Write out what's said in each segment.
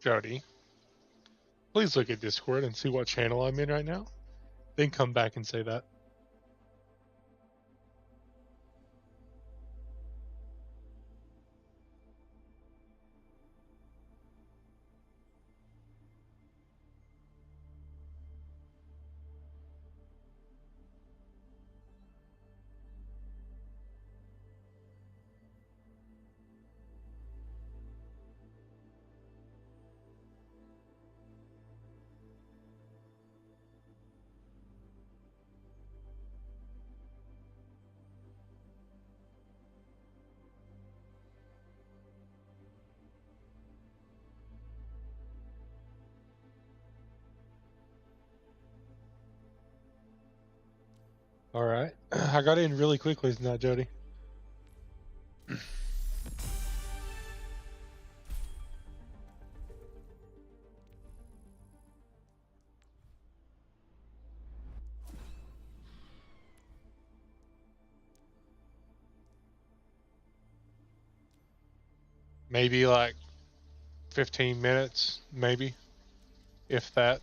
Jody, please look at Discord and see what channel I'm in right now. Then come back and say that. All right. I got in really quickly, isn't that, Jody? Maybe like 15 minutes, maybe, if that.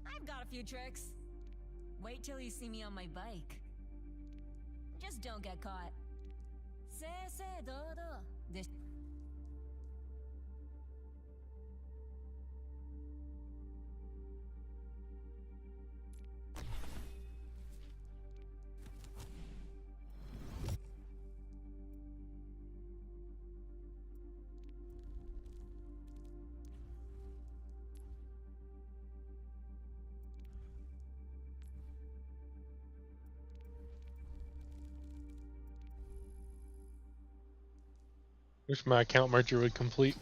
I've got a few tricks. Wait till you see me on my bike. Just don't get caught. This. Wish my account merger would complete.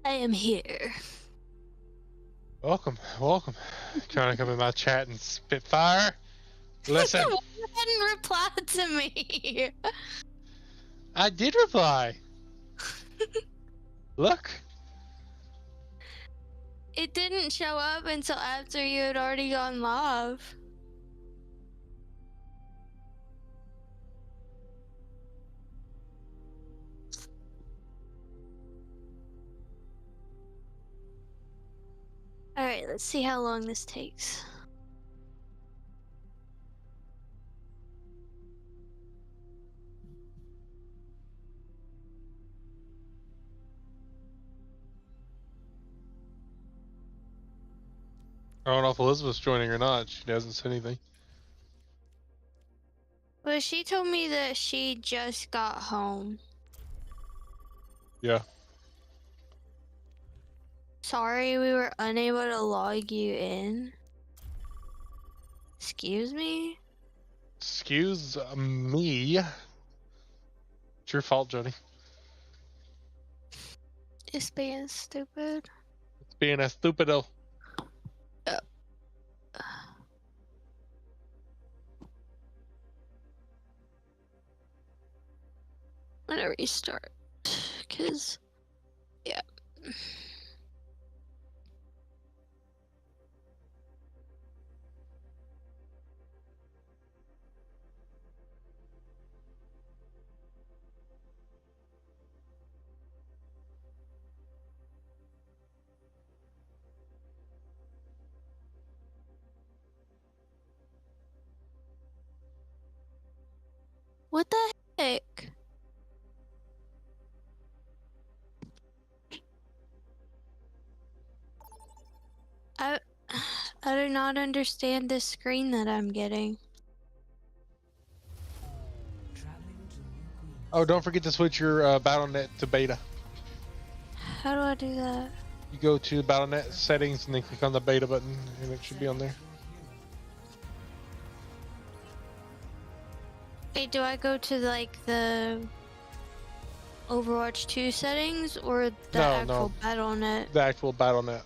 I am here. Welcome, welcome. Trying to come in my chat and spit fire. Listen. You hadn't replied to me. I did reply. Look. It didn't show up until after you had already gone live. Alright, let's see how long this takes. I don't know if Elizabeth's joining or not. She hasn't said anything. Well, she told me that she just got home. Yeah. Sorry, we were unable to log you in. Excuse me? Excuse me. It's your fault, Jody. It's being stupid. It's being a stupido. I'm gonna restart, cause, yeah. What the heck? I do not understand this screen that I'm getting. Oh, don't forget to switch your BattleNet to beta. How do I do that? You go to BattleNet settings and then click on the beta button, and it should be on there. Wait, do I go to like the Overwatch 2 settings or the actual BattleNet? The actual BattleNet.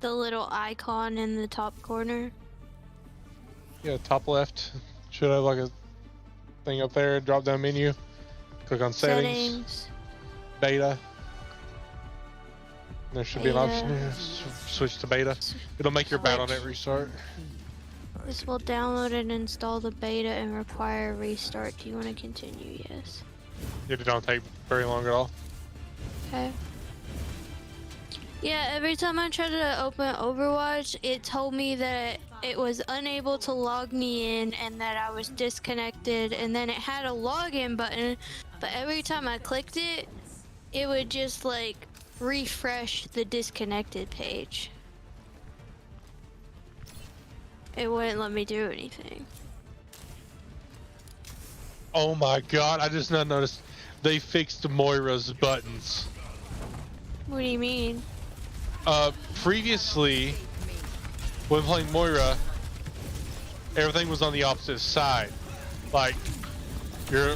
The little icon in the top corner? Yeah, top left should have like a thing up there, drop down menu. Click on settings, beta. There should be an option here. Switch to beta. It'll make your BattleNet restart. This will download and install the beta and require a restart. Do you want to continue? Yes. It don't take very long at all. Okay. Yeah, every time I tried to open Overwatch, it told me that it was unable to log me in and that I was disconnected, and then it had a login button, but every time I clicked it, it would just like refresh the disconnected page. It wouldn't let me do anything. Oh my god, I just now noticed they fixed Moira's buttons. What do you mean? Previously, when playing Moira, everything was on the opposite side. Like, your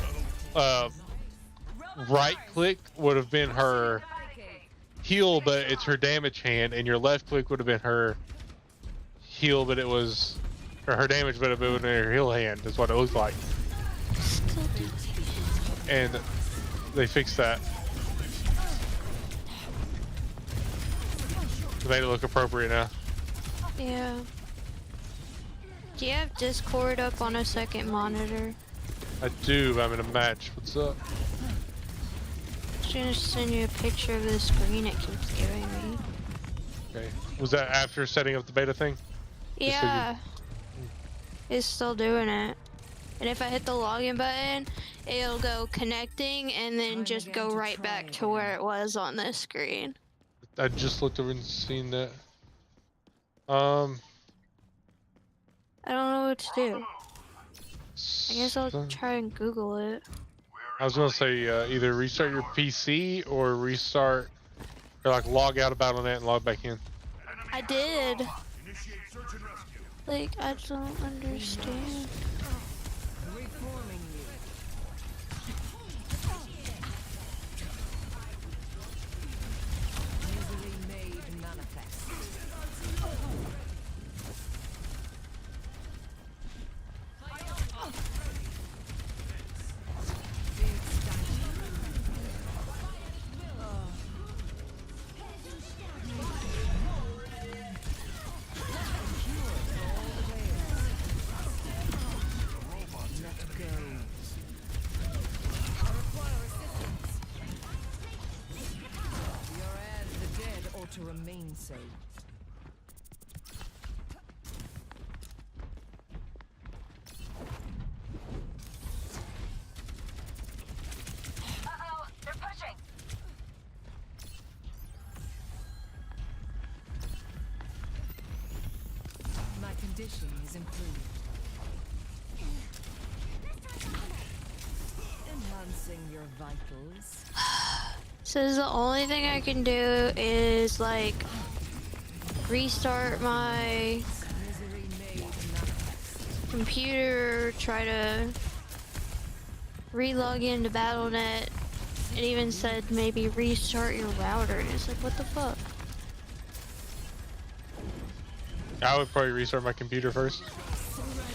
right click would have been her heal, but it's her damage hand, and your left click would have been her heal, but it was, or her damage, but it would have been her heal hand. That's what it looked like. And they fixed that. They made it look appropriate now. Yeah. Do you have Discord up on a second monitor? I do, but I'm in a match. What's up? I'm gonna send you a picture of the screen it keeps giving me. Okay. Was that after setting up the beta thing? Yeah. It's still doing it. And if I hit the login button, it'll go connecting and then just go right back to where it was on this screen. I just looked over and seen that. I don't know what to do. I guess I'll try and Google it. I was gonna say either restart your PC or restart, or like log out of BattleNet and log back in. I did. Like, I don't understand. To remain safe. Uh-oh, they're pushing. My condition is improved. Enhancing your vitals. Says the only thing I can do is like restart my computer, try to re-log into BattleNet. It even said maybe restart your router, and it's like, what the fuck? I would probably restart my computer first.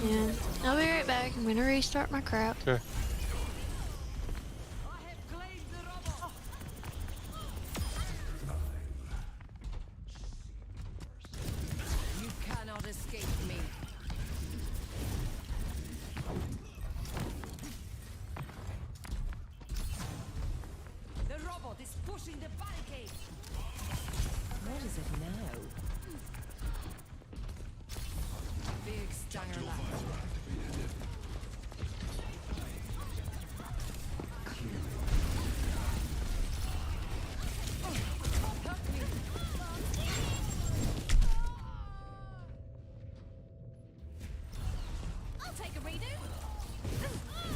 Yeah, I'll be right back. I'm gonna restart my crap. Okay. Pushing the barricade. What is it now? Big stanger left. I'll take a redo.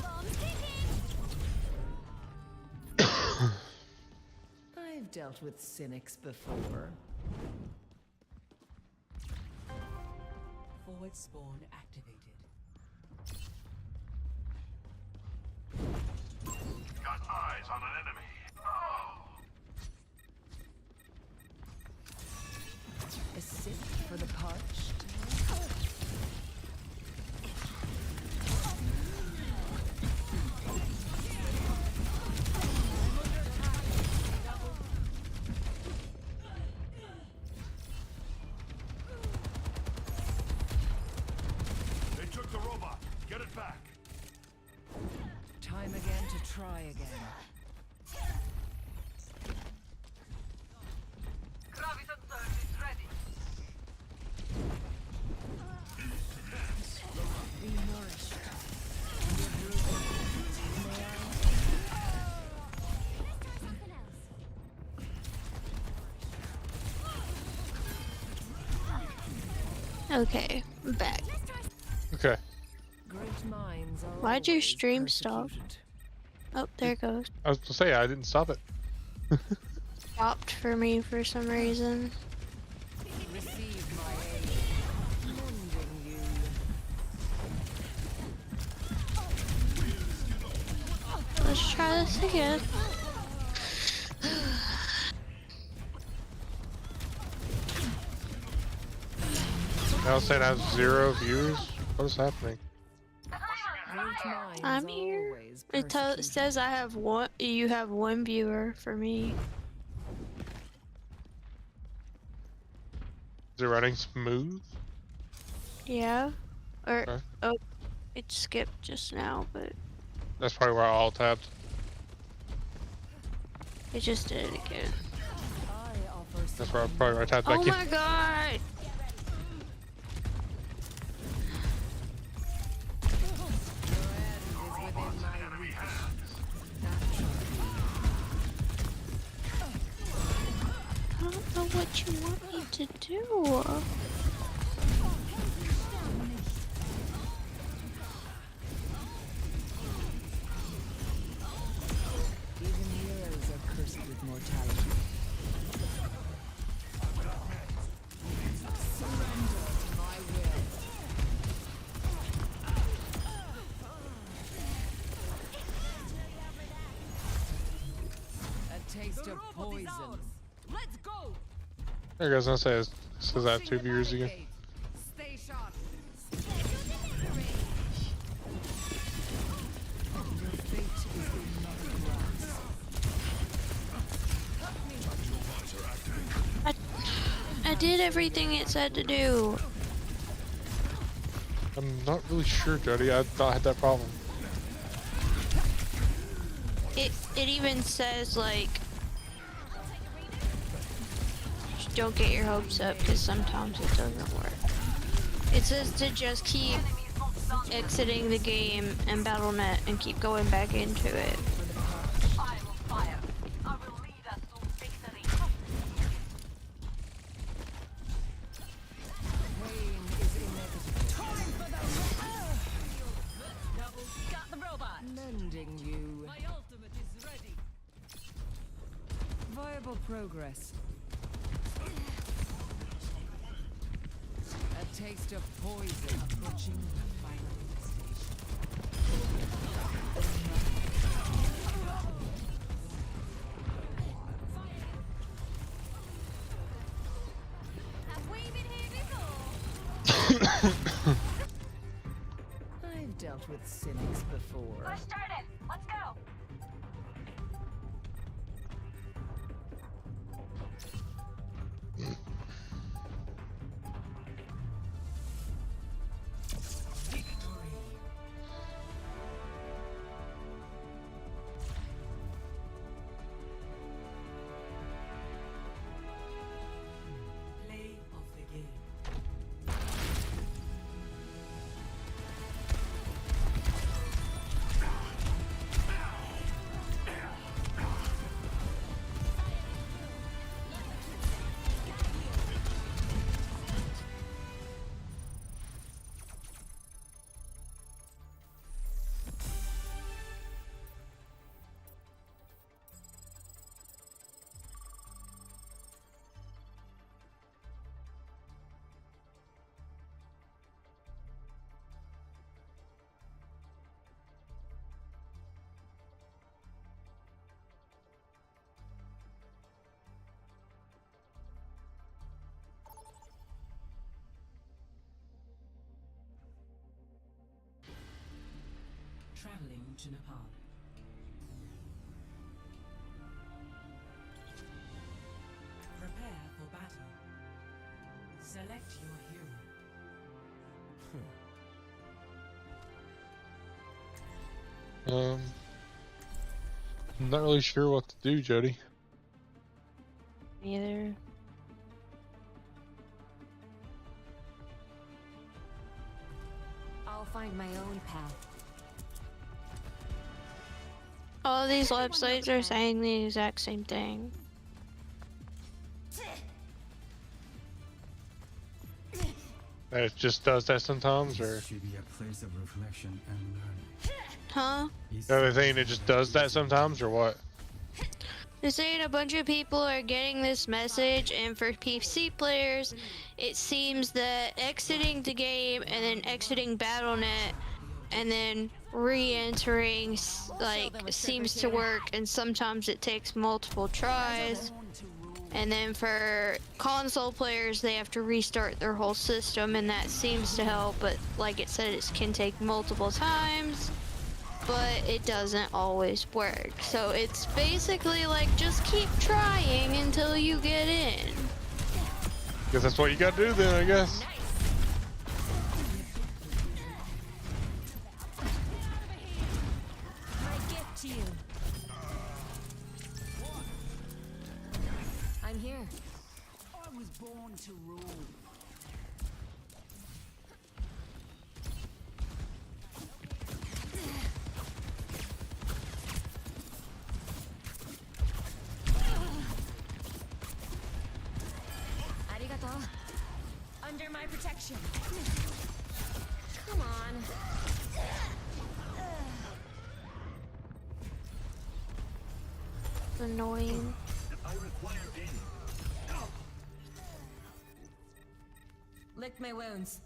Bombs kicking. I've dealt with cynics before. Forward spawn activated. Got eyes on an enemy. Oh. A sip for the parched. try again. Be nourished. Okay, I'm back. Okay. Great minds are Why'd your always stream stop? persecuted. Oh, there it goes. I was to say I didn't stop it. Stopped for me for some reason. Receive my aid. Mending you. Let's try this again. Now saying I have 0 viewers. What is happening? Great minds I'm are here. always It persecuted. says I have one. You have 1 viewer for me. Is it running smooth? Yeah. Or Okay. oh, it skipped just now, but That's probably where I all tabbed. it just did it again. I offer That's where I probably tabbed back Oh in. my god! I don't know what you want me to do. Even heroes are cursed with mortality. Surrender to my will. A taste of poison. Let's go. There goes. I say it says I have 2 viewers again. Stay sharp. Your fate is in my grasp. I did everything it said to do. I'm not really sure, Jody. I thought I had that problem. It even says like, don't get your hopes up because sometimes it doesn't work. It says to just keep exiting the game and Battle.net and keep going back into it. Pain is inevitable. Got the robot. Mending you. My ultimate is ready. Viable progress. A taste of poison approaching the final station. Have we been here before? I've dealt with cynics before. Started. Let's go. Play of the game. Traveling to Nepal. Prepare for battle. Select your hero. I'm not really sure what to do, Jody. Either. I'll find my own path. All these websites are saying the exact same thing. And it just does that sometimes, or Should be a place of reflection and learning. Huh? Is the other thing, it just does that sometimes, or what? They're saying a bunch of people are getting this message, and for PC players, it seems that exiting the game and then exiting BattleNet and then re-entering like seems to work, and sometimes it takes multiple tries. And then for console players, they have to restart their whole system, and that seems to help, but like it said, it can take multiple times, but it doesn't always work. So it's basically like, just keep trying until you get in. Guess that's what you gotta do then, I guess. My gift to you. I'm here. I was born to rule. Arigato. Under my protection. Come on. Annoying. Lick my wounds.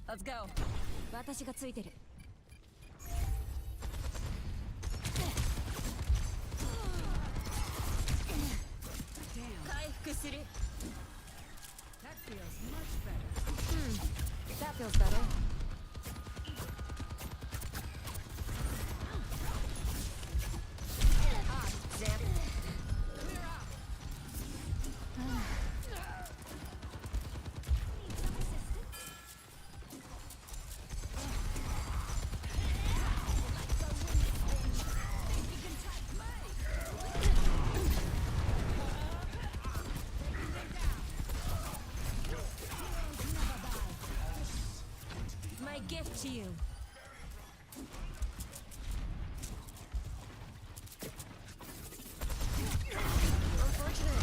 Let's go. 私がついてる。回復する。That feels much better. That feels better. Ah, zip. My gift to you. Unfortunate.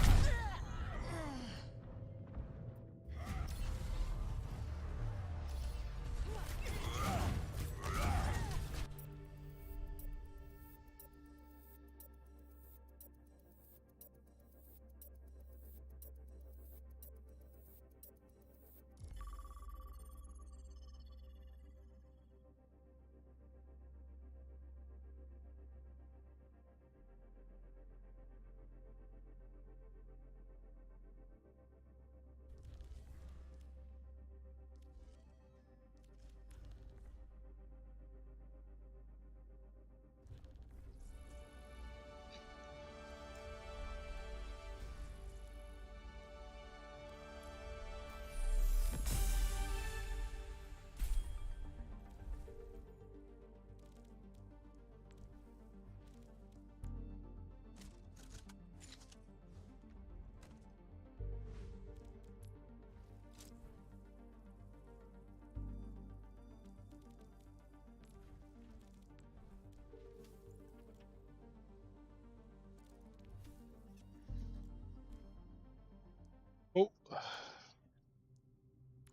Oh.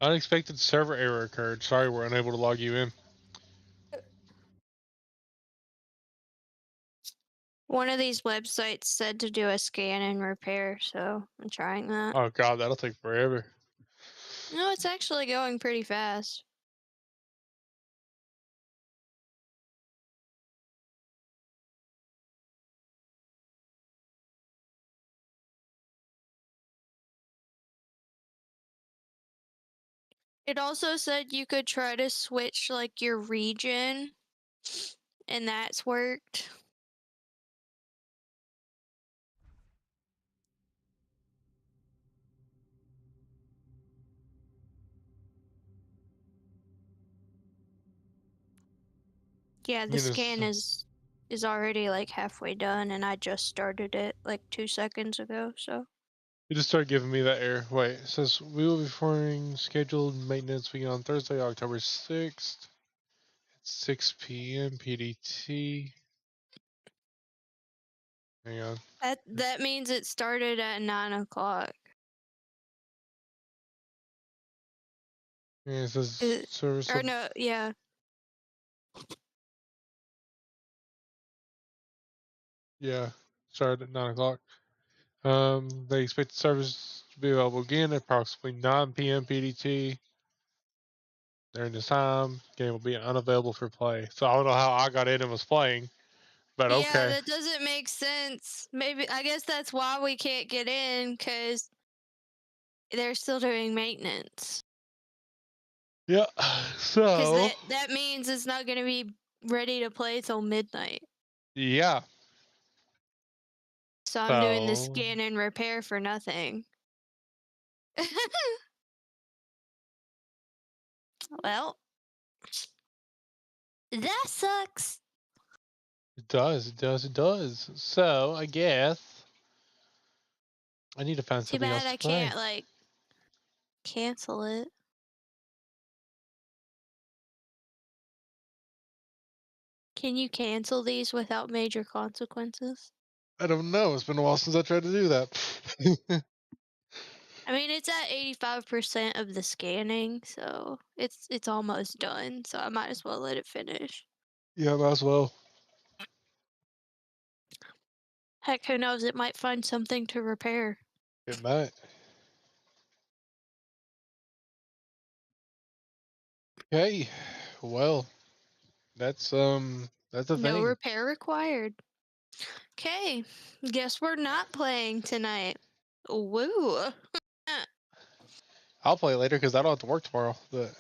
Unexpected server error occurred. Sorry, we're unable to log you in. One of these websites said to do a scan and repair, so I'm trying that. Oh god, that'll take forever. No, it's actually going pretty fast. It also said you could try to switch like your region, and that's worked. Yeah, I the mean, it's, scan is is already like halfway done, and I just started it like 2 seconds ago. So It just started giving me that error. Wait, it says we will be performing scheduled maintenance begin on Thursday, October 6th at 6 p.m. PDT. Hang on. that means it started at 9 o'clock. Yeah, it says It- service. or no, yeah. Yeah, started at 9 o'clock. They expect the service to be available again at approximately 9 p.m. PDT. During this time, game will be unavailable for play. So I don't know how I got in and was playing, but Yeah, okay. that doesn't make sense. Maybe I guess that's why we can't get in, because they're still doing maintenance. Yeah. Because So that means it's not going to be ready to play till midnight. yeah. So I'm doing the So scan and repair for nothing. Well, that sucks. it does. It does. It does. So I guess I need to find Too something bad else to I play. can't like cancel it. Can you cancel these without major consequences? I don't know. It's been a while since I tried to do that. I mean, it's at 85% of the scanning, so it's almost done. So I might as well let it finish. Yeah, might as well. Heck, who knows? It might find something to repair. It might. Okay. Well, that's a No thing. repair required. Okay, guess we're not playing tonight. Woo. I'll play later because I don't have to work tomorrow. But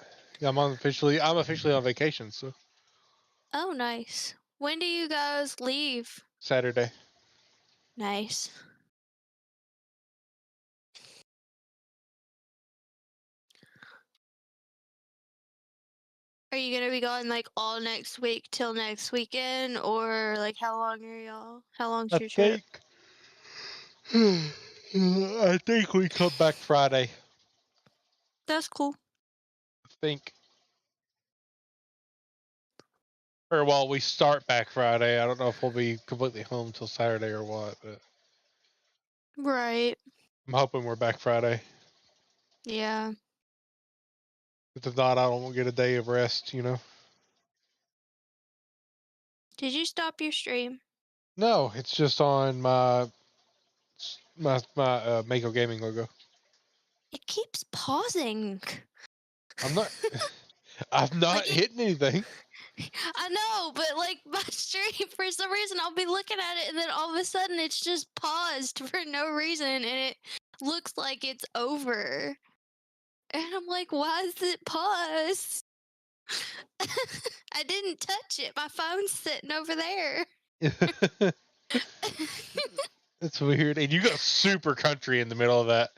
I'm officially on vacation, so Oh, nice. When do you guys leave? Saturday. Nice. Are you gonna be gone like all next week till next weekend, or like how long are y'all? How long's I your trip? think I think we come back Friday. That's cool. I think. Or well, we start back Friday. I don't know if we'll be completely home till Saturday or what, but Right. I'm hoping we're back Friday. Yeah. If not, I won't get a day of rest, you know. Did you stop your stream? No, it's just on my Mako Gaming logo. It keeps pausing. I'm not. I've not Like hit anything. I know, but like my stream, for some reason, I'll be looking at it, and then all of a sudden, it's just paused for no reason, and it looks like it's over. And I'm like, why is it paused? I didn't touch it. My phone's sitting over there. It's weird. And you got super country in the middle of that.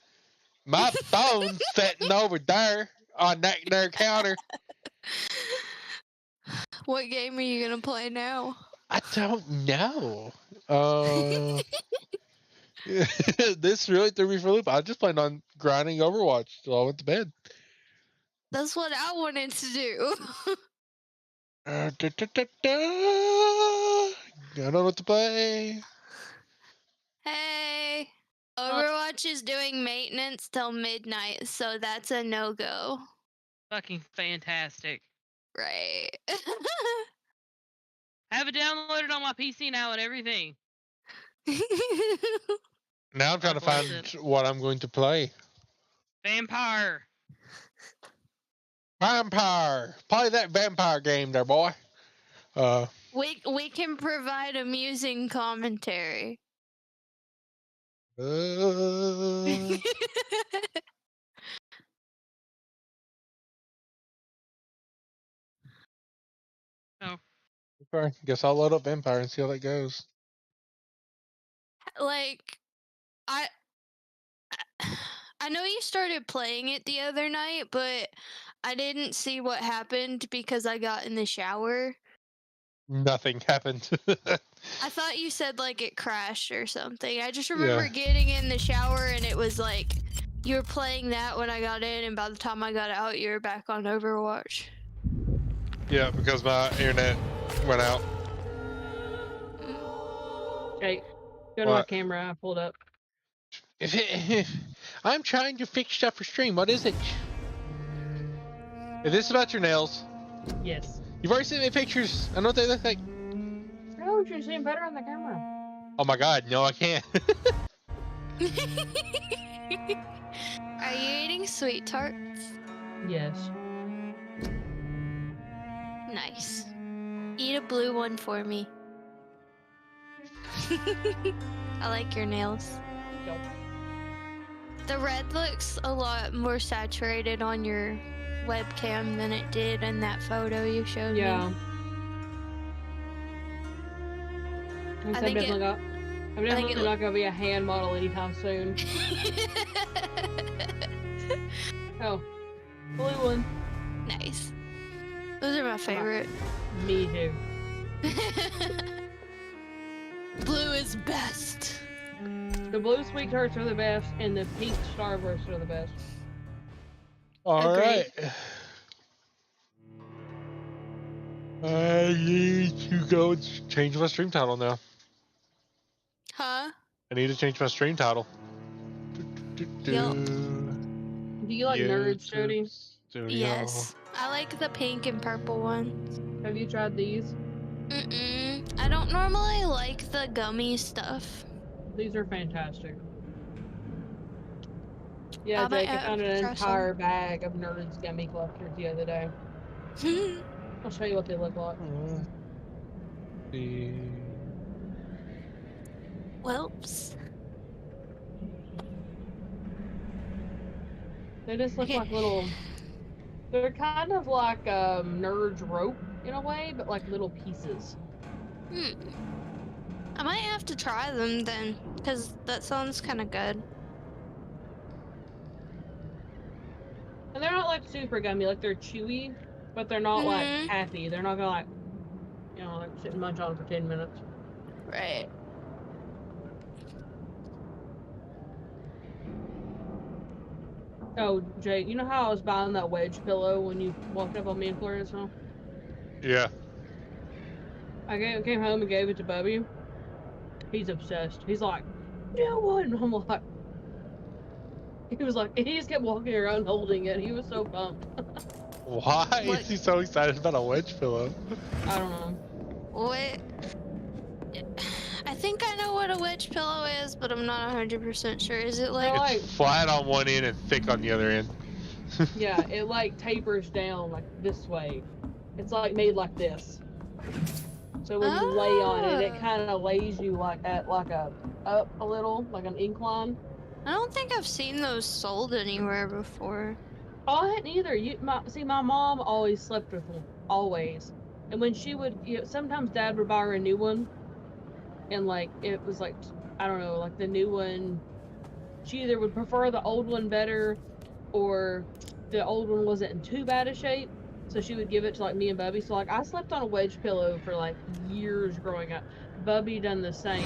My phone's sitting over there on that there counter. What game are you gonna play now? I don't know. This really threw me for a loop. I just planned on grinding Overwatch till I went to bed. That's what I wanted to do. I don't know what to play. Hey, Overwatch is doing maintenance till midnight, so that's a no-go. Fucking fantastic. Right. Have it downloaded on my PC now and everything. Now I'm trying to God bless find it. what I'm going to play. Vampire. Vampire. Play that vampire game there, boy. we can provide amusing commentary. Uh, Oh, okay. Guess I'll load up Vampire and see how that goes. Like I I know you started playing it the other night, but I didn't see what happened because I got in the shower. Nothing happened. I thought you said like it crashed or something. I just remember Yeah. getting in the shower and it was like you were playing that when I got in, and by the time I got out, you were back on Overwatch. Yeah, because my internet went out. Jake, go to my What? camera. I pulled up. I'm trying to fix stuff for stream. What is it? Is this about your nails? Yes. You've already sent me pictures. I know what they look like. No, you're seeing better on the camera. Oh my god, no, I can't. Are you eating sweet tarts? Yes. Nice. Eat a blue one for me. I like your nails. Go. The red looks a lot more saturated on your webcam than it did in that photo you showed Yeah. me. I'm I think definitely it- definitely not gonna be a hand model anytime soon. Oh, blue one. Nice. Those are my favorite. Me too. Blue is best. The blue sweet tarts are the best, and the pink starbursts are the best. All Agreed. right. I need to go and change my stream title now. Huh? I need to change my stream title. Yup. Do you like nerds, Jody? Studio. Yes. I like the pink and purple ones. Have you tried these? Mm-mm. I don't normally like the gummy stuff. These are fantastic. Yeah, I might Jake, I found an try some. entire bag of Nerds gummy collectors the other day. I'll show you what they look like. Whoops. They just look Okay. like little. They're kind of like Nerds rope in a way, but like little pieces. I might have to try them then, because that sounds kind of good. And they're not like super gummy, like they're chewy, but they're not like Mhm. taffy. They're not gonna like, you know, like sit and munch on for 10 minutes. Right. Oh, Jake, you know how I was buying that wedge pillow when you walked up on me and Clarissa? Yeah. I came home and gave it to Bubby. He's obsessed. He's like, no one. I'm like, he was like, he just kept walking around holding it. He was so pumped. Why What? is he so excited about a wedge pillow? I don't know. What? I think I know what a wedge pillow is, but I'm not 100% sure. Is it like... Like- It's flat on one end and thick on the other end. Yeah, it like tapers down like this way. It's like made like this. So when you lay on it, it Ah. kind of lays you like at like a up a little, like an incline. I don't think I've seen those sold anywhere before. Oh, I hadn't either. My mom always slept with them, always. And when she would, sometimes Dad would buy her a new one, and like it was like, I don't know, like the new one, she either would prefer the old one better, or the old one wasn't in too bad a shape, so she would give it to like me and Bubby. So like I slept on a wedge pillow for like years growing up. Bubby done the same.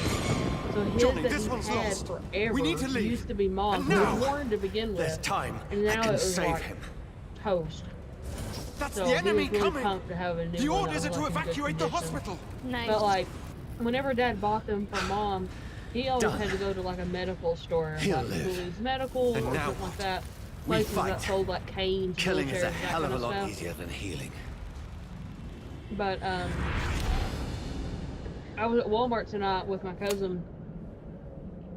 So his Johnny, that this he's one's had lost. forever We need to leave. used to be Mom's. And It now, was worn to begin There's with, time. and I now can it was save like him. toast. That's So the enemy he was really coming. pumped to have a new The one orders that are to was, like, in good evacuate the condition. hospital. Nice. But like, whenever Dad bought them for Mom, he always Done. had to go to like a medical store, He'll like live. Louise Medical And or now something like what? that. We Places that fight. sold like canes, Killing wheelchairs, is a that hell kind of a lot stuff. easier than healing. But I was at Walmart tonight with my cousin,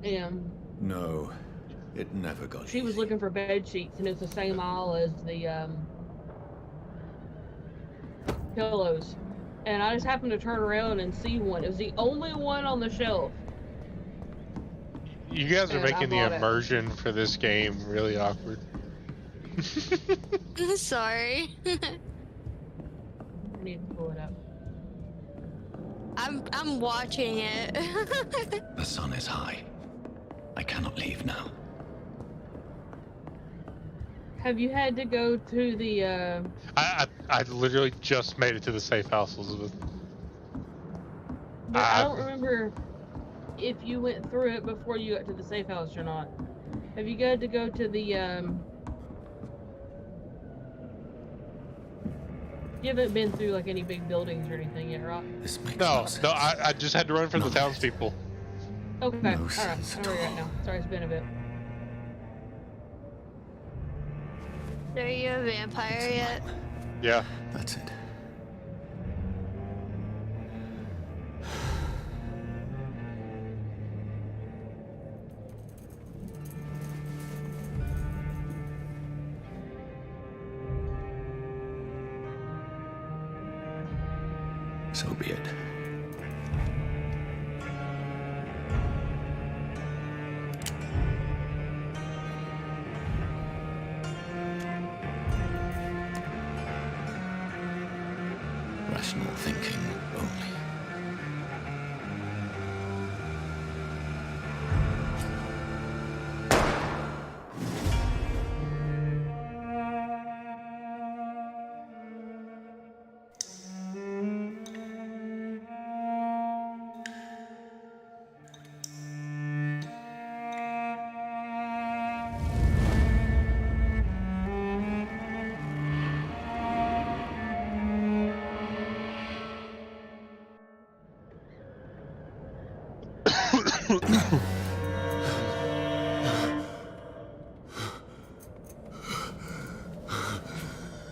and No, it never got she was easy. looking for bed sheets, and it's the same aisle as the pillows. And I just happened to turn around and see one. It was the only one on the shelf. You guys are And I making the bought it. immersion for this game really awkward. Sorry. I need to pull it up. I'm watching it. The sun is high. I cannot leave now. Have you had to go to the I literally just made it to the safe house, Elizabeth. But I don't remember if you went through it before you got to the safe house or not. Have you got to go to the You haven't been through like any big buildings or anything yet, right? This makes No, sense. no, I just had to run from the townspeople. Okay, No alright. sense I at know where you're at all. now. Sorry, it's been a bit. Are you a vampire yet? Yeah. That's it. So be it. Rational thinking only.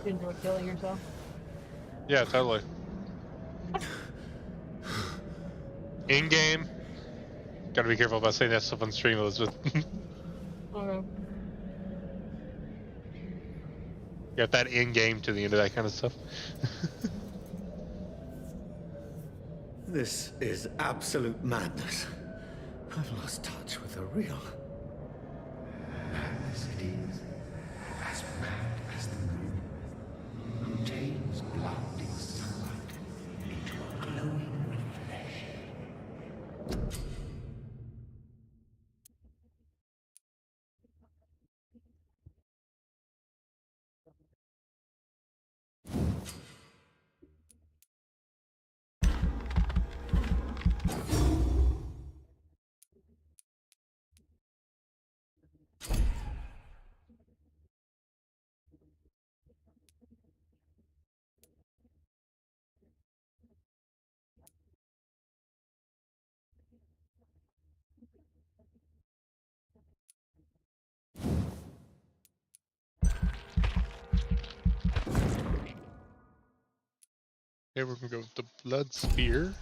You enjoy killing yourself? Yeah, totally. In game. Gotta be careful about saying that stuff on stream, Elizabeth. Okay. Got that in game to the end of that kind of stuff. This is absolute madness. I've lost touch with the real. Madness it is, as mad as the moon, who changes blinding sunlight into a glowing flesh. Okay, we're gonna go with the blood spear.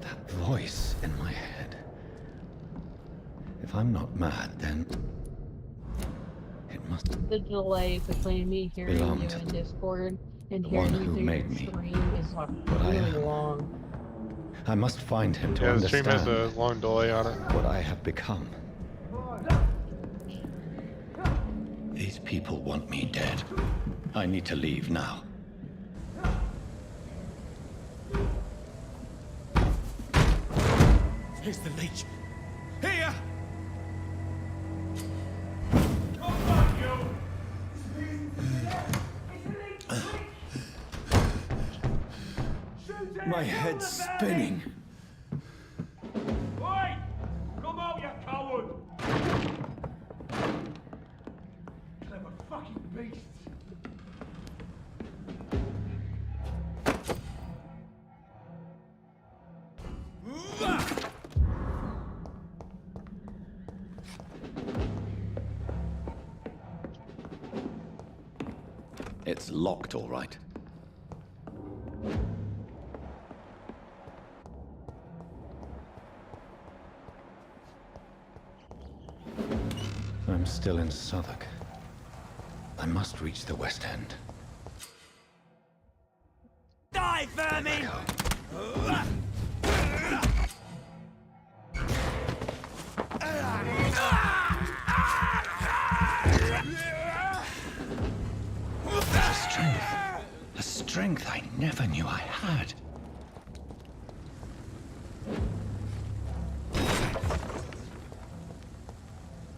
That voice in my head. If I'm not mad, then it must The delay between me hearing Belong you to in Discord and the hearing one you who through made your me stream is like what I really am. long. I must find him to Yeah, the stream understand has a long delay on it. what I have become. These people want me dead. I need to leave now. Here's the leech. Here! My head's spinning. Oi! Come out, you coward! Clever fucking beasts. It's locked, all right. I'm still in Southwark. I must reach the West End. Die, vermin! There's a strength, a strength I never knew I had.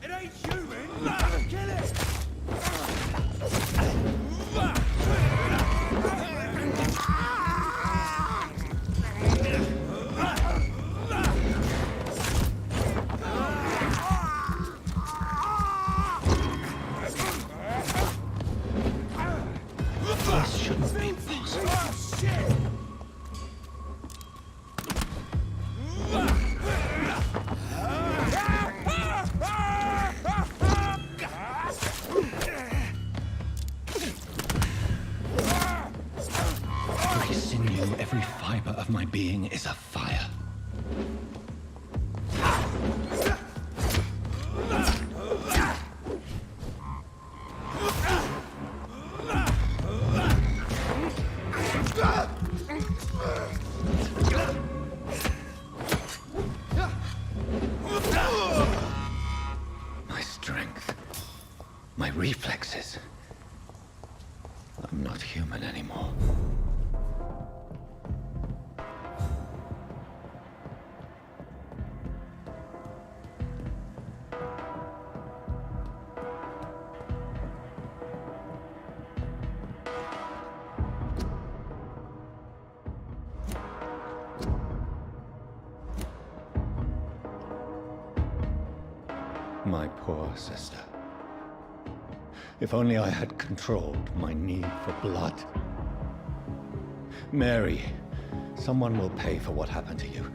It ain't human! Kill it! This shouldn't be possible. Oh, shit! Every sinew, every fiber of my being is afire. My strength, my reflexes. I'm not human anymore. My poor sister. If only I had controlled my need for blood. Mary, someone will pay for what happened to you.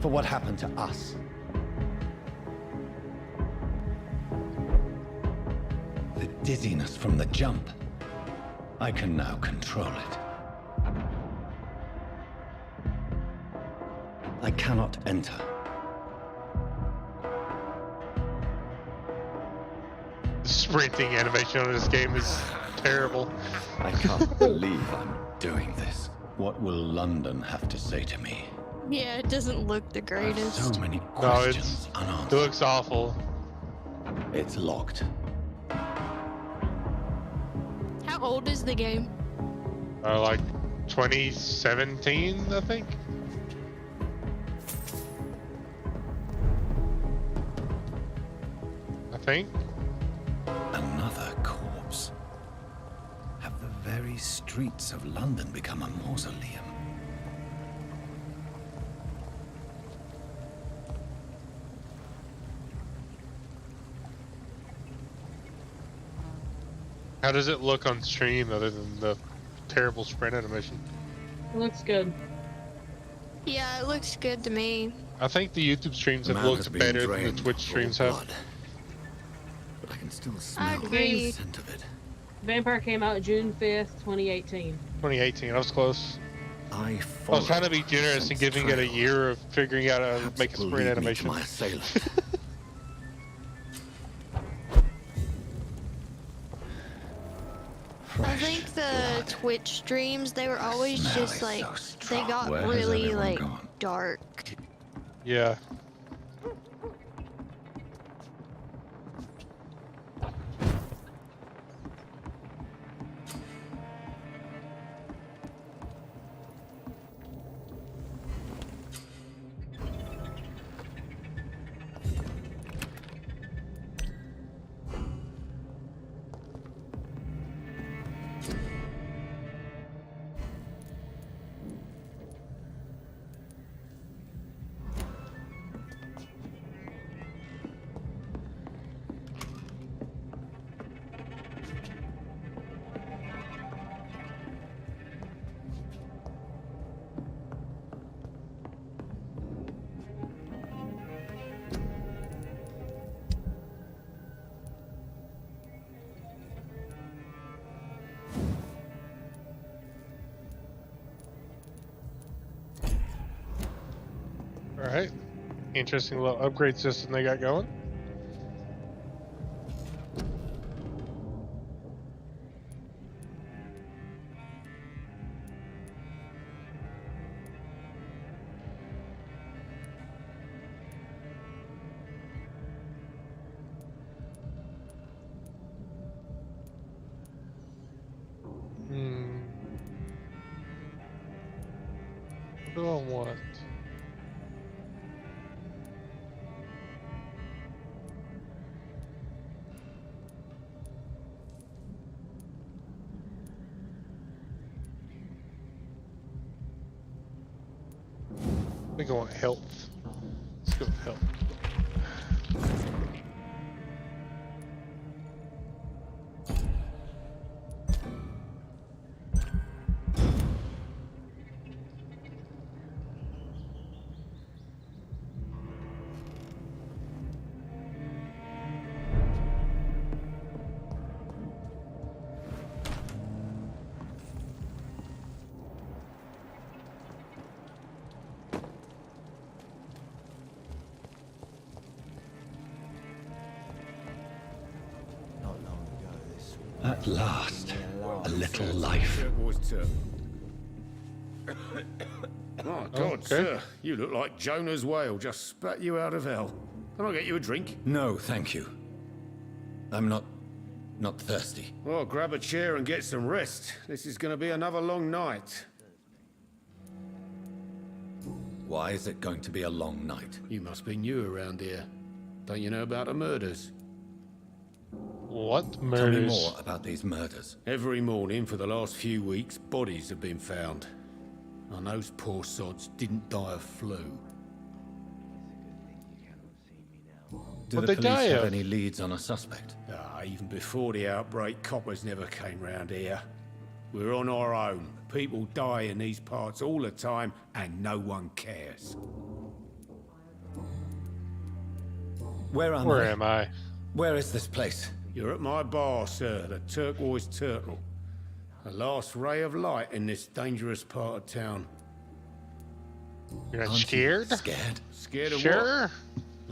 For what happened to us. The dizziness from the jump. I can now control it. I cannot enter. The sprinting animation on this game is terrible. I can't believe I'm doing this. What will London have to say to me? Yeah, it doesn't look the I have greatest. so many No, questions it unanswered. looks awful. It's locked. How old is the game? Like 2017, I think. I think. Another corpse. Have the very streets of London become a mausoleum? How does it look on stream other than the terrible sprint animation? It looks good. Yeah, it looks good to me. I think the YouTube streams have Man has looked been better than drained the Twitch of streams all have. blood. But I can still I smell the agree. scent of it. Vampire came out June 5th, 2018. 2018, I was close. I I was trying to be generous and giving it a year of figuring out how to make a sprint animation. My assailant. I think the Twitch streams, they were always smell just is like, so they strong. got Where has really everyone like gone? dark. Yeah. Alright. Interesting little upgrade system they got going. I think I want health. Let's go with health. At last, a little life. Oh, God, sir. You look like Jonah's whale just spat you out of hell. Can I get you a drink? No, thank you. I'm not thirsty. Well, grab a chair and get some rest. This is going to be another long night. Why is it going to be a long night? You must be new around here. Don't you know about the murders? What murders? Tell me more about these murders. Every morning for the last few weeks, bodies have been found. And those poor sods didn't die of flu. Do the police have any leads on a suspect? Even before the outbreak, coppers never came round here. We're on our own. People die in these parts all the time, and no one cares. Where am I? Where is this place? You're at my bar, sir, the Turquoise Turtle. The last ray of light in this dangerous part of town. You're not scared? Scared? Scared of Sure. what?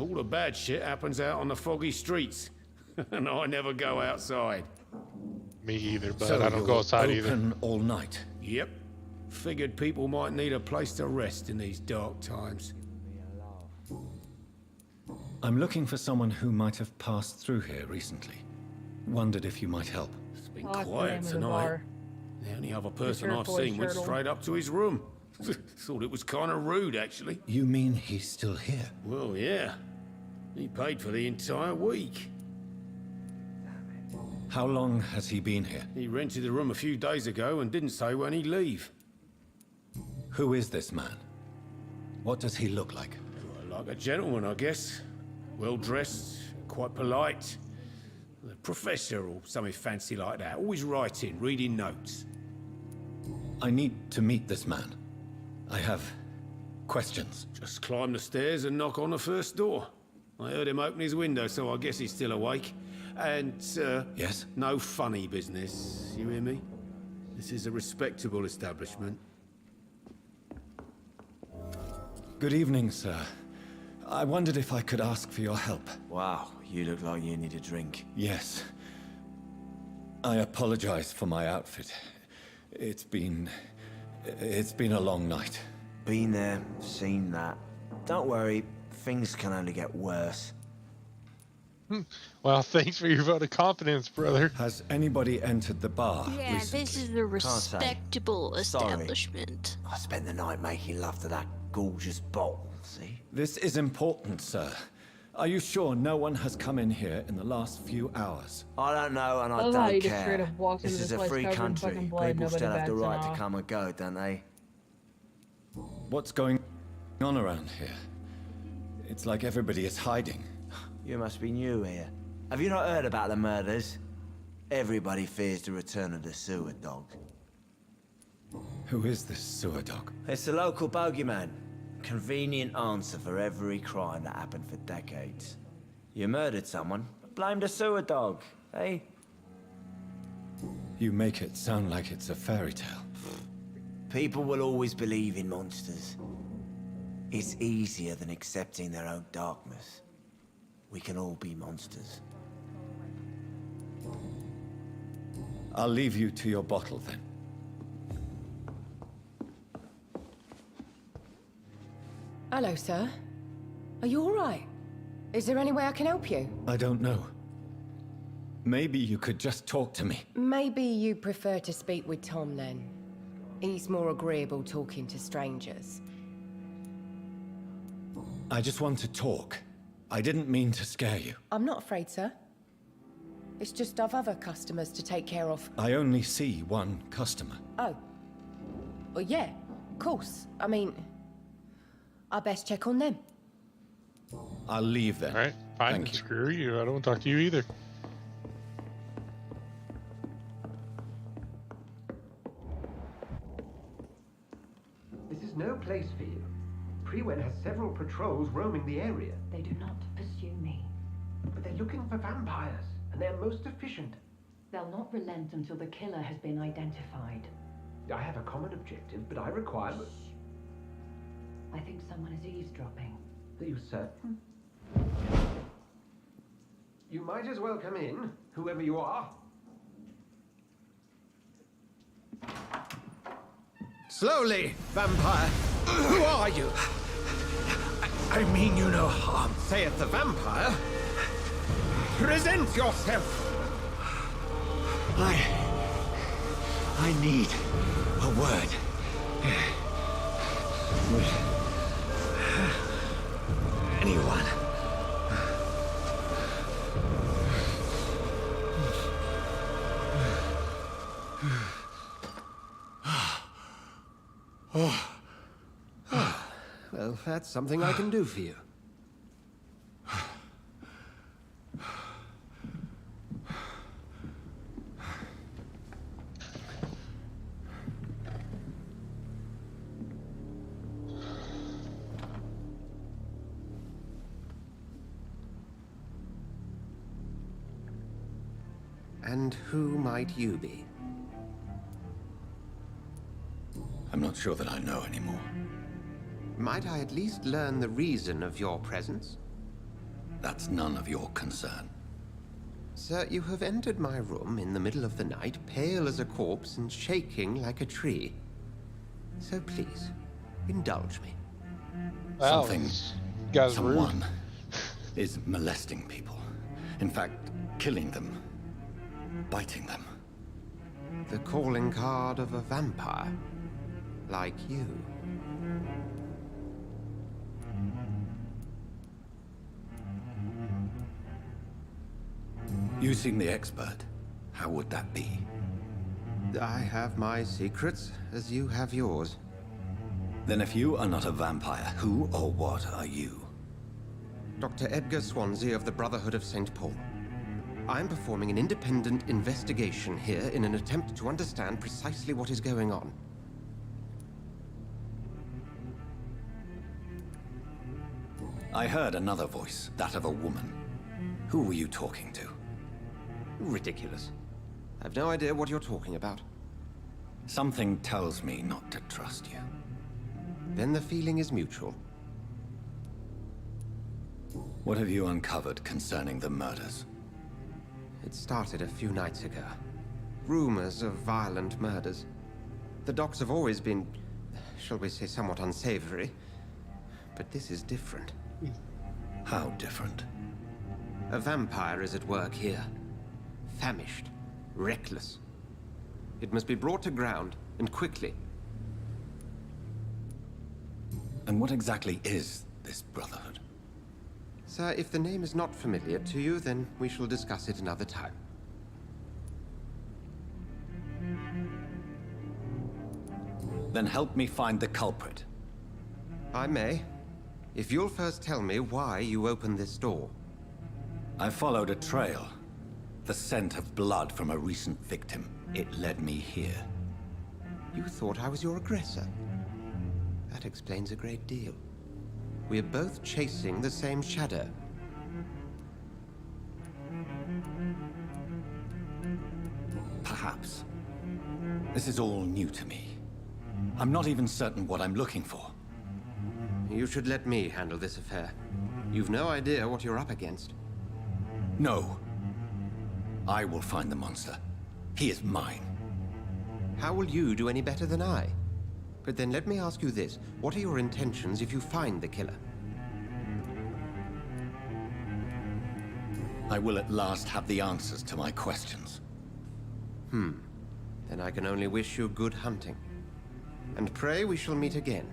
All the bad shit happens out on the foggy streets. And I never go outside. Me either, but So I don't go outside open either. all night? Yep. Figured people might need a place to rest in these dark times. I'm looking for someone who might have passed through here recently. Wondered if you might help. It's been Oh, that's the name quiet of the tonight. bar. The only other person I've Turquoise seen went Turtle. straight up to his room. Thought it was kind of rude, actually. You mean he's still here? Well, yeah. He paid for the entire week. How long has he been here? He rented the room a few days ago and didn't say when he'd leave. Who is this man? What does he look like? Well, like a gentleman, I guess. Well-dressed, quite polite. A professor or something fancy like that. Always writing, reading notes. I need to meet this man. I have questions. Just climb the stairs and knock on the first door. I heard him open his window, so I guess he's still awake. And, Yes? no funny business, you hear me? This is a respectable establishment. Good evening, sir. I wondered if I could ask for your help. Wow, you look like you need a drink. Yes. I apologize for my outfit. It's been a long night. Been there, seen that. Don't worry, things can only get worse. Well, thanks for your vote of confidence, brother. Has anybody entered the bar Yeah, recently? this is a respectable Sorry. establishment. I spent the night making love to that gorgeous bottle, see? This is important, sir. Are you sure no one has come in here in the last few hours? I don't know, and I love how you don't just straight care. up walked This into is this a place free covered in country. fucking blood, People nobody still have the bats an right to eye. come and go, don't they? What's going on around here? It's like everybody is hiding. You must be new here. Have you not heard about the murders? Everybody fears the return of the sewer dog. Who is this sewer dog? It's the local bogeyman. Convenient answer for every crime that happened for decades. You murdered someone, blame the sewer dog, eh? You make it sound like it's a fairy tale. People will always believe in monsters. It's easier than accepting their own darkness. We can all be monsters. I'll leave you to your bottle then. Hello, sir. Are you all right? Is there any way I can help you? I don't know. Maybe you could just talk to me. Maybe you prefer to speak with Tom then. He's more agreeable talking to strangers. I just want to talk. I didn't mean to scare you. I'm not afraid, sir. It's just I've other customers to take care of. I only see one customer. Oh. Well, yeah, of course. I mean, I best check on them. I'll leave then. All right, fine. Thank you. Screw you. I don't want to talk to you either. This is no place for you. Prewen has several patrols roaming the area. They do not pursue me. But they're looking for vampires, and they're most efficient. They'll not relent until the killer has been identified. I have a common objective, but I require... I think someone is eavesdropping. Are you certain? You might as well come in, whoever you are. Slowly, vampire. Who are you? I mean you no harm, saith the vampire. Present yourself. I need a word. Anyone. Well, that's something I can do for you. And who might you be? I'm not sure that I know anymore. Might I at least learn the reason of your presence? That's none of your concern. Sir, you have entered my room in the middle of the night, pale as a corpse and shaking like a tree. So please, indulge me. Wow, Something, guy's someone is molesting people. In fact, killing them. Biting them. The calling card of a vampire. Like you. You seem the expert. How would that be? I have my secrets, as you have yours. Then if you are not a vampire, who or what are you? Dr. Edgar Swansea of the Brotherhood of St. Paul. I'm performing an independent investigation here in an attempt to understand precisely what is going on. I heard another voice, that of a woman. Who were you talking to? Ridiculous. I've no idea what you're talking about. Something tells me not to trust you. Then the feeling is mutual. What have you uncovered concerning the murders? It started a few nights ago. Rumors of violent murders. The docks have always been, shall we say, somewhat unsavory. But this is different. How different? A vampire is at work here. Famished. Reckless. It must be brought to ground, and quickly. And what exactly is this Brotherhood? Sir, if the name is not familiar to you, then we shall discuss it another time. Then help me find the culprit. I may. If you'll first tell me why you opened this door. I followed a trail. The scent of blood from a recent victim. It led me here. You thought I was your aggressor. That explains a great deal. We're both chasing the same shadow. Perhaps. This is all new to me. I'm not even certain what I'm looking for. You should let me handle this affair. You've no idea what you're up against. No. I will find the monster. He is mine. How will you do any better than I? But then let me ask you this. What are your intentions if you find the killer? I will at last have the answers to my questions. Then I can only wish you good hunting. And pray we shall meet again.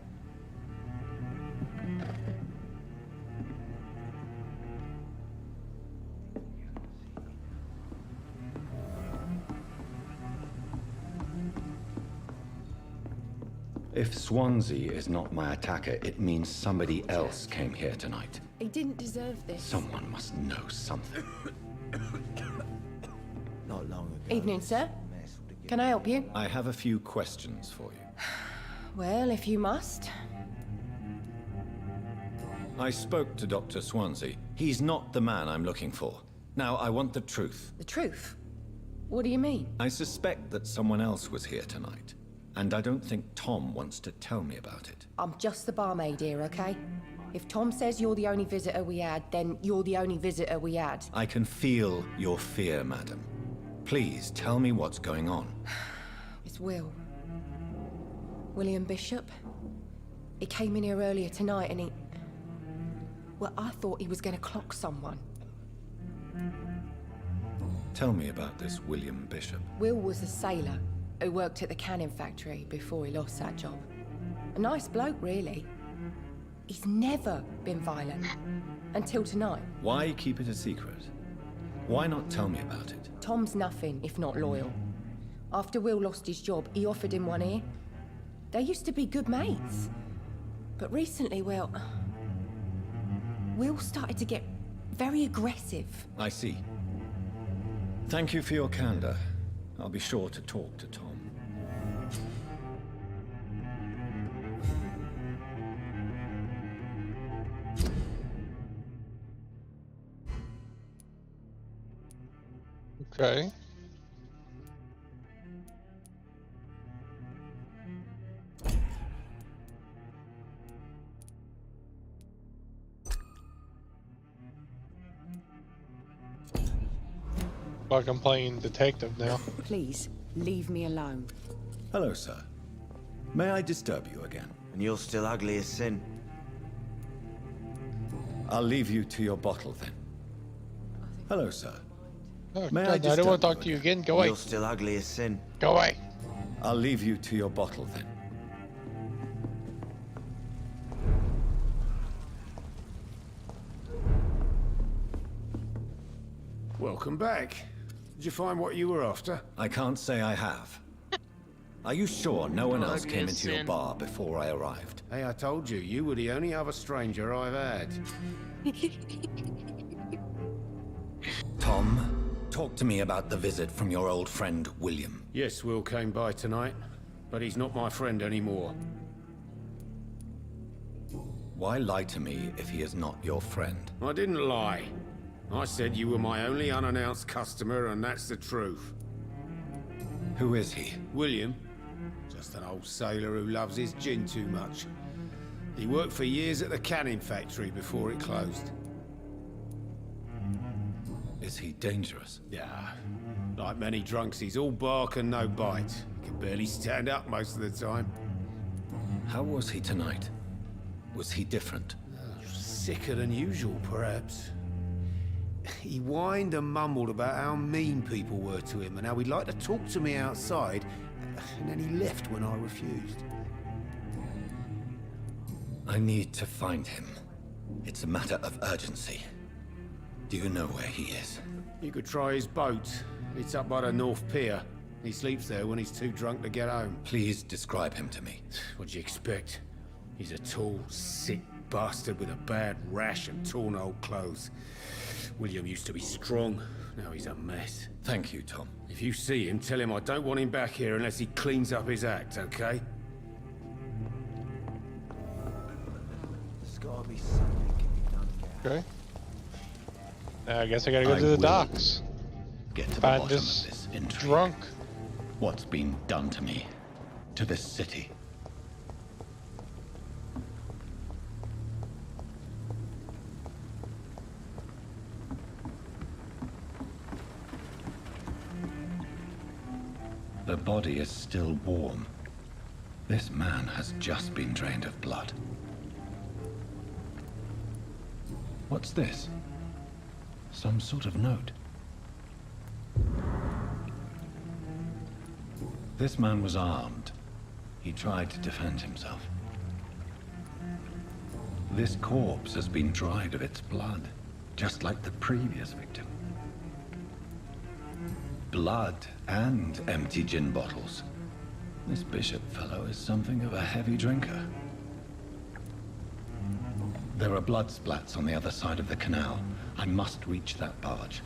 If Swansea is not my attacker, it means somebody else came here tonight. He didn't deserve this. Someone must know something. Not long ago. Evening, sir. Can I help you? I have a few questions for you. Well, if you must. I spoke to Dr. Swansea. He's not the man I'm looking for. Now, I want the truth. The truth? What do you mean? I suspect that someone else was here tonight, and I don't think Tom wants to tell me about it. I'm just the barmaid here, okay? If Tom says you're the only visitor we had, then you're the only visitor we had. I can feel your fear, madam. Please, tell me what's going on. It's Will. William Bishop. He came in here earlier tonight and he... Well, I thought he was going to clock someone. Tell me about this William Bishop. Will was a sailor who worked at the canning factory before he lost that job. A nice bloke, really. He's never been violent. Until tonight. Why keep it a secret? Why not tell me about it? Tom's nothing if not loyal. After Will lost his job, he offered him one ear. They used to be good mates. But recently, well... Will started to get very aggressive. I see. Thank you for your candor. I'll be sure to talk to Tom. Okay. Like I'm playing detective now. Please, leave me alone. Hello, sir. May I disturb you again? And you're still ugly as sin. I'll leave you to your bottle then. Hello, sir. Oh, May God, I don't want to talk to you again. Go away. You're still ugly as sin. Go away. I'll leave you to your bottle then. Welcome back. Did you find what you were after? I can't say I have. Are you sure no one else Ugly came as into your sin. bar before I arrived? Hey, I told you, you were the only other stranger I've had. Tom, talk to me about the visit from your old friend, William. Yes, Will came by tonight, but he's not my friend anymore. Why lie to me if he is not your friend? I didn't lie. I said you were my only unannounced customer, and that's the truth. Who is he? William. Just an old sailor who loves his gin too much. He worked for years at the canning factory before it closed. Is he dangerous? Yeah. Like many drunks, he's all bark and no bite. He can barely stand up most of the time. How was he tonight? Was he different? Sicker than usual, perhaps. He whined and mumbled about how mean people were to him and how he'd like to talk to me outside, and then he left when I refused. I need to find him. It's a matter of urgency. Do you know where he is? You could try his boat. It's up by the North Pier. He sleeps there when he's too drunk to get home. Please describe him to me. What'd you expect? He's a tall, sick bastard with a bad rash and torn old clothes. William used to be strong. Now he's a mess. Thank you, Tom. If you see him, tell him I don't want him back here unless he cleans up his act, okay? There's gotta be something can be done, Gary. Okay. I guess I gotta go to the docks. Get to the Find bottom this of this intrigue. drunk. What's been done to me? To this city? The body is still warm. This man has just been drained of blood. What's this? Some sort of note. This man was armed. He tried to defend himself. This corpse has been dried of its blood, just like the previous victim. Blood and empty gin bottles. This bishop fellow is something of a heavy drinker. There are blood splats on the other side of the canal. I must reach that barge.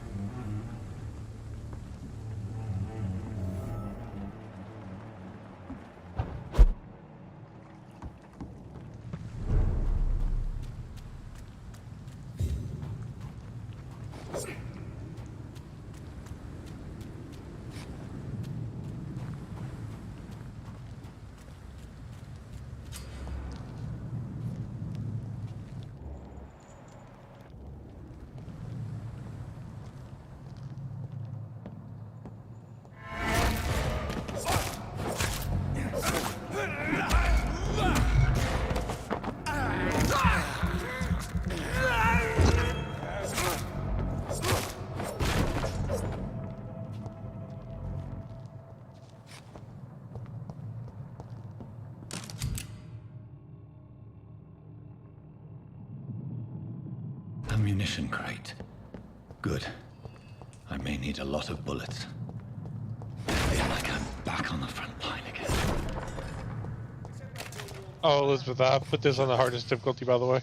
Ammunition crate. Good. I may need a lot of bullets. I feel like I'm back on the front line again. Oh, Elizabeth, I put this on the hardest difficulty, by the way.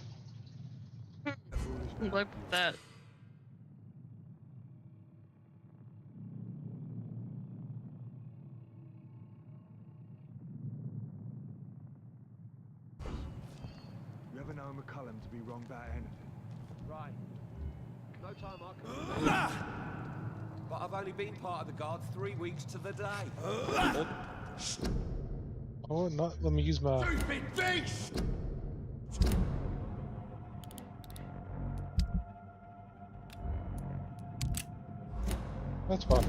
Look at that. You ever know McCullum to be wrong about anything? Right. No time I can. But I've only been part of the guards 3 weeks to the day. Oh, not let me use my. Stupid beast! That's fine.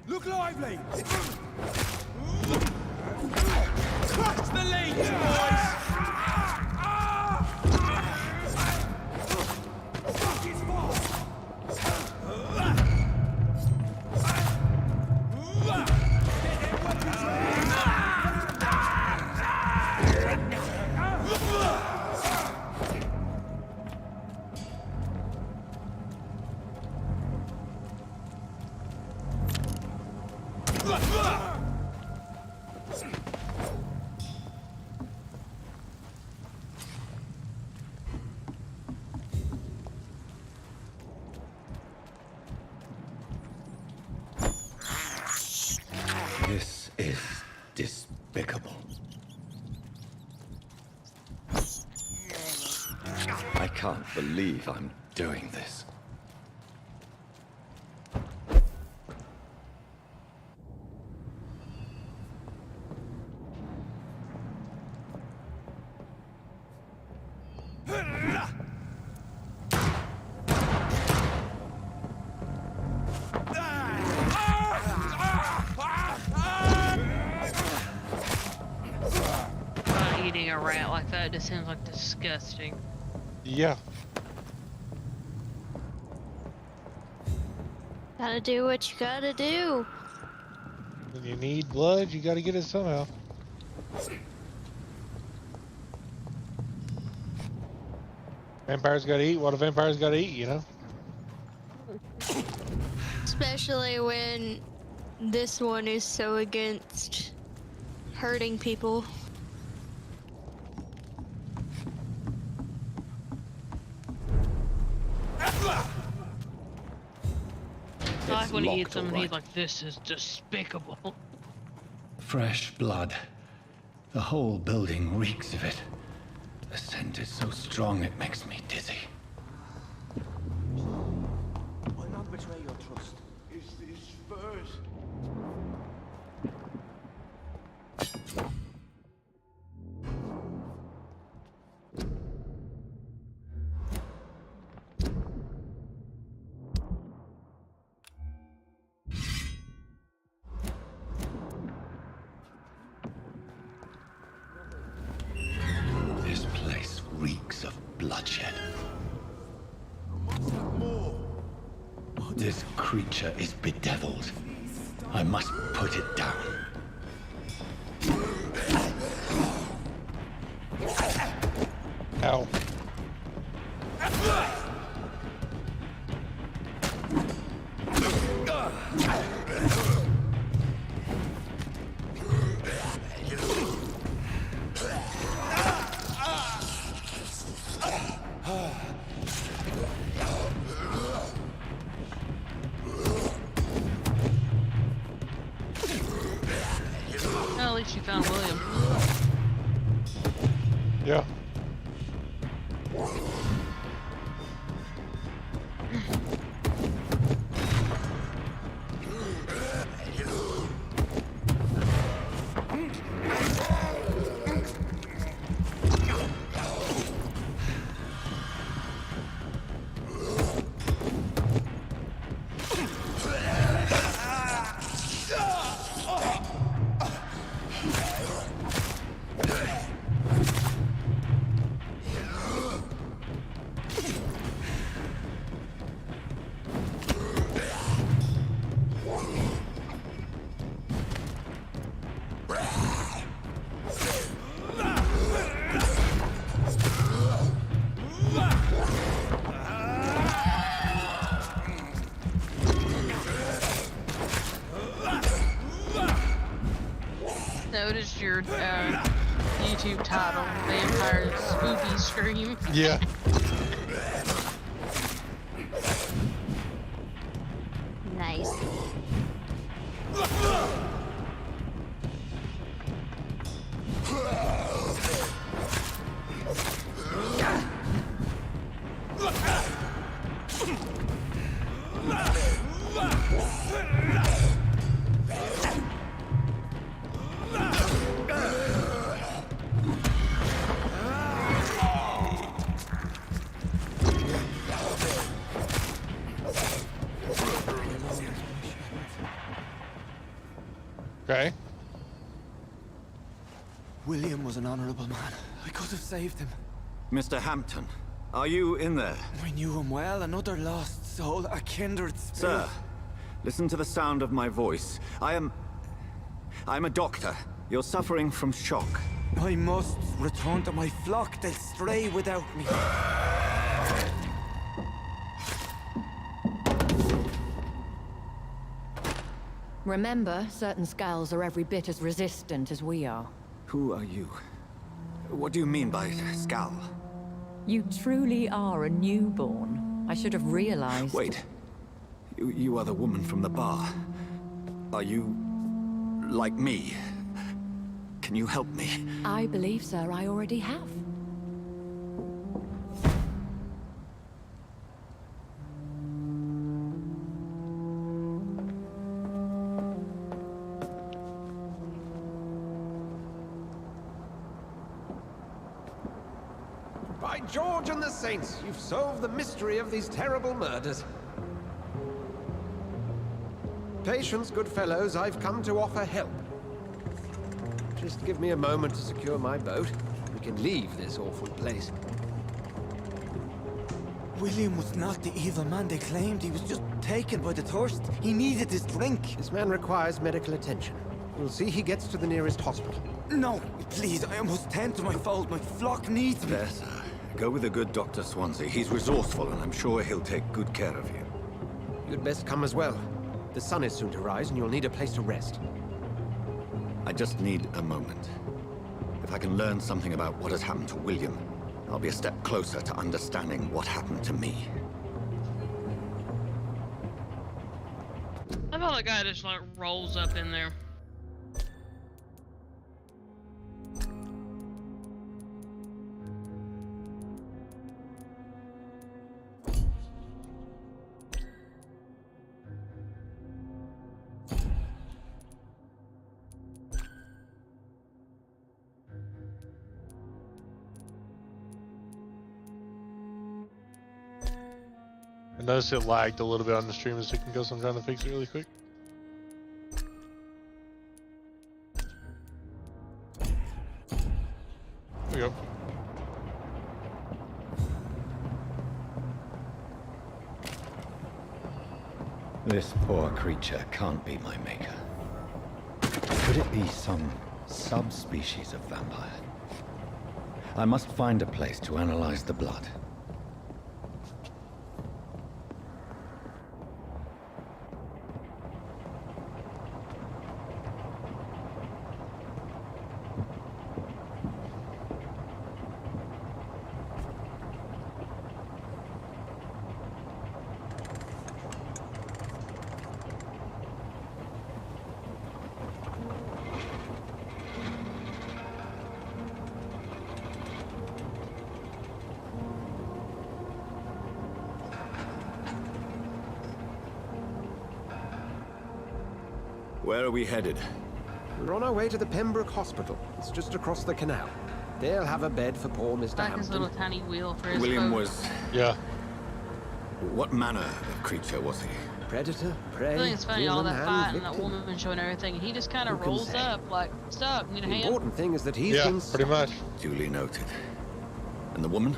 Look lively! Crush the leads, boys! Fuck his boss! Get their weapons ready! This is despicable. I can't believe I'm doing this. Eating a rat like that just seems like disgusting. Yeah. Gotta do what you gotta do. When you need blood, you gotta get it somehow. Vampires gotta eat what a vampire's gotta eat, you know? Especially when this one is so against hurting people. I like when he eats locked, them and all he's right. like, this is despicable. Fresh blood. The whole building reeks of it. The scent is so strong it makes me dizzy. Why not betray your trust? Is this first? bloodshed. This creature is bedeviled. I must put it down. Ow. Well, at least you found William. Yeah. Noticed your YouTube title, Vampire Spoopy Scream. Yeah. Nice. Okay. William was an honorable man. I could have saved him. Mr. Hampton, are you in there? I knew him well, another lost soul, a kindred spirit. Sir, listen to the sound of my voice. I'm a doctor. You're suffering from shock. I must return to my flock. They'll stray without me. Remember, certain skulls are every bit as resistant as we are. Who are you? What do you mean by Skal? You truly are a newborn. I should have realized. Wait. You are the woman from the bar. Are you... like me? Can you help me? I believe, sir, I already have. By George and the Saints, you've solved the mystery of these terrible murders. Patience, good fellows, I've come to offer help. Just give me a moment to secure my boat. We can leave this awful place. William was not the evil man they claimed. He was just taken by the thirst. He needed his drink. This man requires medical attention. We'll see he gets to the nearest hospital. No, please, I must tend to my fold. My flock needs me. There, sir. Go with the good Dr. Swansea. He's resourceful, and I'm sure he'll take good care of you. You'd best come as well. The sun is soon to rise, and you'll need a place to rest. I just need a moment. If I can learn something about what has happened to William, I'll be a step closer to understanding what happened to me. I thought the guy just like rolls up in there. I noticed it lagged a little bit on the stream a second ago, so I'm trying to fix it really quick. There we go. This poor creature can't be my maker. Could it be some subspecies of vampire? I must find a place to analyze the blood. Where are we headed? We're on our way to the Pembroke Hospital. It's just across the canal. They'll have a bed for poor Mr. Like his Hampton. little tiny wheel for his William boat. was... Yeah. What manner of creature was he? Predator, prey, I think it's funny, all villain, that and fight and that victim. woman showing everything. He just kind Who of can rolls say? up like, stop, need a The hand? important thing is that he's Yeah, been pretty much. Duly noted. And the woman?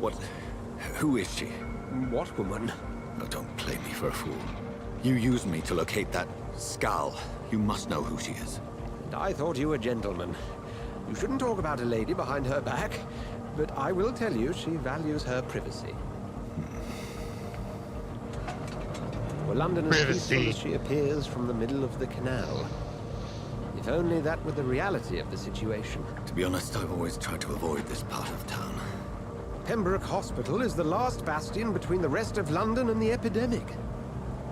What... who is she? What woman? Oh, don't play me for a fool. You used me to locate that skull. You must know who she is. And I thought you a gentleman. You shouldn't talk about a lady behind her back, but I will tell you she values her privacy. Well, London is peaceful as she appears from the middle of the canal. If only that were the reality of the situation. To be honest, I've always tried to avoid this part of town. Pembroke Hospital is the last bastion between the rest of London and the epidemic.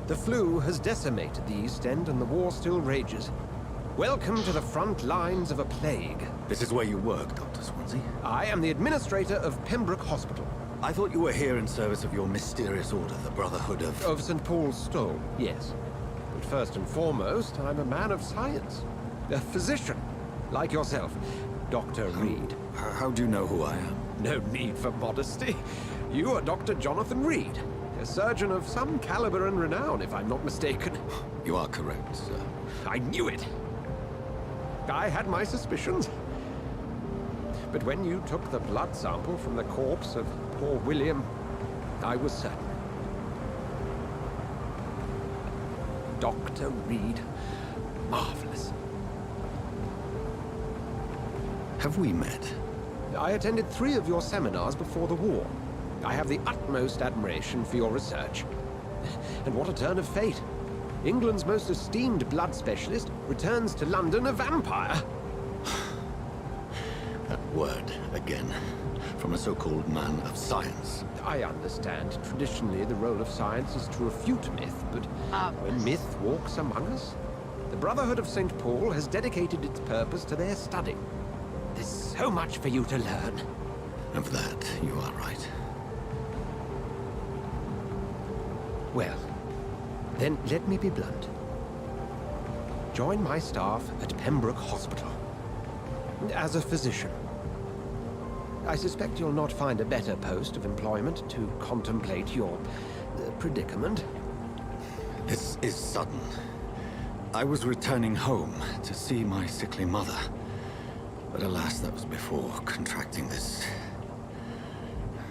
The flu has decimated the East End and the war still rages. Welcome to the front lines of a plague. This is where you work, Dr. Swansea? I am the administrator of Pembroke Hospital. I thought you were here in service of your mysterious order, the Brotherhood of... Of St. Paul's Stole, yes. But first and foremost, I'm a man of science. A physician, like yourself, Dr. Reed. How do you know who I am? No need for modesty. You are Dr. Jonathan Reed, a surgeon of some caliber and renown, if I'm not mistaken. You are correct, sir. I knew it. I had my suspicions. But when you took the blood sample from the corpse of poor William, I was certain. Dr. Reed. Marvelous. Have we met? I attended 3 of your seminars before the war. I have the utmost admiration for your research. And what a turn of fate. England's most esteemed blood specialist returns to London a vampire. That word, again. From a so-called man of science. I understand. Traditionally, the role of science is to refute myth, but when myth walks among us, the Brotherhood of St. Paul has dedicated its purpose to their study. There's so much for you to learn. Of that, you are right. Well, then let me be blunt. Join my staff at Pembroke Hospital. As a physician. I suspect you'll not find a better post of employment to contemplate your predicament. This is sudden. I was returning home to see my sickly mother. But alas, that was before contracting this...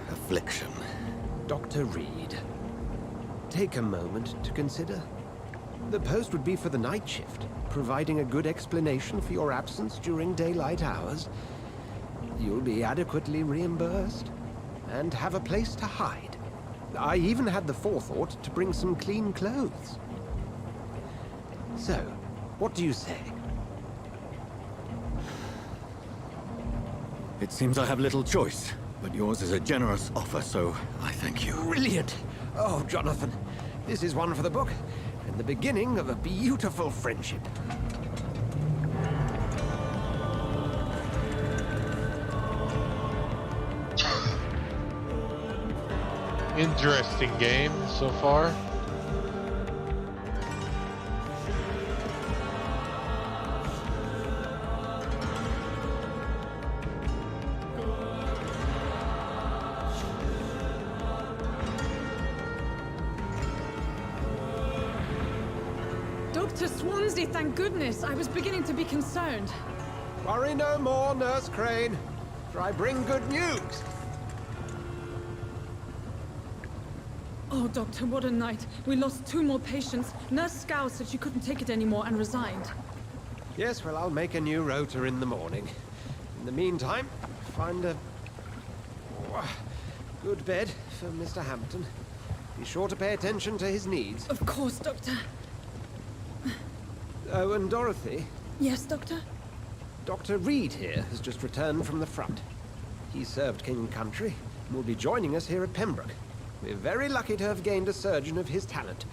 affliction. Dr. Reed, take a moment to consider. The post would be for the night shift, providing a good explanation for your absence during daylight hours. You'll be adequately reimbursed, and have a place to hide. I even had the forethought to bring some clean clothes. So, what do you say? It seems I have little choice, but yours is a generous offer, so I thank you. Brilliant! Oh, Jonathan, this is one for the book, and the beginning of a beautiful friendship. Interesting game so far. Dr. Swansea, thank goodness. I was beginning to be concerned. Worry no more, Nurse Crane, for I bring good news. Oh, Doctor, what a night. We lost 2 more patients. Nurse Scow said she couldn't take it anymore and resigned. Yes, well, I'll make a new rota in the morning. In the meantime, find a good bed for Mr. Hampton. Be sure to pay attention to his needs. Of course, Doctor. Oh, and Dorothy. Yes, Doctor? Dr. Reed here has just returned from the front. He served King and Country and will be joining us here at Pembroke. We're very lucky to have gained a surgeon of his talent,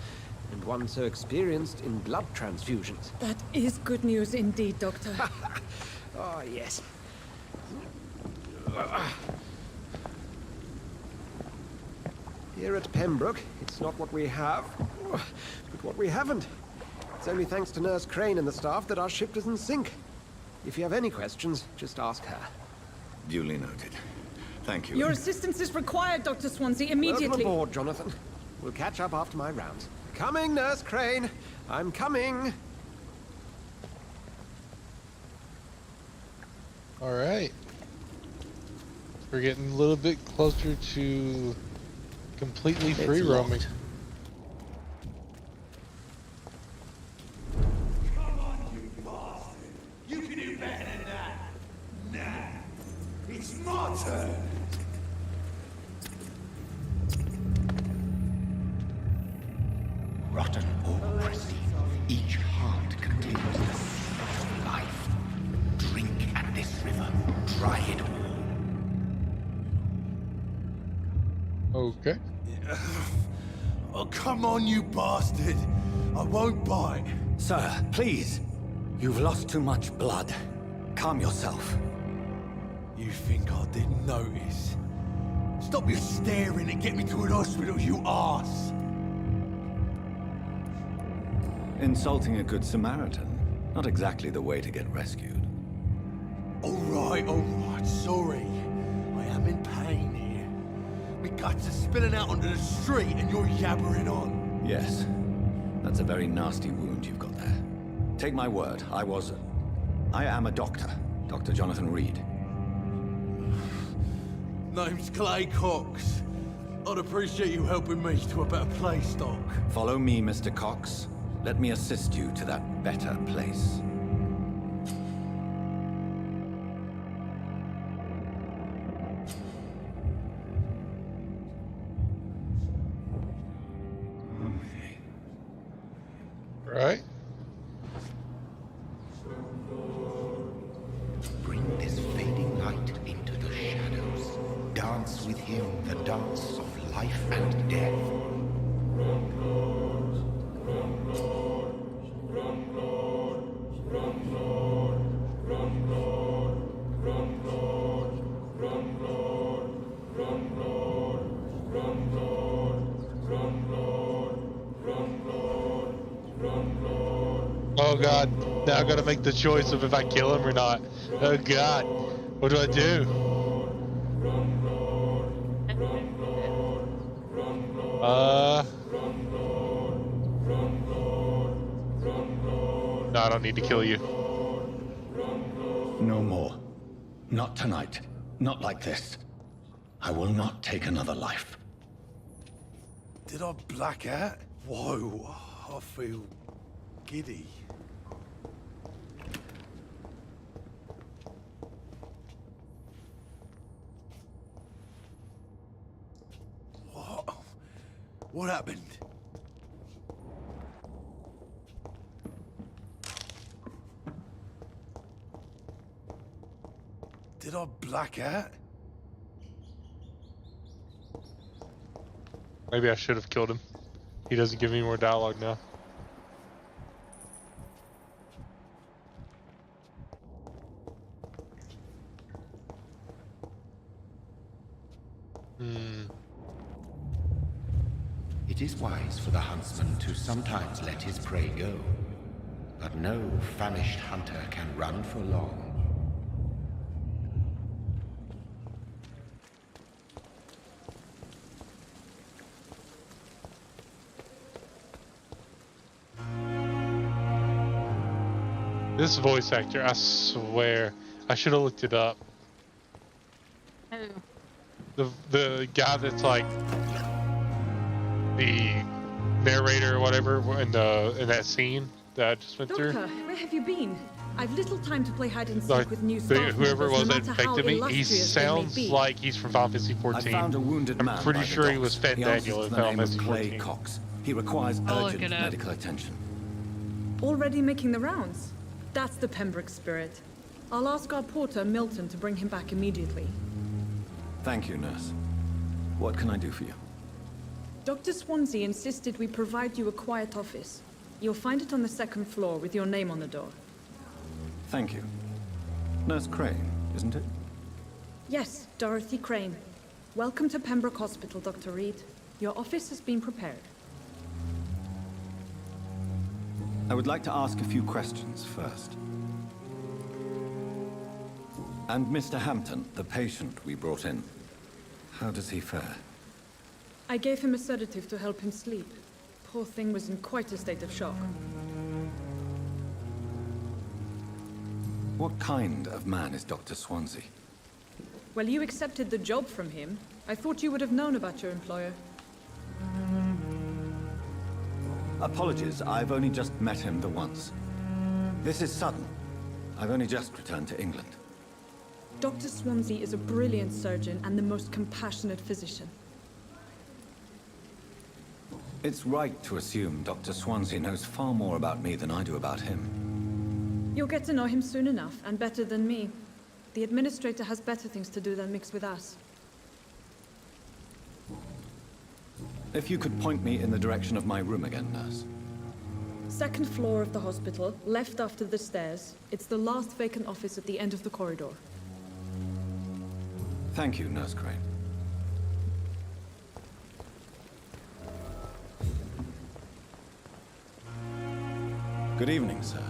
and one so experienced in blood transfusions. That is good news indeed, Doctor. Oh, yes. Here at Pembroke, it's not what we have, but what we haven't. It's only thanks to Nurse Crane and the staff that our ship doesn't sink. If you have any questions, just ask her. Duly noted. Thank you. Your assistance is required, Dr. Swansea, immediately. Welcome aboard, Jonathan. We'll catch up after my rounds. Coming, Nurse Crane. I'm coming. All right. We're getting a little bit closer to completely free roaming. You can do better than that. Nah, it's my turn. Rotten or pristine, each heart contains the seed of life. Drink at this river, try it all. Okay. Oh, come on, you bastard. I won't bite. Sir, please. You've lost too much blood. Calm yourself. You think I didn't notice? Stop your staring and get me to an hospital, you arse. Insulting a good Samaritan. Not exactly the way to get rescued. All right, sorry. I am in pain here. My guts are spilling out onto the street and you're yabbering on. Yes. That's a very nasty wound you've got there. Take my word, I am a doctor. Dr. Jonathan Reed. Name's Clay Cox. I'd appreciate you helping me to a better place, Doc. Follow me, Mr. Cox. Let me assist you to that better place. Right. Bring this fading light into the shadows. Dance with him the dance of life and death. Oh god, now I gotta make the choice of if I kill him or not. Oh god, what do I do? No, I don't need to kill you. No more. Not tonight. Not like this. I will not take another life. Did I black out? Whoa, I feel giddy. What happened? Did I black out? Maybe I should have killed him. He doesn't give me more dialogue now. It is wise for the huntsman to sometimes let his prey go, but no famished hunter can run for long. This voice actor, I swear, I should have looked it up. Who? The guy that's like the narrator or whatever in that scene that I just went through. Doctor, where have you been? I've little time to play hide and seek Like, with new staff whoever it members, was no that matter how infected me, he illustrious they may sounds be. like he's from Final Fantasy 14. I found a wounded man. I'm pretty by the sure he was docks. He answers Daniel to in the Final name of Fantasy Clay 14. Cox. He requires I'll look urgent it up. medical attention. Already making the rounds. That's the Pembroke spirit. I'll ask our porter, Milton, to bring him back immediately. Thank you, nurse. What can I do for you? Dr. Swansea insisted we provide you a quiet office. You'll find it on the second floor with your name on the door. Thank you. Nurse Crane, isn't it? Yes, Dorothy Crane. Welcome to Pembroke Hospital, Dr. Reed. Your office has been prepared. I would like to ask a few questions first. And Mr. Hampton, the patient we brought in, how does he fare? I gave him a sedative to help him sleep. Poor thing was in quite a state of shock. What kind of man is Dr. Swansea? Well, you accepted the job from him. I thought you would have known about your employer. Apologies, I've only just met him the once. This is sudden. I've only just returned to England. Dr. Swansea is a brilliant surgeon and the most compassionate physician. It's right to assume Dr. Swansea knows far more about me than I do about him. You'll get to know him soon enough, and better than me. The administrator has better things to do than mix with us. If you could point me in the direction of my room again, nurse. Second floor of the hospital, left after the stairs. It's the last vacant office at the end of the corridor. Thank you, Nurse Crane. Good evening, sir.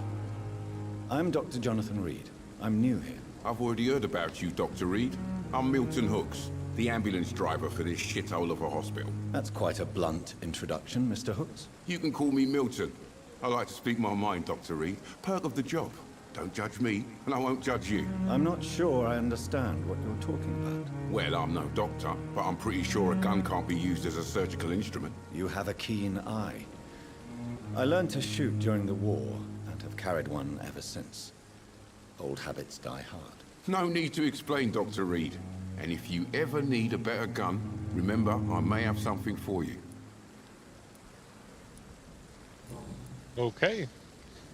I'm Dr. Jonathan Reed. I'm new here. I've already heard about you, Dr. Reed. I'm Milton Hooks, the ambulance driver for this shithole of a hospital. That's quite a blunt introduction, Mr. Hooks. You can call me Milton. I like to speak my mind, Dr. Reed. Perk of the job. Don't judge me, and I won't judge you. I'm not sure I understand what you're talking about. Well, I'm no doctor, but I'm pretty sure a gun can't be used as a surgical instrument. You have a keen eye. I learned to shoot during the war, and have carried one ever since. Old habits die hard. No need to explain, Dr. Reed. And if you ever need a better gun, remember, I may have something for you. Okay.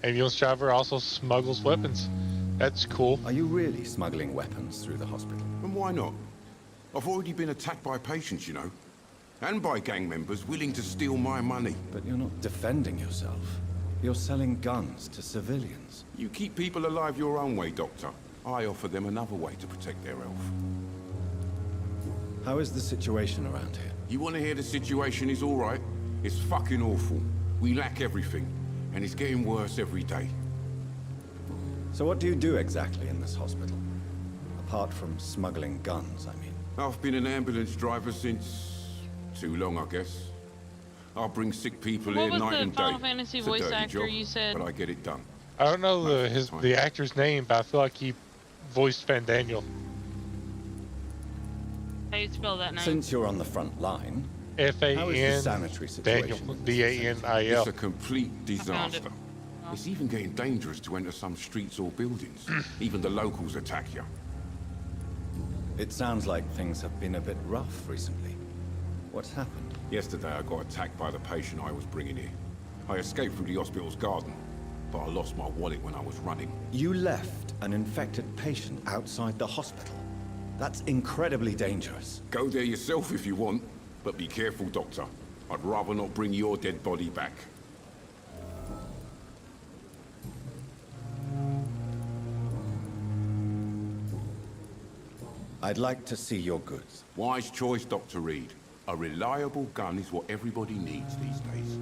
Ambulance driver also smuggles weapons. That's cool. Are you really smuggling weapons through the hospital? And why not? I've already been attacked by patients, you know. And by gang members willing to steal my money. But you're not defending yourself. You're selling guns to civilians. You keep people alive your own way, Doctor. I offer them another way to protect their health. How is the situation around here? You want to hear the situation is all right? It's fucking awful. We lack everything. And it's getting worse every day. So what do you do exactly in this hospital? Apart from smuggling guns, I mean. I've been an ambulance driver since... too long, I guess. I bring sick people What here was night the and day. Final Fantasy It's a voice dirty actor job, you said? but I get it done. I don't know the actor's name, but I feel like he voiced Van Daniel. How do you spell that name? Since you're on the front line, how is the F-A-N sanitary Daniel, situation? D-A-N-I-L. It's a complete disaster. It's even getting dangerous to enter some streets or buildings. Even the locals attack you. It sounds like things have been a bit rough recently. What's happened? Yesterday I got attacked by the patient I was bringing here. I escaped through the hospital's garden, but I lost my wallet when I was running. You left an infected patient outside the hospital. That's incredibly dangerous. Go there yourself if you want, but be careful, Doctor. I'd rather not bring your dead body back. I'd like to see your goods. Wise choice, Dr. Reed. A reliable gun is what everybody needs these days.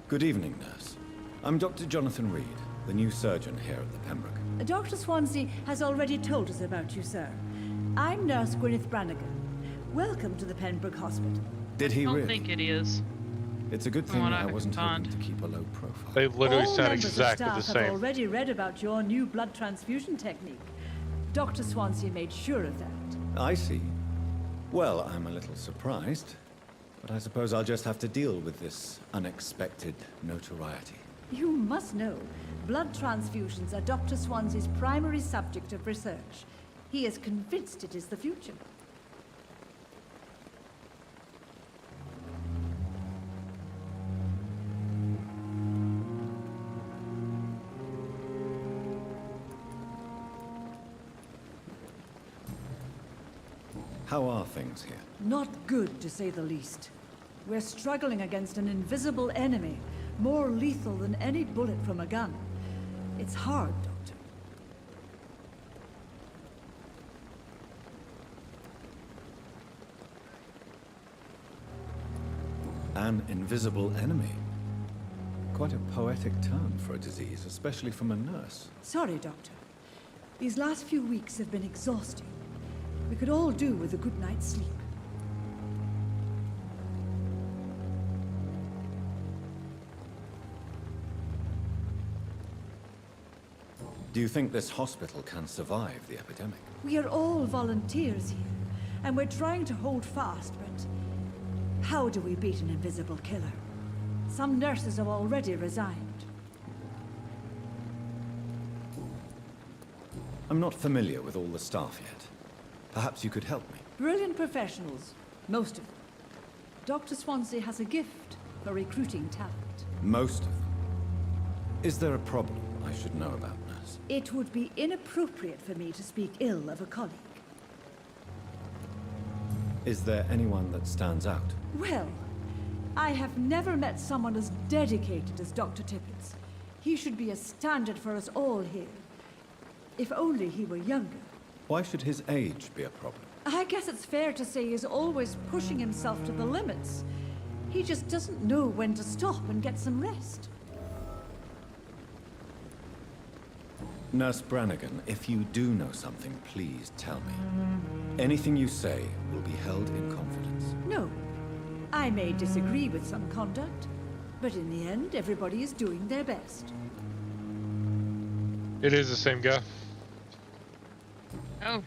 Good evening, nurse. I'm Dr. Jonathan Reed, the new surgeon here at the Pembroke. Dr. Swansea has already told us about you, sir. I'm Nurse Gwyneth Brannigan. Welcome to the Pembroke Hospital. Did he I don't really? think it is. It's a good From thing what I I wasn't can hoping find. to keep a low profile. They literally All sound members exactly of the staff have same. already read about your new blood transfusion technique. Dr. Swansea made sure of that. I see. Well, I'm a little surprised, but I suppose I'll just have to deal with this unexpected notoriety. You must know, blood transfusions are Dr. Swansea's primary subject of research. He is convinced it is the future. How are things here? Not good, to say the least. We're struggling against an invisible enemy, more lethal than any bullet from a gun. It's hard, Doctor. An invisible enemy? Quite a poetic term for a disease, especially from a nurse. Sorry, Doctor. These last few weeks have been exhausting. We could all do with a good night's sleep. Do you think this hospital can survive the epidemic? We are all volunteers here, and we're trying to hold fast, but how do we beat an invisible killer? Some nurses have already resigned. I'm not familiar with all the staff yet. Perhaps you could help me. Brilliant professionals, most of them. Dr. Swansea has a gift for recruiting talent. Most of them. Is there a problem I should know about, nurse? It would be inappropriate for me to speak ill of a colleague. Is there anyone that stands out? Well, I have never met someone as dedicated as Dr. Tippett. He should be a standard for us all here. If only he were younger. Why should his age be a problem? I guess it's fair to say he's always pushing himself to the limits. He just doesn't know when to stop and get some rest. Nurse Brannigan, if you do know something, please tell me. Anything you say will be held in confidence. No. I may disagree with some conduct, but in the end, everybody is doing their best. It is the same guy. Oh.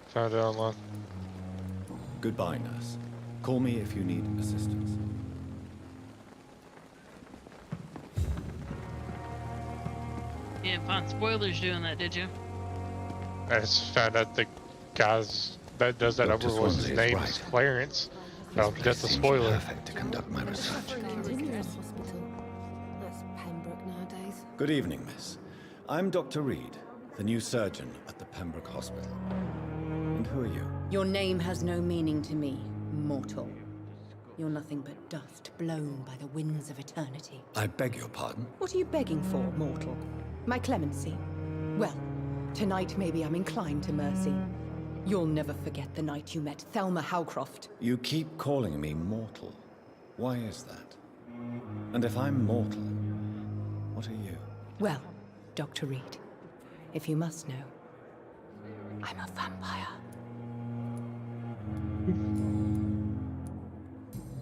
Found it online. Goodbye, nurse. Call me if you need assistance. You didn't find spoilers doing that, did you? I just found out the guys that does that Dr. Overwatch, his Swansea is name right. is Clarence. I don't think that's a Seems spoiler. perfect to conduct my research. That's Pembroke nowadays. Good evening, miss. I'm Dr. Reed, the new surgeon at the Pembroke Hospital. And who are you? Your name has no meaning to me, mortal. You're nothing but dust blown by the winds of eternity. I beg your pardon? What are you begging for, mortal? My clemency? Well, tonight maybe I'm inclined to mercy. You'll never forget the night you met Thelma Howcroft. You keep calling me mortal. Why is that? And if I'm mortal, what are you? Well, Dr. Reed, if you must know, I'm a vampire.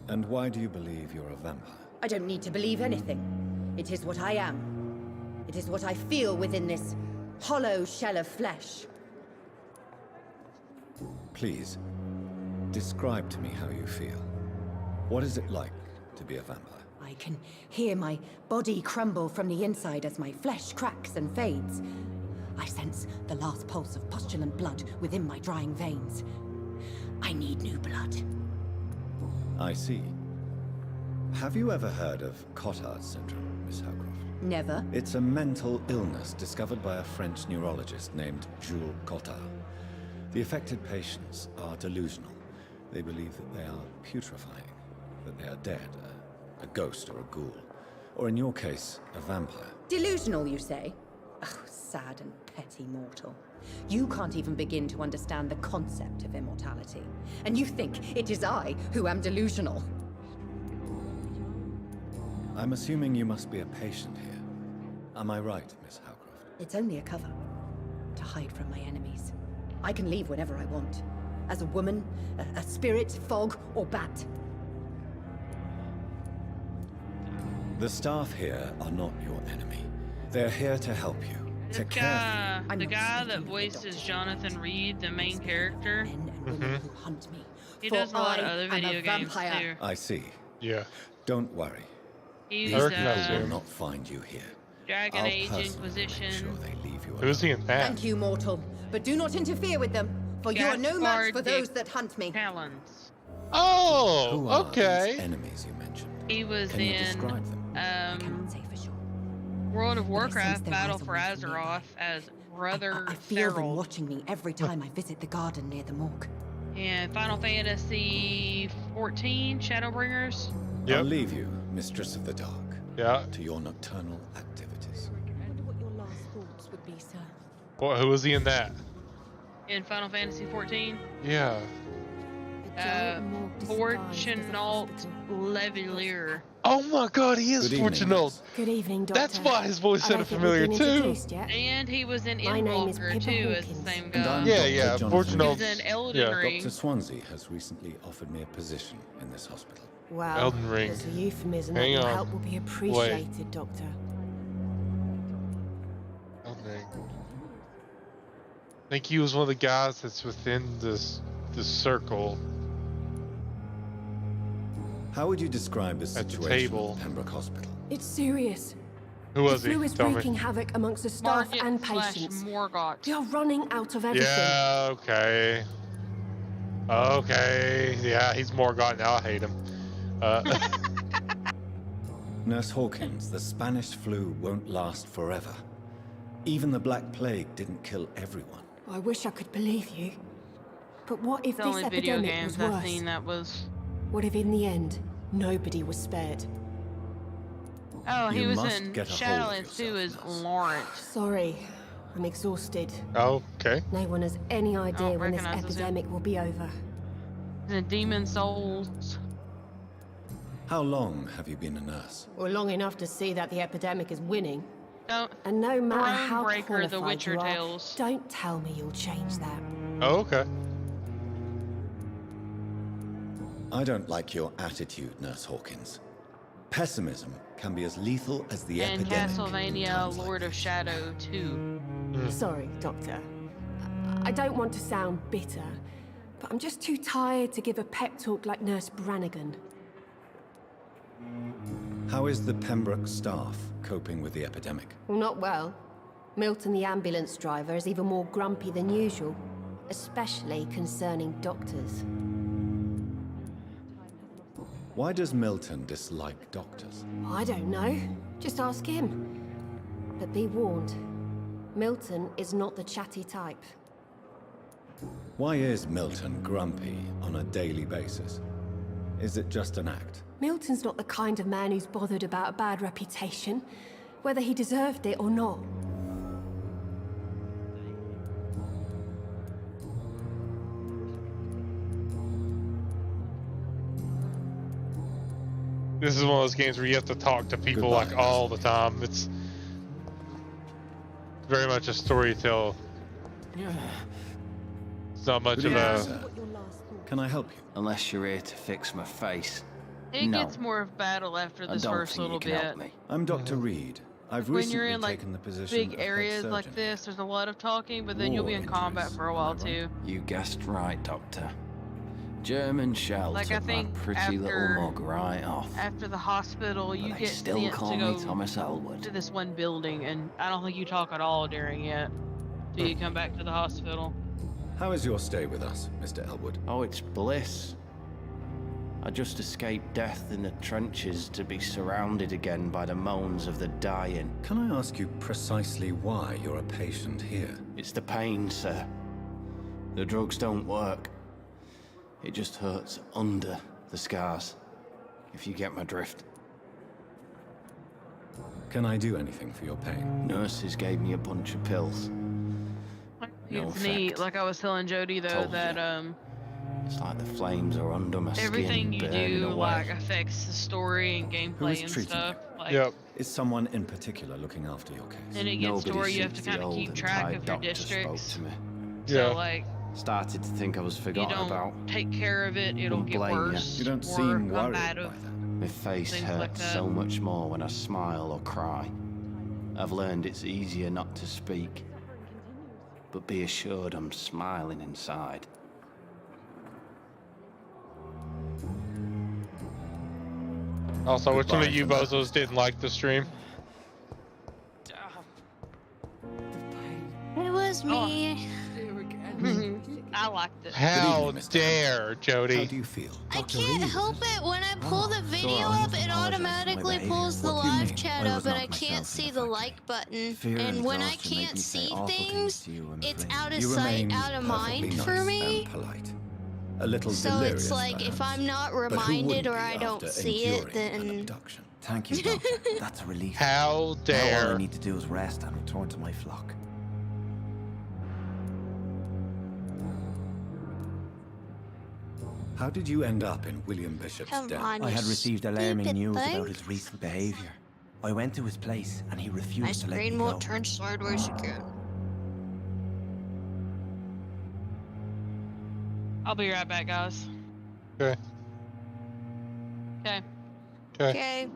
And why do you believe you're a vampire? I don't need to believe anything. It is what I am. It is what I feel within this hollow shell of flesh. Please, describe to me how you feel. What is it like to be a vampire? I can hear my body crumble from the inside as my flesh cracks and fades. I sense the last pulse of postulant blood within my drying veins. I need new blood. I see. Have you ever heard of Cotard syndrome, Miss Howcroft? Never. It's a mental illness discovered by a French neurologist named Jules Cotard. The affected patients are delusional. They believe that they are putrefying, that they are dead, a ghost or a ghoul, or in your case, a vampire. Delusional, you say? Oh, sad and petty mortal. You can't even begin to understand the concept of immortality. And you think it is I who am delusional. I'm assuming you must be a patient here. Am I right, Miss Howcroft? It's only a cover to hide from my enemies. I can leave whenever I want. As a woman, a spirit, fog, or bat. The staff here are not your enemy. They're here to help you, to The care guy, for you. the guy that voices Jonathan Reed, the main character, Mhm. he For does a lot of I other am a video games vampire. too. I see. Yeah. Don't worry. He's These people will the not find you here. Dragon I'll Age personally Inquisition. make sure they leave you alone. Who's he in that? Thank you, mortal. But do not interfere with them, for you are no match for those that hunt me. Talons. Oh, Who are okay. these enemies you mentioned? He was Can you in describe them? World of But I sense Warcraft their Battle eyes for on me from Azeroth as Brother I feel them Therald. watching me every time I visit the garden near the morgue. And Final Fantasy 14 Shadowbringers. I'll leave you, Mistress of the Dark. Yeah. To your nocturnal activities. I wonder what your last thoughts would be, sir. What? Who was he in that? In Final Fantasy 14. Yeah. Fortunault Levelier. Oh my God, he is Good evening, Fortunault. Good evening, Doctor. That's why his voice I sounded don't think we've familiar been too. introduced yet. And he was in My name is Endwalker Pippa too, as the Hawkins. same And guy. I'm Yeah, Dr. yeah, Jonathan Fortunault. He was in Elden Yeah. Ring. Dr. Swansea has recently offered me a position in this hospital. Wow. Elden Ring. There's a euphemism Hang that your on. help will be appreciated, Doctor. Elden Ring. I think he was one of the guys that's within this circle. How would you describe the At the situation table. at Pembroke Hospital? It's serious. Who was the he? flu is Tell wreaking me. havoc amongst the staff Market and slash patients. Morgott. They are running out of everything. Yeah. Okay. Okay. Yeah, he's Morgott now. I hate him. Nurse Hawkins, the Spanish flu won't last forever. Even the Black Plague didn't kill everyone. I wish I could believe you. But what if The this only video epidemic games was I've worse? seen that was. What if in the end, nobody was spared? Oh, he You was must in get a hold of Shadowlands too as yourself, Lawrence. Sorry, I'm exhausted. Oh, okay. No one has any idea when this recognize this epidemic will be over. The Demon Souls. How long have you been a nurse? Well, long enough to see that the epidemic is winning. Don't. And no matter how Thronebreaker, the qualified Witcher you are, Tales. don't tell me you'll change that. Oh, okay. I don't like your attitude, Nurse Hawkins. Pessimism can be as lethal as the And epidemic. Castlevania Lord of Shadow 2. Sorry, Doctor. I don't want to sound bitter, but I'm just too tired to give a pep talk like Nurse Brannigan. How is the Pembroke staff coping with the epidemic? Well, not well. Milton, the ambulance driver, is even more grumpy than usual, especially concerning doctors. Why does Milton dislike doctors? I don't know. Just ask him. But be warned, Milton is not the chatty type. Why is Milton grumpy on a daily basis? Is it just an act? Milton's not the kind of man who's bothered about a bad reputation, whether he deserved it or not. This is one of those games where you have to talk to people Goodbye. like all the time. It's very much a storytell. It's not much Good of evening, a. sir. Can I help you? Unless you're here to fix my face. It No. gets more of battle after I this don't first think little you can bit. help me. I'm Dr. Reed. I've When recently you're in like taken the position big of head areas like surgeon. this, there's a lot of talking, but then you'll be War in combat injuries, for a while too. You guessed right, Doctor. German shells Like, I took my think pretty little after- mug right off. After the hospital, you But they get still sent call to me go Thomas Elwood. to this one building, and I don't think you talk at all during it till you come back to the hospital. How is your stay with us, Mr. Elwood? Oh, it's bliss. I just escaped death in the trenches to be surrounded again by the moans of the dying. Can I ask you precisely why you're a patient here? It's the pain, sir. The drugs don't work. It just hurts under the scars, if you get my drift. Can I do anything for your pain? Nurses gave me a bunch of pills. No It's neat. effect. Like I was telling Jody though, Told that It's like the flames are under my everything skin, you burning do away. like affects the story and Who gameplay is and treating stuff. you? Like Like, Yep. Is someone in particular looking after your case? then it gets to where you have to kind of keep track of your districts. So, like, started to think I was you forgotten don't about. take care of it, it'll Wouldn't get blame you. worse. You don't or seem come worried out by of that. My face things hurts like that. so much more when I smile or cry. I've learned it's easier not to speak, but be assured I'm smiling inside. Also, which one of Goodbye you for now, bozos didn't like the stream? It was me. I liked it. How dare, How Jody? do you feel? I can't help it. When I pull the video up, it automatically pulls the live chat up, and I can't see the like button. And when I can't see things, it's out of You sight, remain out of mind perfectly for nice me. and polite. A little So delirious, it's like if perhaps. I'm not But who reminded wouldn't or be I don't after see it, enduring an then abduction? Thank you, Doctor. That's a relief. How Now all I dare? need to do is rest and return to my flock. How did you end up in William Bishop's Come den? on, I had you received alarming stupid news thing. about his recent behavior. I went to his place and he My refused to let me screen go. won't turn sideways again. I'll be right back, guys. Okay. Okay. Okay. Okay.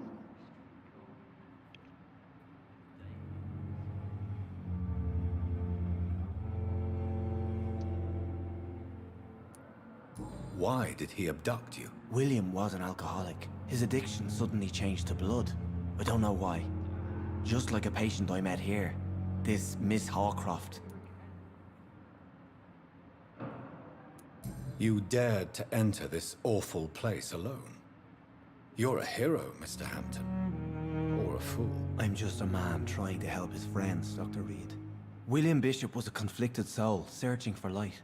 Why did he abduct you? William was an alcoholic. His addiction suddenly changed to blood. I don't know why. Just like a patient I met here. This Miss Hawcroft. You dared to enter this awful place alone. You're a hero, Mr. Hampton. Or a fool. I'm just a man trying to help his friends, Dr. Reed. William Bishop was a conflicted soul, searching for light.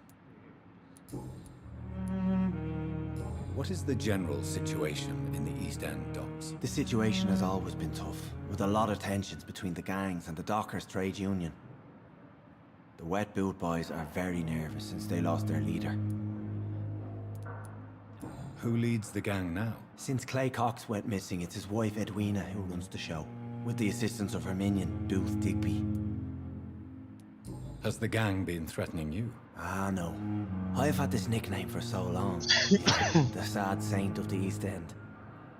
What is the general situation in the East End docks? The situation has always been tough, with a lot of tensions between the gangs and the dockers' trade union. The Wet Boot Boys are very nervous since they lost their leader. Who leads the gang now? Since Clay Cox went missing, it's his wife Edwina who runs the show, with the assistance of her minion, Dooth Digby. Has the gang been threatening you? Ah, no. I've had this nickname for so long. The sad saint of the East End.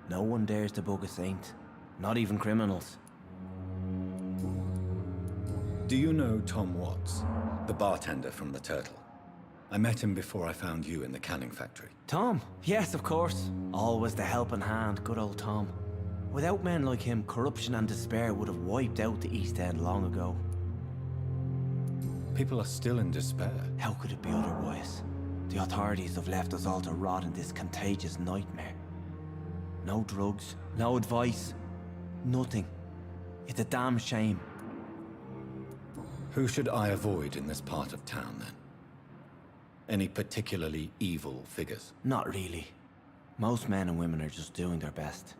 No one dares to bug a saint. Not even criminals. Do you know Tom Watts, the bartender from the Turtle? I met him before I found you in the canning factory. Tom? Yes, of course. Always the helping hand, good old Tom. Without men like him, corruption and despair would have wiped out the East End long ago. People are still in despair. How could it be otherwise? The authorities have left us all to rot in this contagious nightmare. No drugs, no advice, nothing. It's a damn shame. Who should I avoid in this part of town, then? Any particularly evil figures? Not really. Most men and women are just doing their best.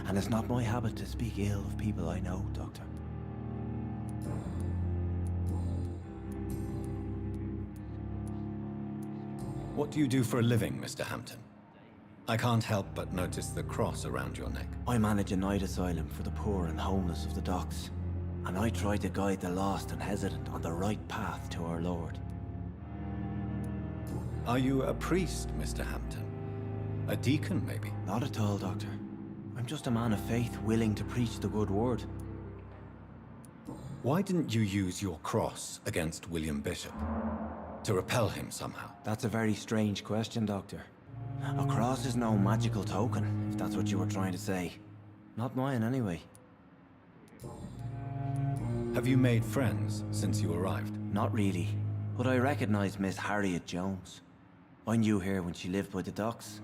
And it's not my habit to speak ill of people I know, Doctor. What do you do for a living, Mr. Hampton? I can't help but notice the cross around your neck. I manage a night asylum for the poor and homeless of the docks. And I try to guide the lost and hesitant on the right path to our Lord. Are you a priest, Mr. Hampton? A deacon, maybe? Not at all, Doctor. I'm just a man of faith willing to preach the good word. Why didn't you use your cross against William Bishop? To repel him somehow? That's a very strange question, Doctor. A cross is no magical token, if that's what you were trying to say. Not mine, anyway. Have you made friends since you arrived? Not really, but I recognize Miss Harriet Jones. I knew her when she lived by the docks.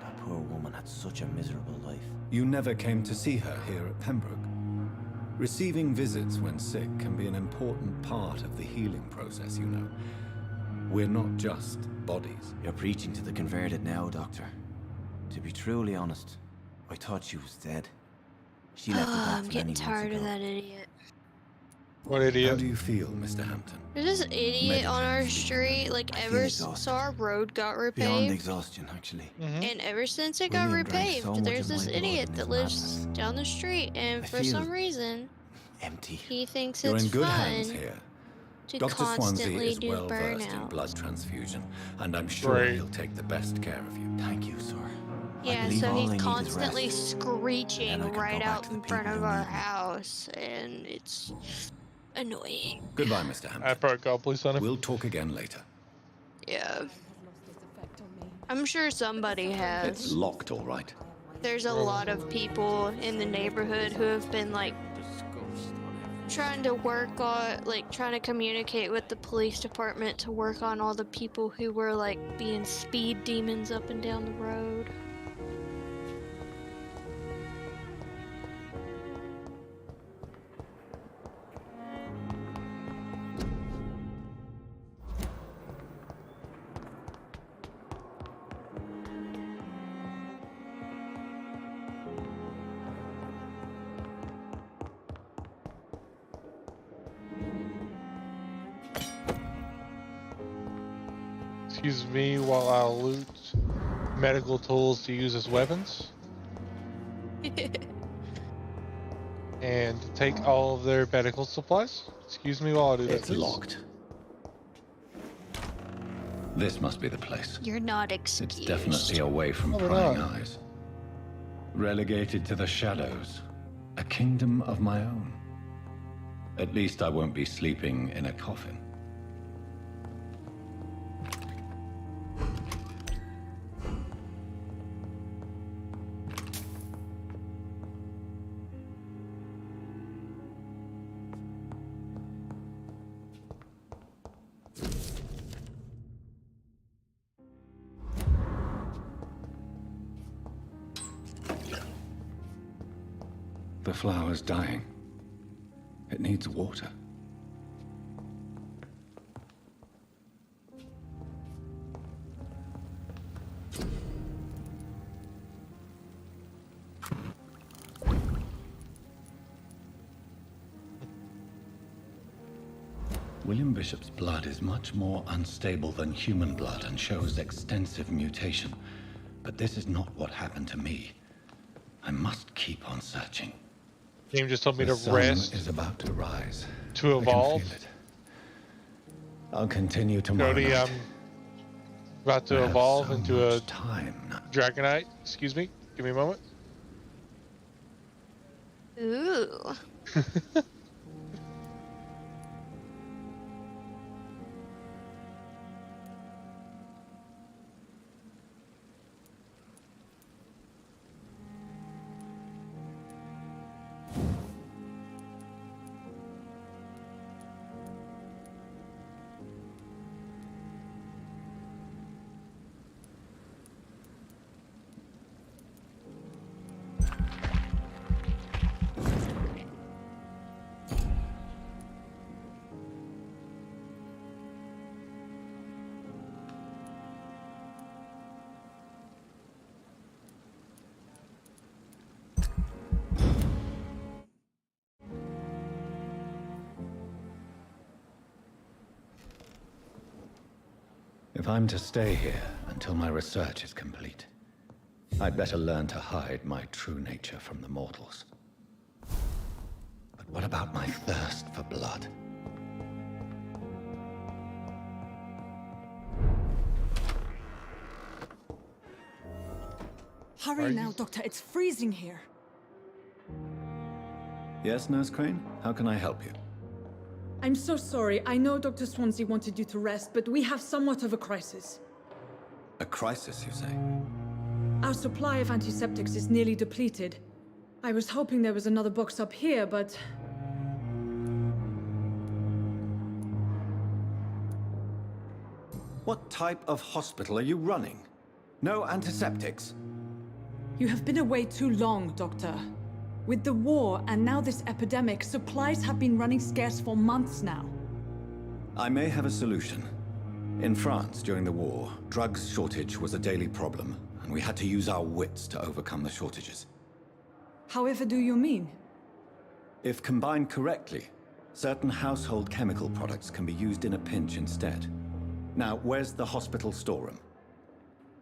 That poor woman had such a miserable life. You never came to see her here at Pembroke? Receiving visits when sick can be an important part of the healing process, you know. We're not just bodies. You're preaching to the converted now, Doctor. To be truly honest, I thought she was dead. She left the docks I'm getting many tired months of ago. that idiot. What idiot? How do you feel, Mr. Hampton? There's this idiot on our street, like ever so our road got Beyond repaved. exhaustion, actually. And ever since it got William drank so repaved, much there's of this my blood idiot in that his lives madness. down the street, and I for feel some reason, empty. he thinks You're it's in good fun hands here. to Dr. Swansea constantly is do well versed in burnout. blood transfusion, and I'm sure Right. he'll take the best care of you. Thank you, sir. Yeah, believe so all I he's need is constantly rest. screeching Then I can right go back out to the in front people of who our need me. house, and it's annoying. Goodbye, Mr. Hampton. I protocol, please, son. We'll talk again later. Yeah. I'm sure somebody It's has. locked, all right. There's a lot of people in the neighborhood who have been like trying to work on, like trying to communicate with the police department to work on all the people who were like being speed demons up and down the road. Excuse me while I loot medical tools to use as weapons. And take all of their medical supplies. Excuse me while I do that. It's please. locked. This must be the place. You're not excused. It's definitely away from Oh, we're prying not. eyes. Relegated to the shadows. A kingdom of my own. At least I won't be sleeping in a coffin. The flower's dying. It needs water. William Bishop's blood is much more unstable than human blood and shows extensive mutation. But this is not what happened to me. I must keep on searching. Game just told me The to sun rest is about to rise. to I can evolve. feel it. I'll continue tomorrow Cody, night. I'm about I to have evolve so into a much time now. Dragonite. Excuse me. Give me a moment. Ooh. If I'm to stay here until my research is complete, I'd better learn to hide my true nature from the mortals. But what about my thirst for blood? Hurry now, Doctor. It's freezing here. Yes, Nurse Crane? How can I help you? I'm so sorry. I know Dr. Swansea wanted you to rest, but we have somewhat of a crisis. A crisis, you say? Our supply of antiseptics is nearly depleted. I was hoping there was another box up here, but... What type of hospital are you running? No antiseptics? You have been away too long, Doctor. With the war and now this epidemic, supplies have been running scarce for months now. I may have a solution. In France, during the war, drugs shortage was a daily problem, and we had to use our wits to overcome the shortages. However do you mean? If combined correctly, Certain household chemical products can be used in a pinch instead. Now, where's the hospital storeroom?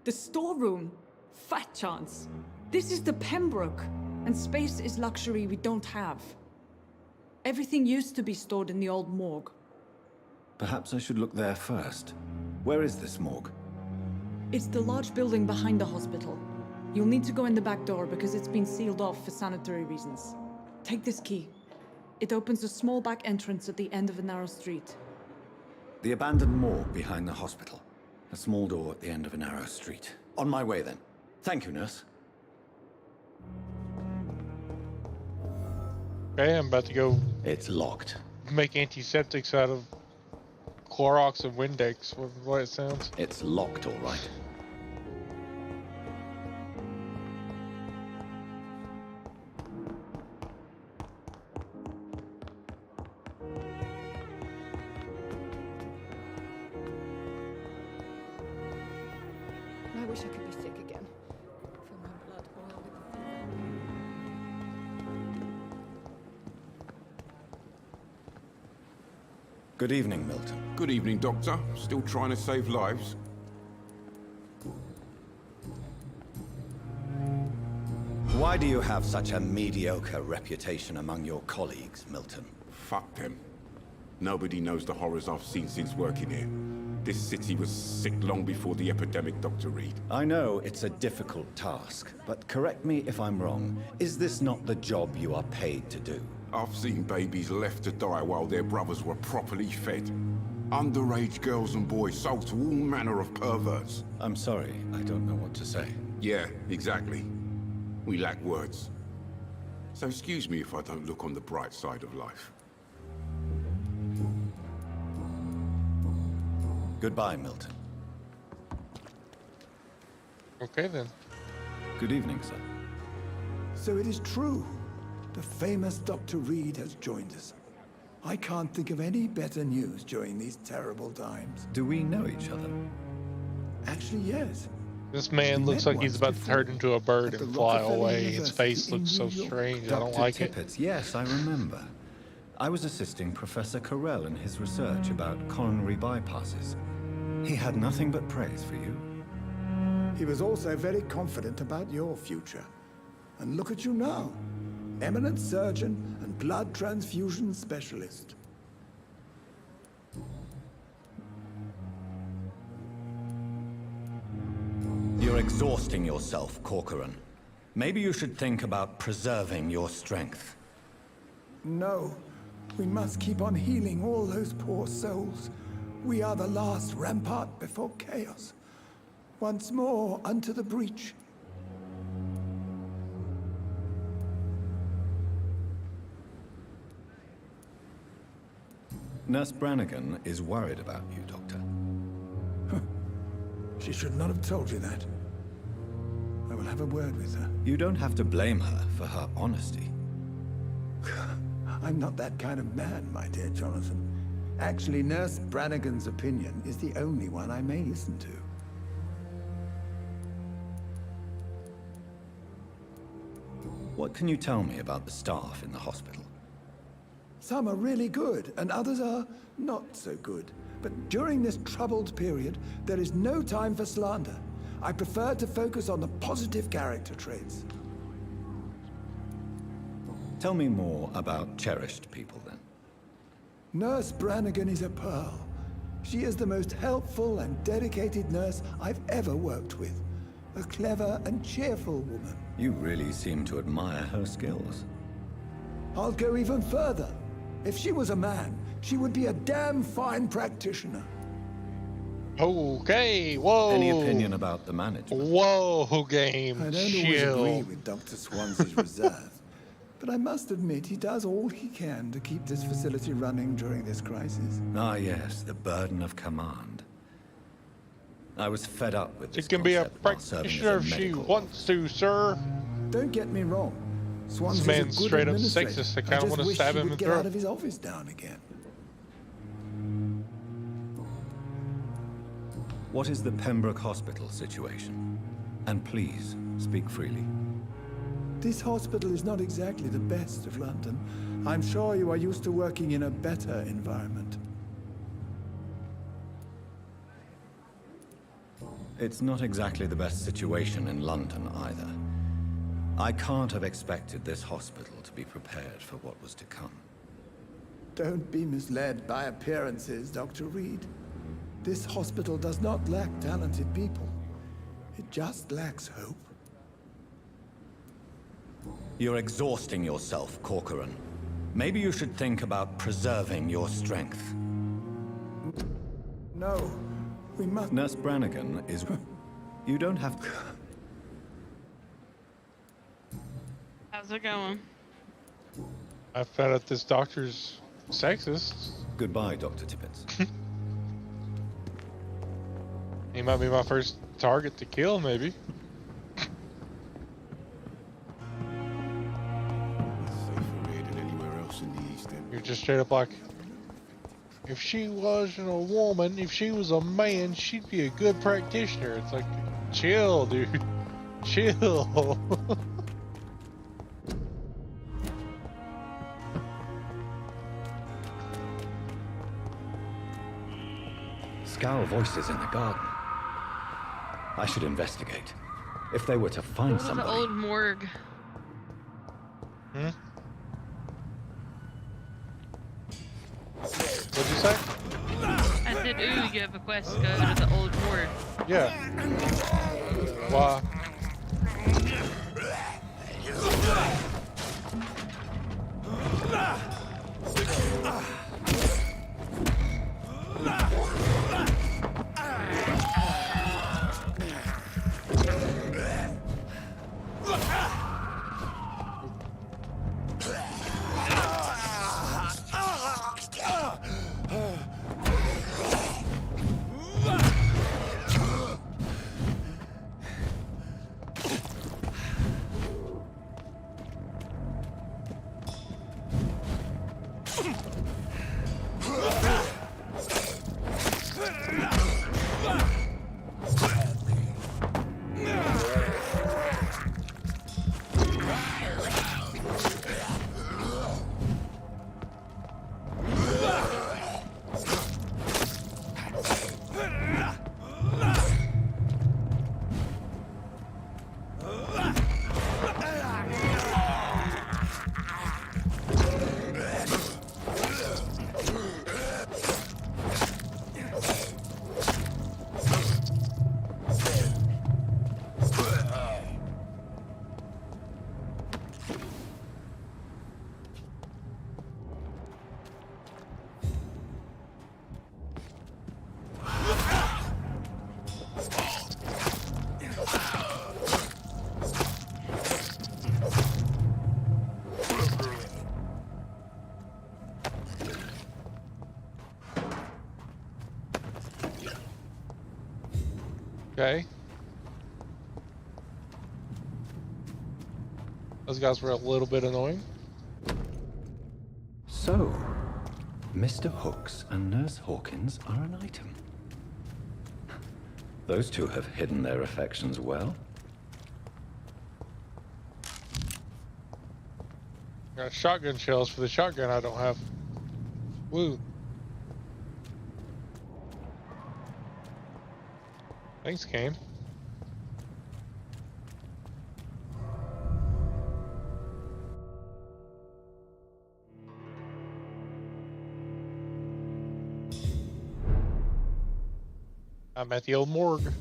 The storeroom? Fat chance. This is the Pembroke, and space is luxury we don't have. Everything used to be stored in the old morgue. Perhaps I should look there first. Where is this morgue? It's the large building behind the hospital. You'll need to go in the back door because it's been sealed off for sanitary reasons. Take this key. It opens a small back entrance at the end of a narrow street. The abandoned morgue behind the hospital. A small door at the end of a narrow street. On my way then. Thank you, nurse. Okay, I'm about to go. It's locked. Make antiseptics out of Clorox and Windex, what it sounds. It's locked, all right. I wish I could be sick again. Feel my blood boil with the fever. Good evening, Milton. Good evening, Doctor. Still trying to save lives? Why do you have such a mediocre reputation among your colleagues, Milton? Fuck them. Nobody knows the horrors I've seen since working here. This city was sick long before the epidemic, Dr. Reed. I know it's a difficult task, but correct me if I'm wrong. Is this not the job you are paid to do? I've seen babies left to die while their brothers were properly fed. Underage girls and boys sold to all manner of perverts. I'm sorry, I don't know what to say. Yeah, exactly. We lack words. So excuse me if I don't look on the bright side of life. Goodbye, Milton. Okay then. Good evening, sir. So it is true. The famous Dr. Reed has joined us. I can't think of any better news during these terrible times. Do we know each other? Actually, yes. This man looks like he's about to turn into a bird and fly away. His face looks so strange. I don't like it. Tippett, yes, I remember. I was assisting Professor Carell in his research about coronary bypasses. He had nothing but praise for you. He was also very confident about your future. And look at you now. Eminent surgeon and blood transfusion specialist. You're exhausting yourself, Corcoran. Maybe you should think about preserving your strength. No, we must keep on healing all those poor souls. We are the last rampart before chaos. Once more unto the breach. Nurse Brannigan is worried about you, Doctor. She should not have told you that. I will have a word with her. You don't have to blame her for her honesty. I'm not that kind of man, my dear Jonathan. Actually, Nurse Brannigan's opinion is the only one I may listen to. What can you tell me about the staff in the hospital? Some are really good, and others are not so good. But during this troubled period, there is no time for slander. I prefer to focus on the positive character traits. Tell me more about cherished people, then. Nurse Brannigan is a pearl. She is the most helpful and dedicated nurse I've ever worked with. A clever and cheerful woman. You really seem to admire her skills. I'll go even further. If she was a man, she would be a damn fine practitioner. Okay, whoa. Any opinion about the management? Whoa, game. I don't always agree with Dr. Swansea's reserve, but I must admit he does all he can to keep this facility running during this crisis. Ah, yes, the burden of command. I was fed up with this She can be a concept while serving as practitioner if she medical wants to, sir. Don't get me wrong. Swansea's This a man's good straight up administrator. sexist. I kind of want to wish stab he him in would the get out throat. of his office down again. What is the Pembroke Hospital situation? And please, speak freely. This hospital is not exactly the best of London. I'm sure you are used to working in a better environment. It's not exactly the best situation in London either. I can't have expected this hospital to be prepared for what was to come. Don't be misled by appearances, Dr. Reed. This hospital does not lack talented people. It just lacks hope. You're exhausting yourself, Corcoran. Maybe you should think about preserving your strength. No, we must... Nurse Brannigan is... You don't have... How's it going? I found out this doctor's sexist. Goodbye, Dr. Tippett. He might be my first target to kill, maybe. You're just straight up like, if she wasn't a woman, if she was a man, she'd be a good practitioner. It's like, chill, dude. Chill. Scowl voices in the garden. I should investigate. If they were to find What was the somebody... old morgue? Hmm? What'd you say? I said, ooh, you have a quest to go to the old morgue. Yeah. Why? Okay. Those guys were a little bit annoying. So, Mr. Hooks and Nurse Hawkins are an item. Those two have hidden their affections well. Got shotgun shells for the shotgun I don't have. Woo. Thanks, game. I'm at the old morgue.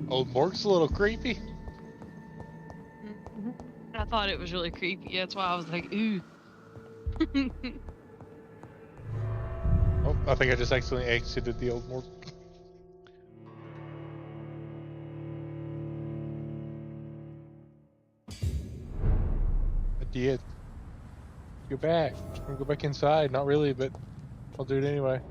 Old morgue's a little creepy. I thought it was really creepy. That's why I was like, ooh. Oh, I think I just accidentally exited the old morgue. I did. Go back. I'm gonna go back inside. Not really, but I'll do it anyway.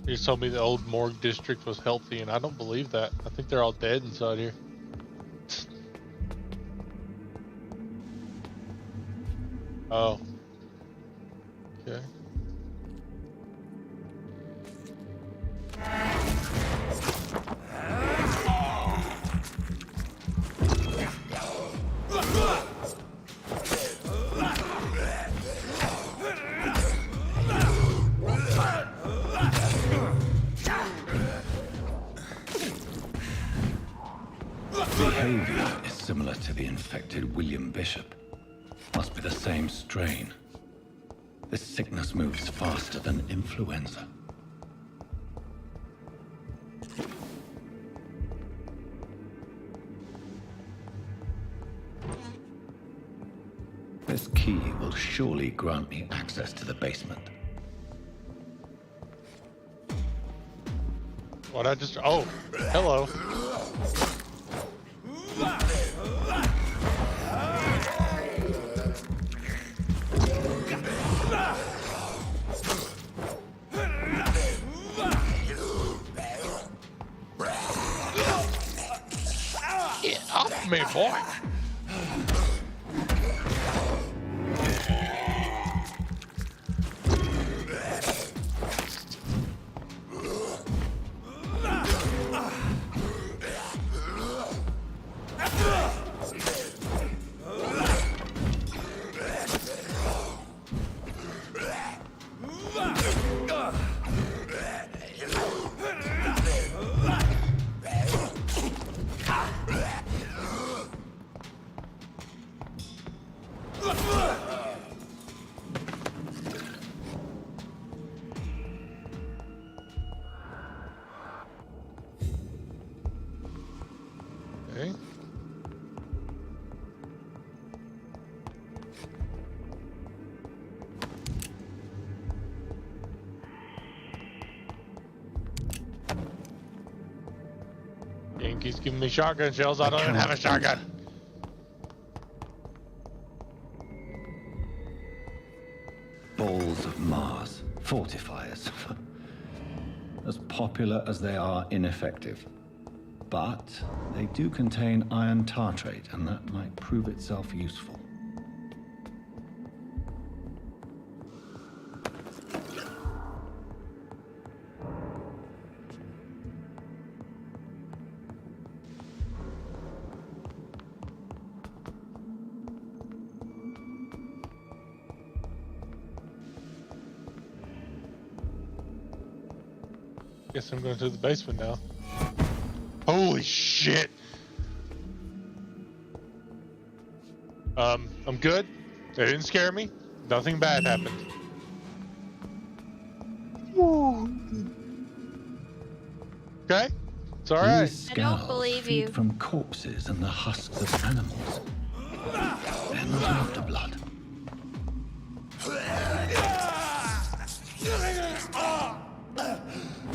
You just told me the old morgue district was healthy, and I don't believe that. I think they're all dead inside here. Oh. Okay. Behavior is similar to the infected William Bishop. Must be the same strain. This sickness moves faster than influenza. This key will surely grant me access to the basement. What I just... Oh, hello. Get off me, boy. Okay. Yankees giving me shotgun shells. I don't even have a shotgun. Balls of Mars, fortifiers. As popular as they are ineffective. But they do contain iron tartrate, and that might prove itself useful. Guess I'm going to the basement now. Holy shit! I'm good. They didn't scare me. Nothing bad happened. Okay, it's all right. These scowls feed from corpses and the husks of animals. They're not after blood.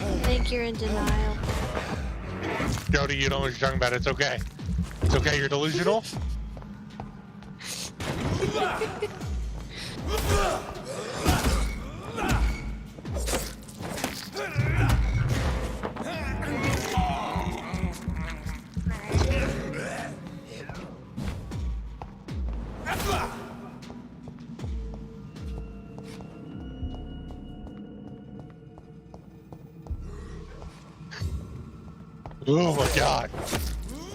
I think you're in denial. Jody, you know what you're talking about. It's okay. It's okay. You're delusional. Oh my god.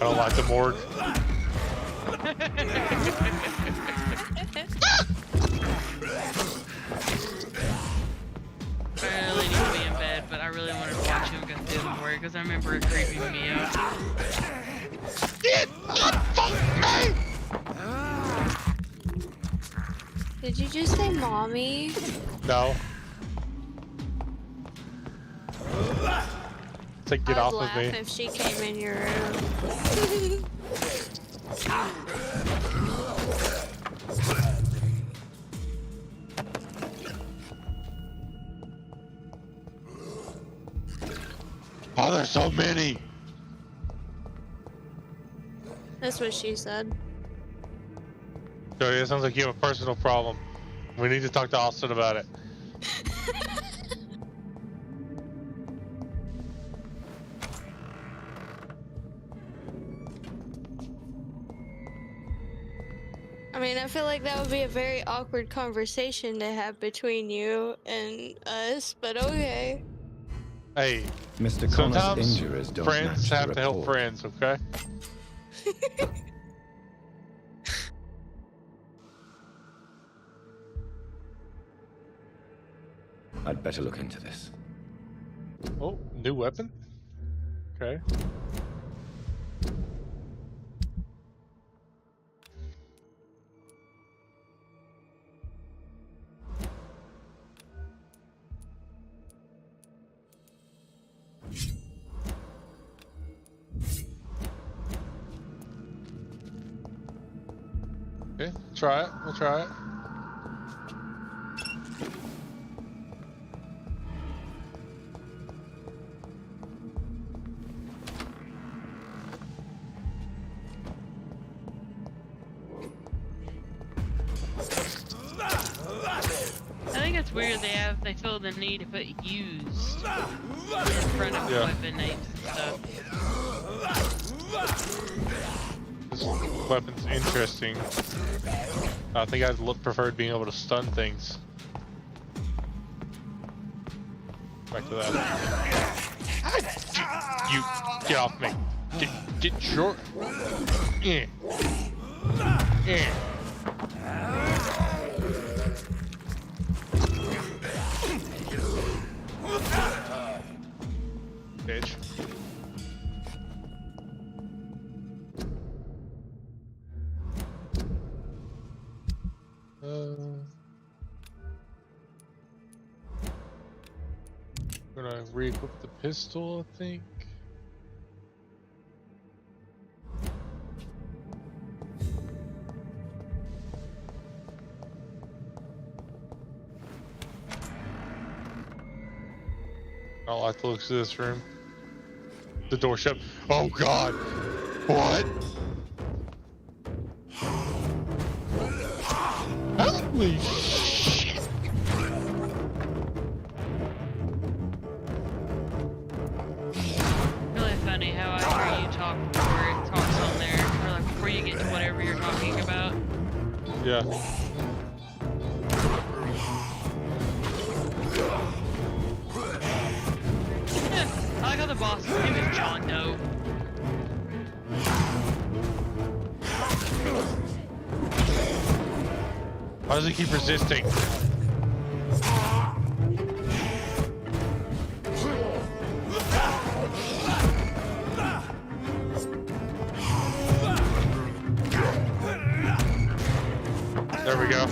I don't like the morgue. I really need to be in bed, but I really wanted to watch him go through the morgue because I remember it creeping me out. Get me! Did you just say mommy? No. It's like, get off I'd of laugh me. if she came in your room. Oh, there's so many. That's what she said. Jody, it sounds like you have a personal problem. We need to talk to Austin about it. I mean, I feel like that would be a very awkward conversation to have between you and us, but okay. Hey, Mr. Connor's sometimes injuries don't friends match have the to help report. friends, okay? I'd better look into this. Oh, new weapon? Okay. Okay, try it. We'll try it. I think it's weird they feel the need to put used in front of weapon names and stuff. This weapon's interesting. I think I'd preferred being able to stun things. Back to that. You get off me. Get short. Yeah. Yeah. Bitch. Gonna re-equip the pistol, I think. I don't like the looks of this room. The door shut. Oh God! What? Holy shit! Really funny how I hear you talk before it talks on there, or like before you get to whatever you're talking about. Yeah. I like how the boss's name is John Doe. Why does he keep resisting? There we go.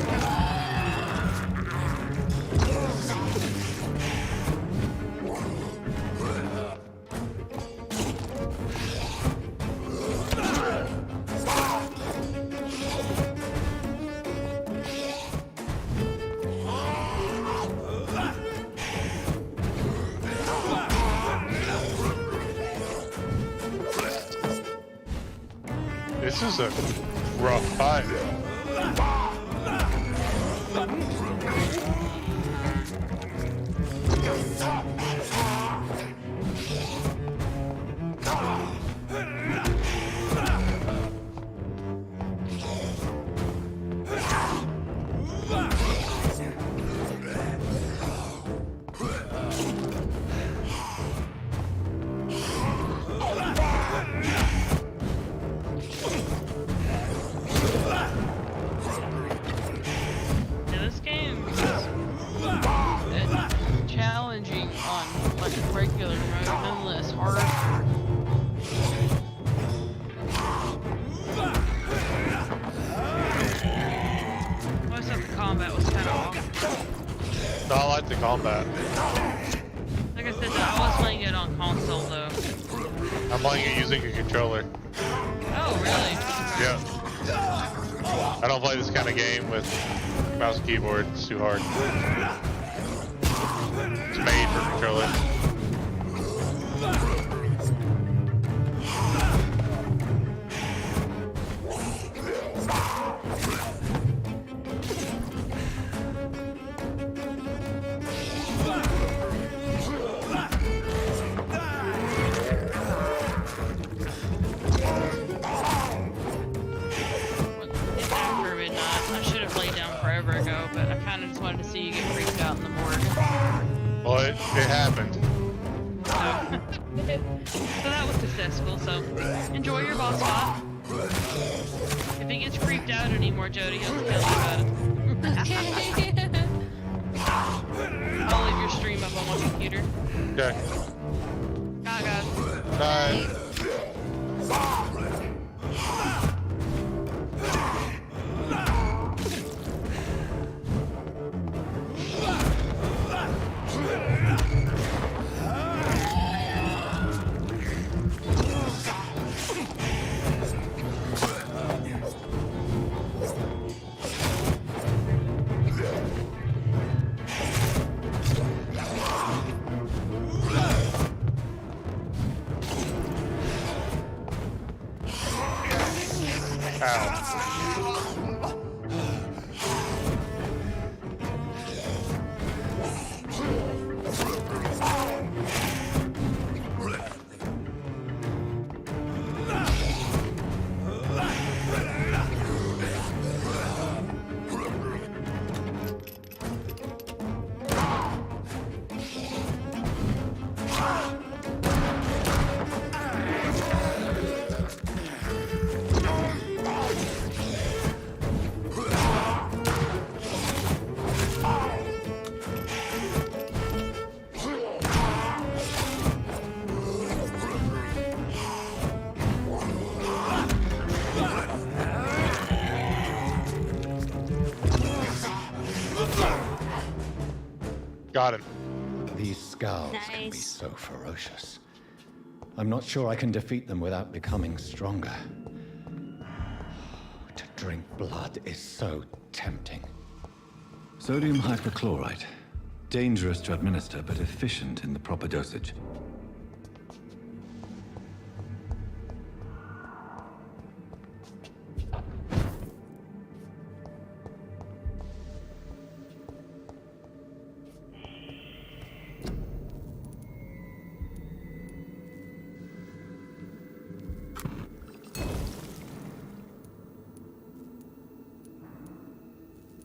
This is a rough fight. Now this game is challenging on like a regular mode, nonetheless hard. Most of the combat was kind of off. I like the combat. Like Like I said, I was playing it on console though. I'm playing it using a controller. Oh, really? Yeah. I don't play this kind of game with mouse and keyboard. It's too hard. It's made for controller. After midnight, I should have laid down forever ago, but I kind of just wanted to see you get freaked out in the morgue. Well, it happened. So, so that was successful, so enjoy your boss fight. If he gets creeped out anymore, Jody, he'll tell you about it. I'll leave your stream up on my computer. Okay. Bye, guys. Bye. Got him. These scowls can be Nice. so ferocious. I'm not sure I can defeat them without becoming stronger. To drink blood is so tempting. Sodium hypochlorite. Dangerous to administer, but efficient in the proper dosage.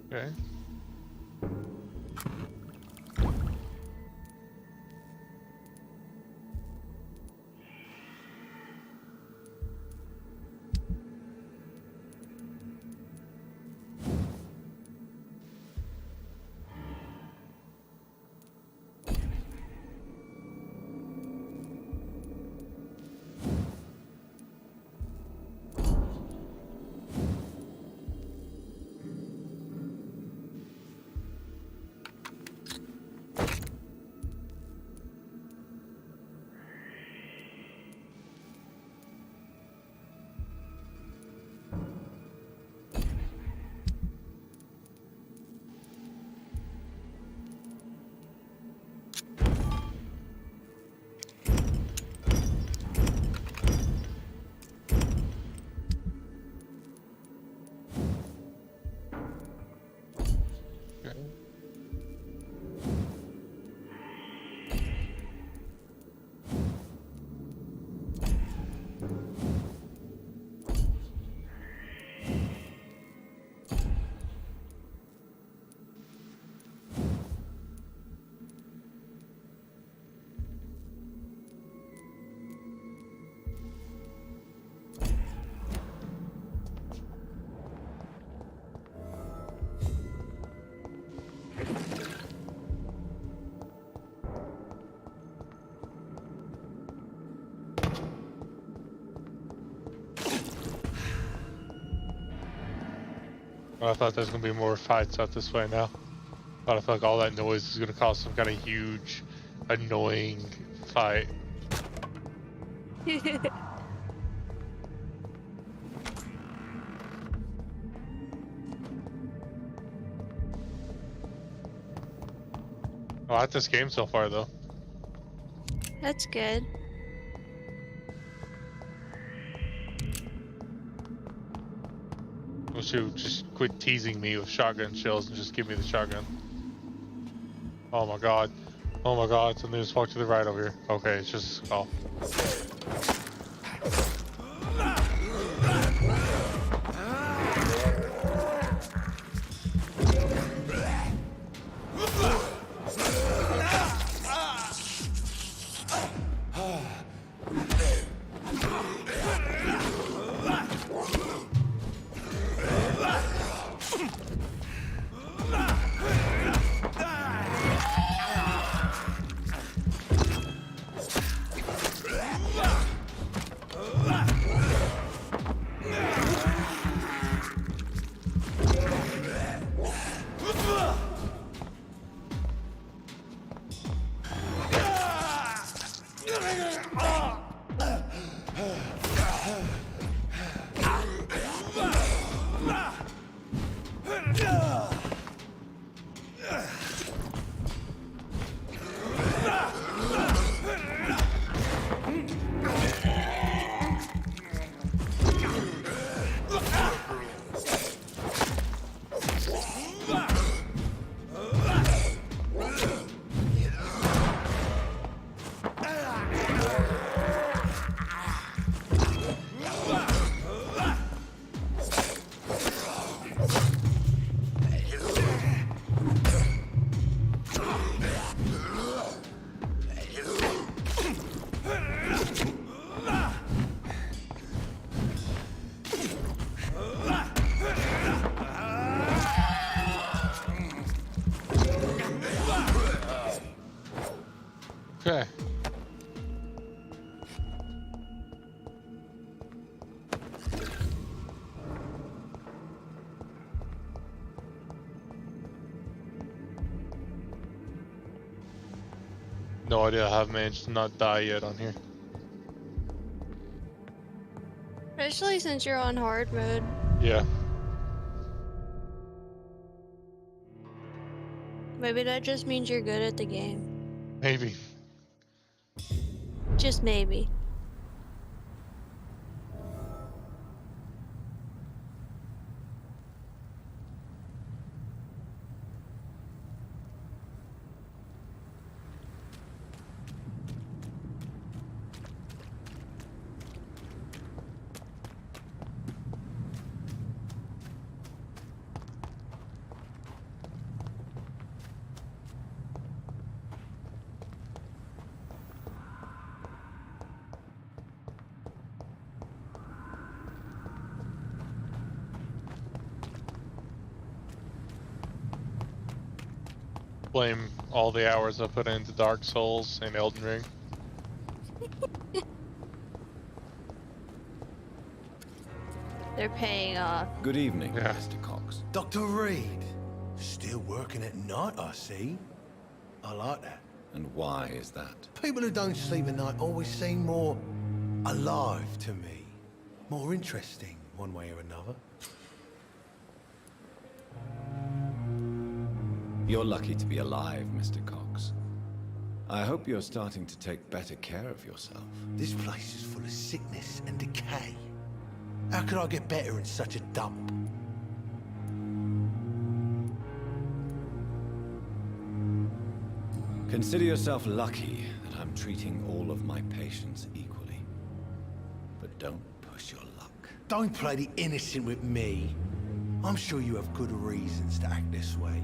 Okay. Well, I thought there was going to be more fights out this way now. But I feel like all that noise is going to cause some kind of huge annoying fight. I like this game so far, though. That's good. Wish you would just quit teasing me with shotgun shells and just give me the shotgun. Oh my god. Oh my god, something just walked to the right over here. Okay, it's just off. Okay. No idea how I've managed to not die yet on here. Especially since you're on hard mode. Yeah. Maybe that just means you're good at the game. Maybe. Just maybe. Blame all the hours I put into Dark Souls and Elden Ring. They're paying off. Good evening, Mr. Cox. Dr. Reed, still working at night, I see. I like that. And why is that? People who don't sleep at night always seem more alive to me. More interesting, one way or another. You're lucky to be alive, Mr. Cox. I hope you're starting to take better care of yourself. This place is full of sickness and decay. How could I get better in such a dump? Consider yourself lucky that I'm treating all of my patients equally. But don't push your luck. Don't play the innocent with me. I'm sure you have good reasons to act this way.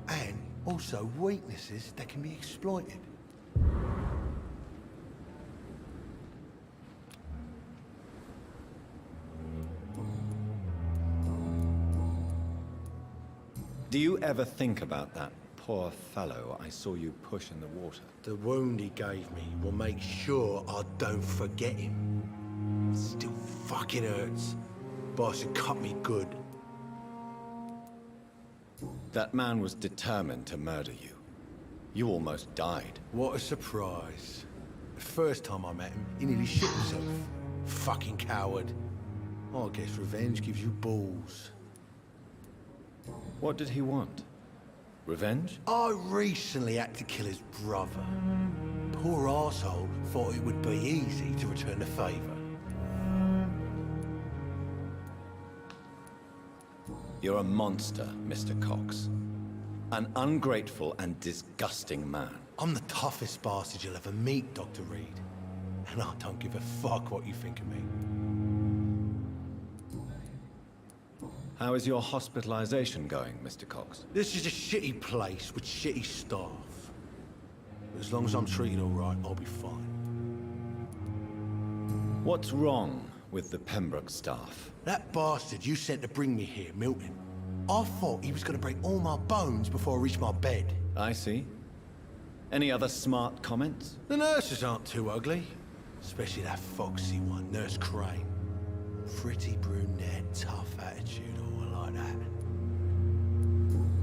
And also weaknesses that can be exploited. Do you ever think about that poor fellow I saw you push in the water? The wound he gave me will make sure I don't forget him. It still fucking hurts. Boss had cut me good. That man was determined to murder you. You almost died. What a surprise. The first time I met him, he nearly shit himself. Fucking coward. I guess revenge gives you balls. What did he want? Revenge? I recently had to kill his brother. Poor arsehole thought it would be easy to return the favor. You're a monster, Mr. Cox. An ungrateful and disgusting man. I'm the toughest bastard you'll ever meet, Dr. Reed. And I don't give a fuck what you think of me. How is your hospitalization going, Mr. Cox? This is a shitty place with shitty staff. But as long as I'm treated all right, I'll be fine. What's wrong with the Pembroke staff? That bastard you sent to bring me here, Milton. I thought he was going to break all my bones before I reached my bed. I see. Any other smart comments? The nurses aren't too ugly. Especially that foxy one, Nurse Crane. Pretty brunette, tough attitude, all like that.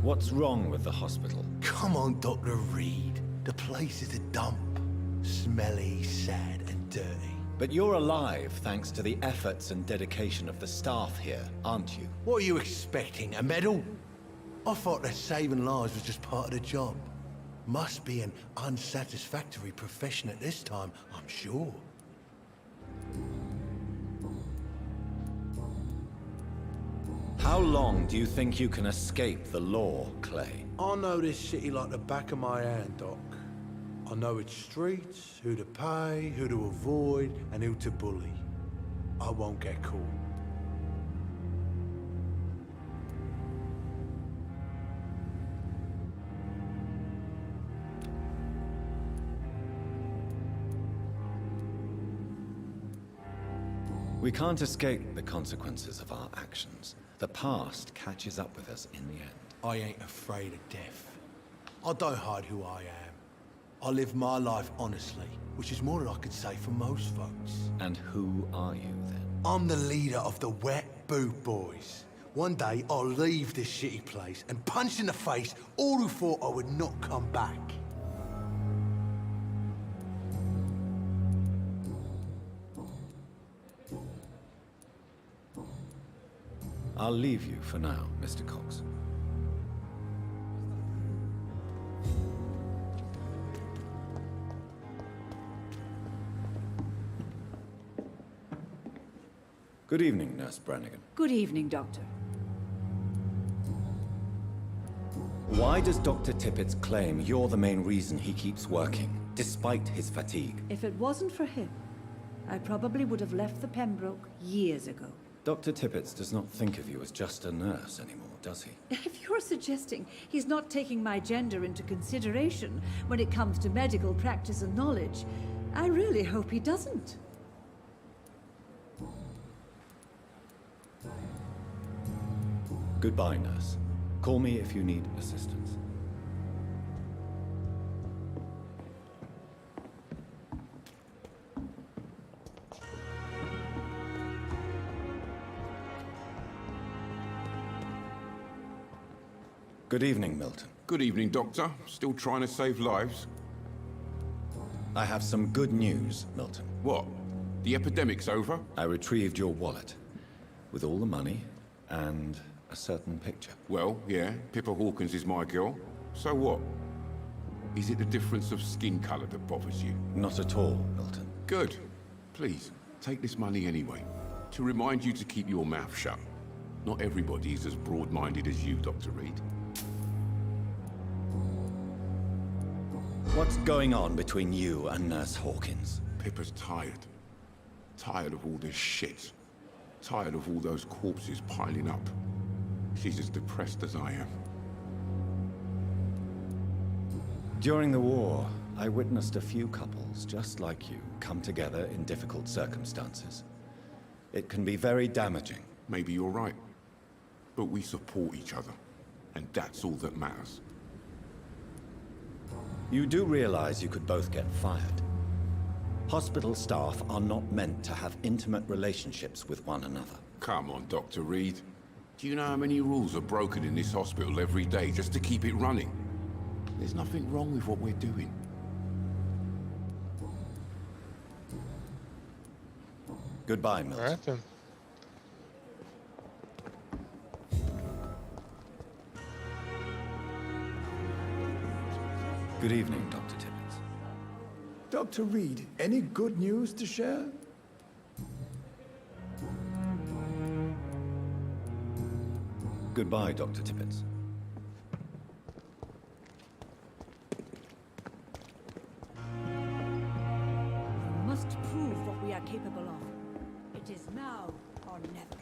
What's wrong with the hospital? Come on, Dr. Reed. The place is a dump. Smelly, sad, and dirty. But you're alive thanks to the efforts and dedication of the staff here, aren't you? What are you expecting, a medal? I thought that saving lives was just part of the job. Must be an unsatisfactory profession at this time, I'm sure. How long do you think you can escape the law, Clay? I know this city like the back of my hand, Doc. I know its streets, who to pay, who to avoid, and who to bully. I won't get caught. We can't escape the consequences of our actions. The past catches up with us in the end. I ain't afraid of death. I don't hide who I am. I live my life honestly, which is more than I could say for most folks. And who are you, then? I'm the leader of the Wet Boot Boys. One day, I'll leave this shitty place and punch in the face all who thought I would not come back. I'll leave you for now, Mr. Cox. Good evening, Nurse Brannigan. Good evening, Doctor. Why does Dr. Tippett claim you're the main reason he keeps working, despite his fatigue? If it wasn't for him, I probably would have left the Pembroke years ago. Dr. Tippett does not think of you as just a nurse anymore, does he? If you're suggesting he's not taking my gender into consideration when it comes to medical practice and knowledge, I really hope he doesn't. Goodbye, nurse. Call me if you need assistance. Good evening, Milton. Good evening, Doctor. Still trying to save lives? I have some good news, Milton. What? The epidemic's over? I retrieved your wallet, with all the money and a certain picture. Well, yeah, Pippa Hawkins is my girl. So what? Is it the difference of skin color that bothers you? Not at all, Milton. Good. Please, take this money anyway. To remind you to keep your mouth shut. Not everybody is as broad-minded as you, Dr. Reed. What's going on between you and Nurse Hawkins? Pippa's tired. Tired of all this shit. Tired of all those corpses piling up. She's as depressed as I am. During the war, I witnessed a few couples just like you come together in difficult circumstances. It can be very damaging. Maybe you're right. But we support each other. And that's all that matters. You do realize you could both get fired. Hospital staff are not meant to have intimate relationships with one another. Come on, Dr. Reed. Do you know how many rules are broken in this hospital every day just to keep it running? There's nothing wrong with what we're doing. Goodbye, Milton. All right then. Good evening, Dr. Tippett. Dr. Reed, any good news to share? Goodbye, Dr. Tippett. We must prove what we are capable of. It is now or never.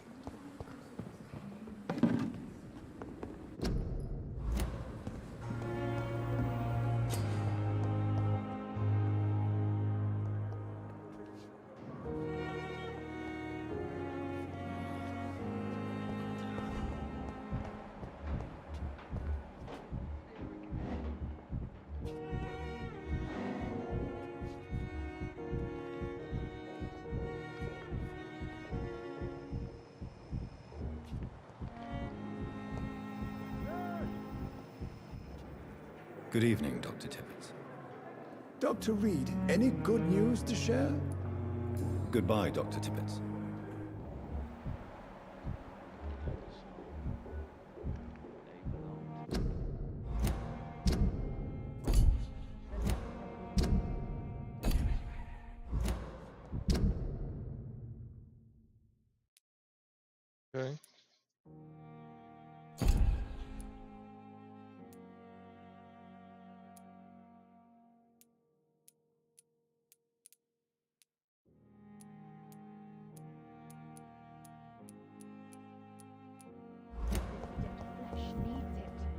Good evening, Dr. Tippett. Dr. Reed, any good news to share? Goodbye, Dr. Tippett. Okay.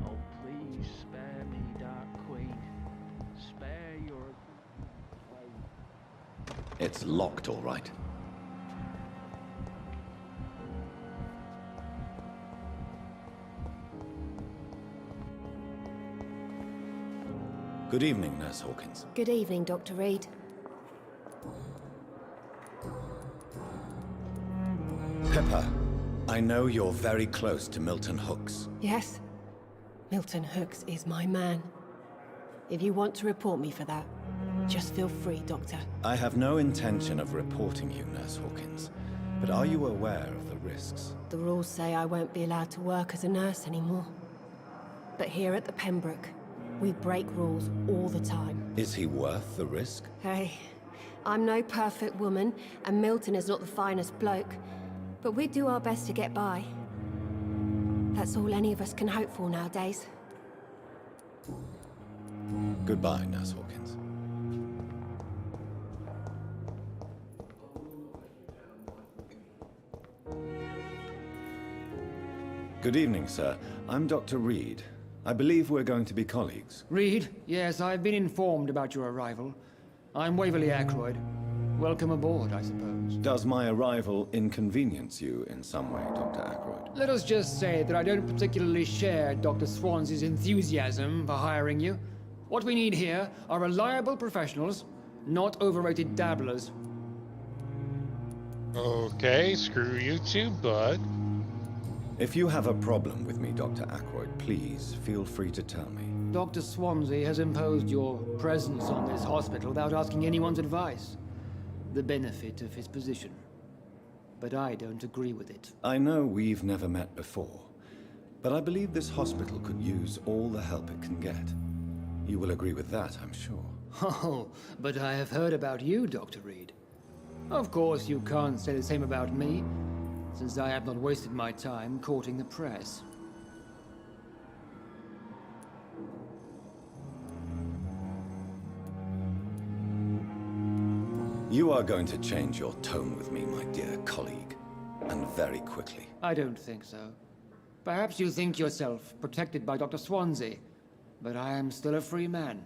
Oh, please spare me, Dark Queen. Spare your... It's locked, all right. Good evening, Nurse Hawkins. Good evening, Dr. Reed. Pepper, I know you're very close to Milton Hooks. Yes? Milton Hooks is my man. If you want to report me for that, just feel free, Doctor. I have no intention of reporting you, Nurse Hawkins, but are you aware of the risks? The rules say I won't be allowed to work as a nurse anymore. But here at the Pembroke, we break rules all the time. Is he worth the risk? Hey, I'm no perfect woman, and Milton is not the finest bloke, but we do our best to get by. That's all any of us can hope for nowadays. Goodbye, Nurse Hawkins. Good evening, sir. I'm Dr. Reed. I believe we're going to be colleagues. Reed? Yes, I've been informed about your arrival. I'm Waverly Ackroyd. Welcome aboard, I suppose. Does my arrival inconvenience you in some way, Dr. Ackroyd? Let us just say that I don't particularly share Dr. Swansey's enthusiasm for hiring you. What we need here are reliable professionals, not overrated dabblers. Okay, screw you too, bud. If you have a problem with me, Dr. Ackroyd, please feel free to tell me. Dr. Swansey has imposed your presence on this hospital without asking anyone's advice. The benefit of his position. But I don't agree with it. I know we've never met before, but I believe this hospital could use all the help it can get. You will agree with that, I'm sure. Oh, but I have heard about you, Dr. Reed. Of course, you can't say the same about me, since I have not wasted my time courting the press. You are going to change your tone with me, my dear colleague, and very quickly. I don't think so. Perhaps you think yourself protected by Dr. Swansey, but I am still a free man,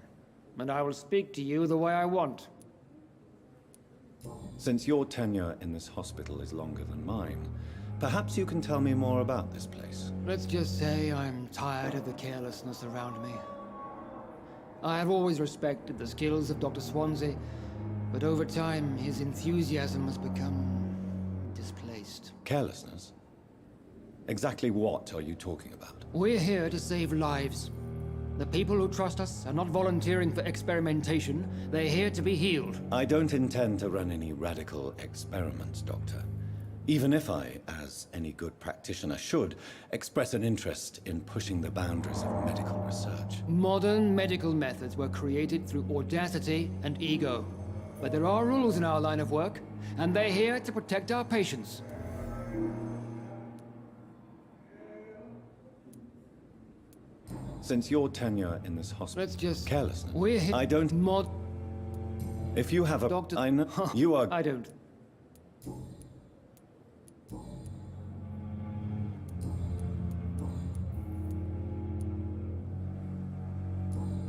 and I will speak to you the way I want. Since your tenure in this hospital is longer than mine, perhaps you can tell me more about this place. Let's just say I'm tired of the carelessness around me. I have always respected the skills of Dr. Swansey, but over time, his enthusiasm has become displaced. Carelessness? Exactly what are you talking about? We're here to save lives. The people who trust us are not volunteering for experimentation. They're here to be healed. I don't intend to run any radical experiments, Doctor. Even if I, as any good practitioner should, express an interest in pushing the boundaries of medical research. Modern medical methods were created through audacity and ego. But there are rules in our line of work, and they're here to protect our patients. Since your tenure in this hospital... Let's just... Carelessness. We're here... I don't... If you have a... Doctor... I know... You are... I don't...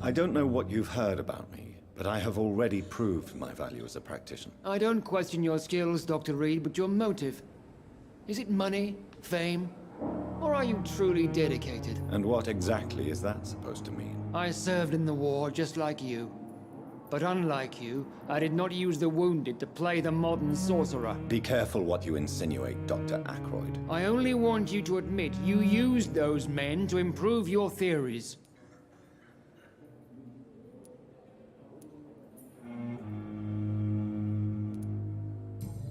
I don't know what you've heard about me, but I have already proved my value as a practitioner. I don't question your skills, Dr. Reed, but your motive. Is it money, fame, or are you truly dedicated? And what exactly is that supposed to mean? I served in the war just like you. But unlike you, I did not use the wounded to play the modern sorcerer. Be careful what you insinuate, Dr. Ackroyd. I only want you to admit you used those men to improve your theories.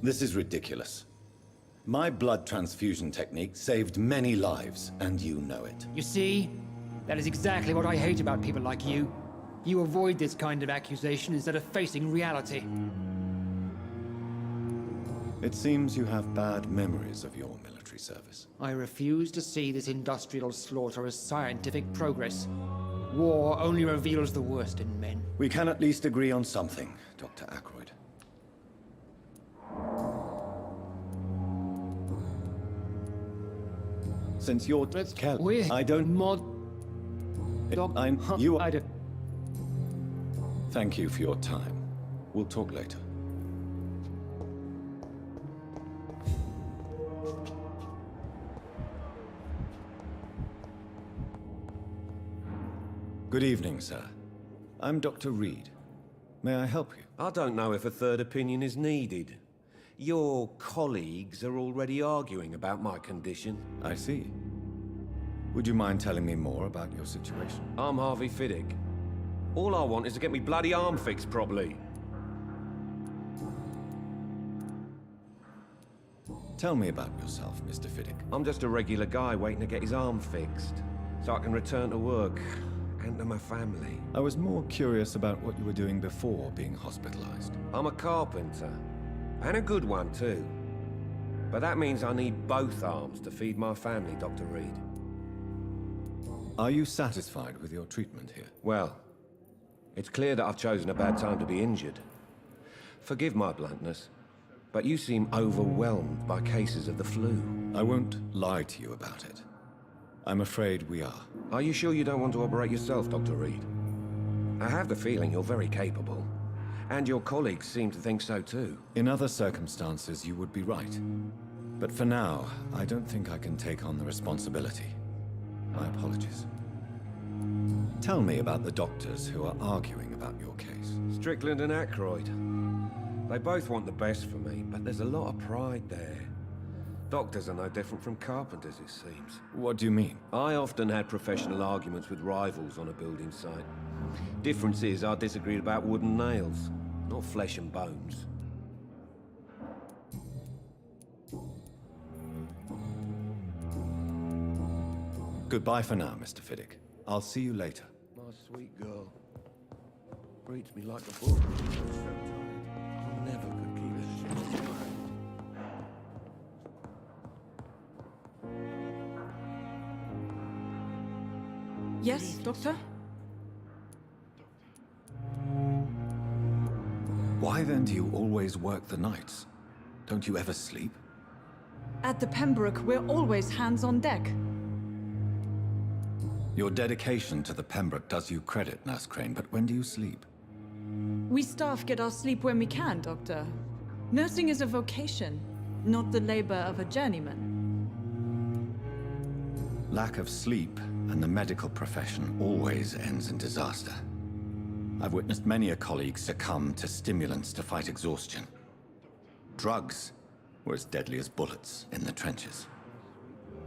This is ridiculous. My blood transfusion technique saved many lives, and you know it. You see? That is exactly what I hate about people like you. You avoid this kind of accusation instead of facing reality. It seems you have bad memories of your military service. I refuse to see this industrial slaughter as scientific progress. War only reveals the worst in men. We can at least agree on something, Dr. Ackroyd. Since you're... We're... I don't... You... I don't... Thank you for your time. We'll talk later. Good evening, sir. I'm Dr. Reed. May I help you? I don't know if a third opinion is needed. Your colleagues are already arguing about my condition. I see. Would you mind telling me more about your situation? I'm Harvey Fiddick. All I want is to get me bloody arm fixed properly. Tell me about yourself, Mr. Fiddick. I'm just a regular guy waiting to get his arm fixed, so I can return to work and to my family. I was more curious about what you were doing before being hospitalized. I'm a carpenter, and a good one too. But that means I need both arms to feed my family, Dr. Reed. Are you satisfied with your treatment here? Well, it's clear that I've chosen a bad time to be injured. Forgive my bluntness, but you seem overwhelmed by cases of the flu. I won't lie to you about it. I'm afraid we are. Are you sure you don't want to operate yourself, Dr. Reed? I have the feeling you're very capable, and your colleagues seem to think so too. In other circumstances, you would be right. But for now, I don't think I can take on the responsibility. My apologies. Tell me about the doctors who are arguing about your case. Strickland and Ackroyd. They both want the best for me, but there's a lot of pride there. Doctors are no different from carpenters, it seems. What do you mean? I often had professional arguments with rivals on a building site. Difference is I disagreed about wooden nails, not flesh and bones. Goodbye for now, Mr. Fiddick. I'll see you later. My sweet girl. Reads me like a book. I never could keep this shit quiet. Yes, Doctor? Why then do you always work the nights? Don't you ever sleep? At the Pembroke, we're always hands on deck. Your dedication to the Pembroke does you credit, Nurse Crane, but when do you sleep? We staff get our sleep when we can, Doctor. Nursing is a vocation, not the labor of a journeyman. Lack of sleep and the medical profession always ends in disaster. I've witnessed many a colleague succumb to stimulants to fight exhaustion. Drugs were as deadly as bullets in the trenches.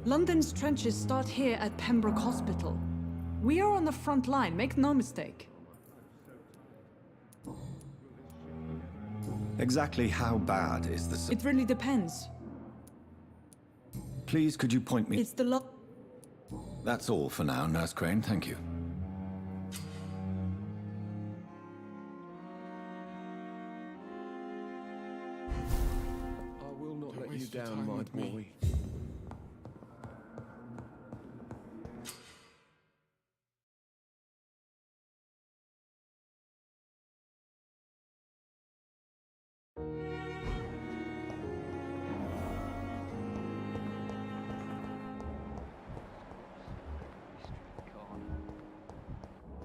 London's trenches start here at Pembroke Hospital. We are on the front line, make no mistake. Exactly how bad is the... It really depends. Please, could you point me... It's the lo- That's all for now, Nurse Crane, thank you. I will not let you down, my boy.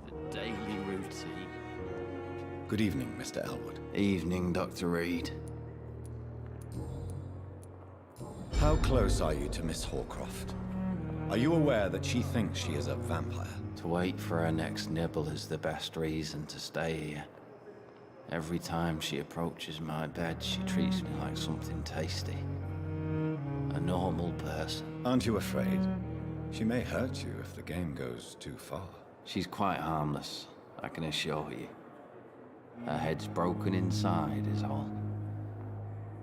The daily routine. Good evening, Mr. Elwood. Evening, Dr. Reed. How close are you to Miss Horcroft? Are you aware that she thinks she is a vampire? To wait for her next nibble is the best reason to stay here. Every time she approaches my bed, she treats me like something tasty. A normal person. Aren't you afraid? She may hurt you if the game goes too far. She's quite harmless, I can assure you. Her head's broken inside is all.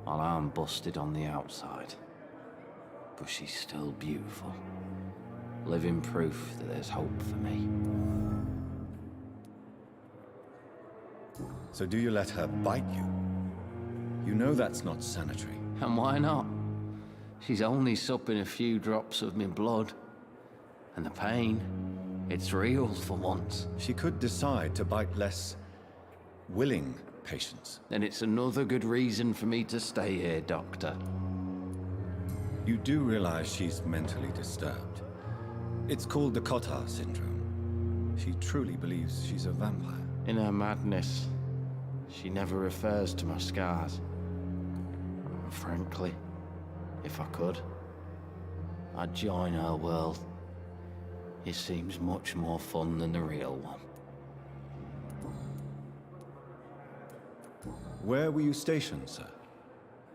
While I'm busted on the outside. But she's still beautiful. Living proof that there's hope for me. So do you let her bite you? You know that's not sanitary. And why not? She's only supping a few drops of my blood. And the pain, it's real for once. She could decide to bite less willing patients. Then it's another good reason for me to stay here, Doctor. You do realize she's mentally disturbed. It's called the Cotard syndrome. She truly believes she's a vampire. In her madness, she never refers to my scars. Frankly, if I could, I'd join her world. It seems much more fun than the real one. Where were you stationed, sir?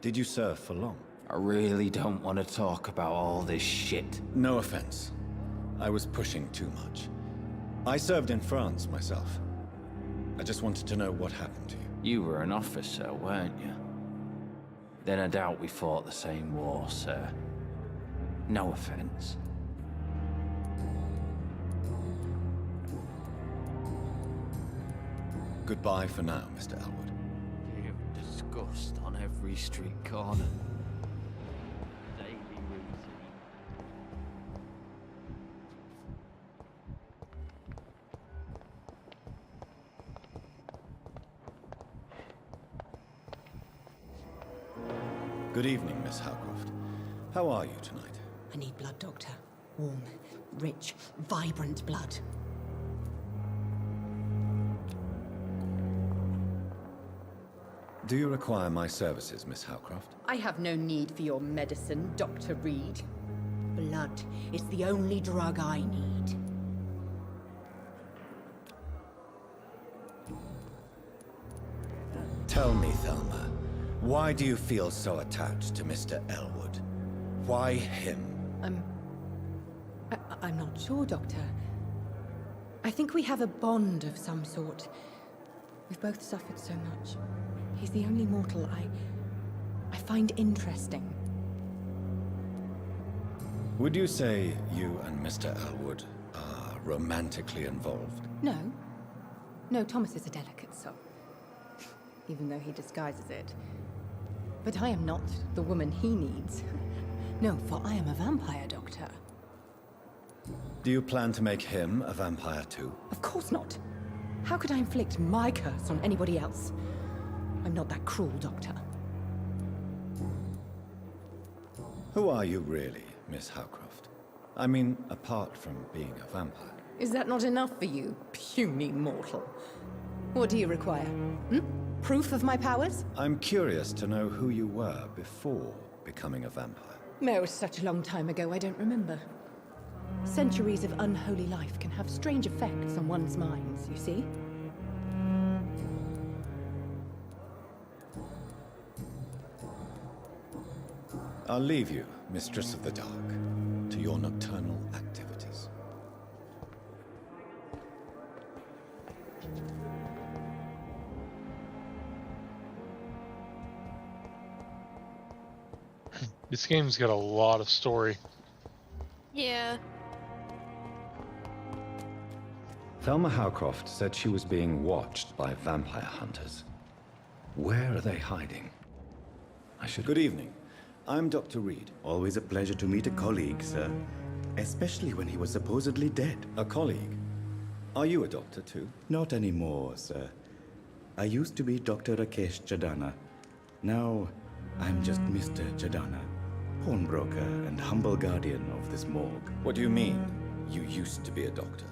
Did you serve for long? I really don't want to talk about all this shit. No offense. I was pushing too much. I served in France myself. I just wanted to know what happened to you. You were an officer, weren't you? Then I doubt we fought the same war, sir. No offense. Goodbye for now, Mr. Elwood. You have disgust on every street corner. Daily routine. Good evening, Miss Howcroft. How are you tonight? I need blood, Doctor. Warm, rich, vibrant blood. Do you require my services, Miss Howcroft? I have no need for your medicine, Dr. Reed. Blood is the only drug I need. Tell me, Thelma, why do you feel so attached to Mr. Elwood? Why him? I'm not sure, Doctor. I think we have a bond of some sort. We've both suffered so much. He's the only mortal I find interesting. Would you say you and Mr. Elwood are romantically involved? No. No, Thomas is a delicate soul. Even though he disguises it. But I am not the woman he needs. No, for I am a vampire, Doctor. Do you plan to make him a vampire too? Of course not. How could I inflict my curse on anybody else? I'm not that cruel, Doctor. Who are you really, Miss Howcroft? I mean, apart from being a vampire. Is that not enough for you, puny mortal? What do you require? Proof of my powers? I'm curious to know who you were before becoming a vampire. No, it was such a long time ago, I don't remember. Centuries of unholy life can have strange effects on one's minds, you see? I'll leave you, Mistress of the Dark, to your nocturnal activities. This game's got a lot of story. Yeah. Thelma Howcroft said she was being watched by vampire hunters. Where are they hiding? Good evening. I'm Dr. Reed. Always a pleasure to meet a colleague, sir. Especially when he was supposedly dead. A colleague? Are you a doctor too? Not anymore, sir. I used to be Dr. Rakesh Chadana. Now, I'm just Mr. Chadana, pawnbroker and humble guardian of this morgue. What do you mean, you used to be a doctor?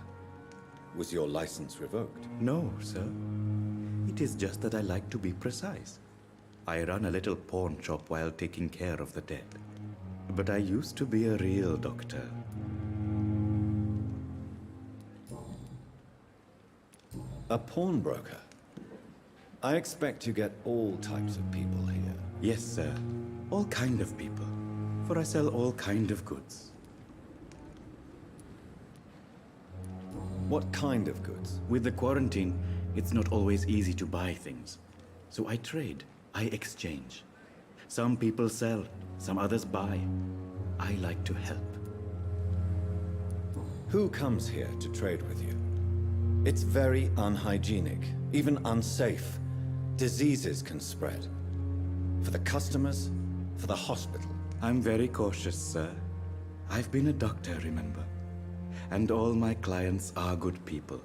Was your license revoked? No, sir. It is just that I like to be precise. I run a little pawn shop while taking care of the dead. But I used to be a real doctor. A pawnbroker? I expect you get all types of people here. Yes, sir. All kind of people. For I sell all kind of goods. What kind of goods? With the quarantine, it's not always easy to buy things. So I trade. I exchange. Some people sell, some others buy. I like to help. Who comes here to trade with you? It's very unhygienic, even unsafe. Diseases can spread. For the customers, for the hospital. I'm very cautious, sir. I've been a doctor, remember? And all my clients are good people.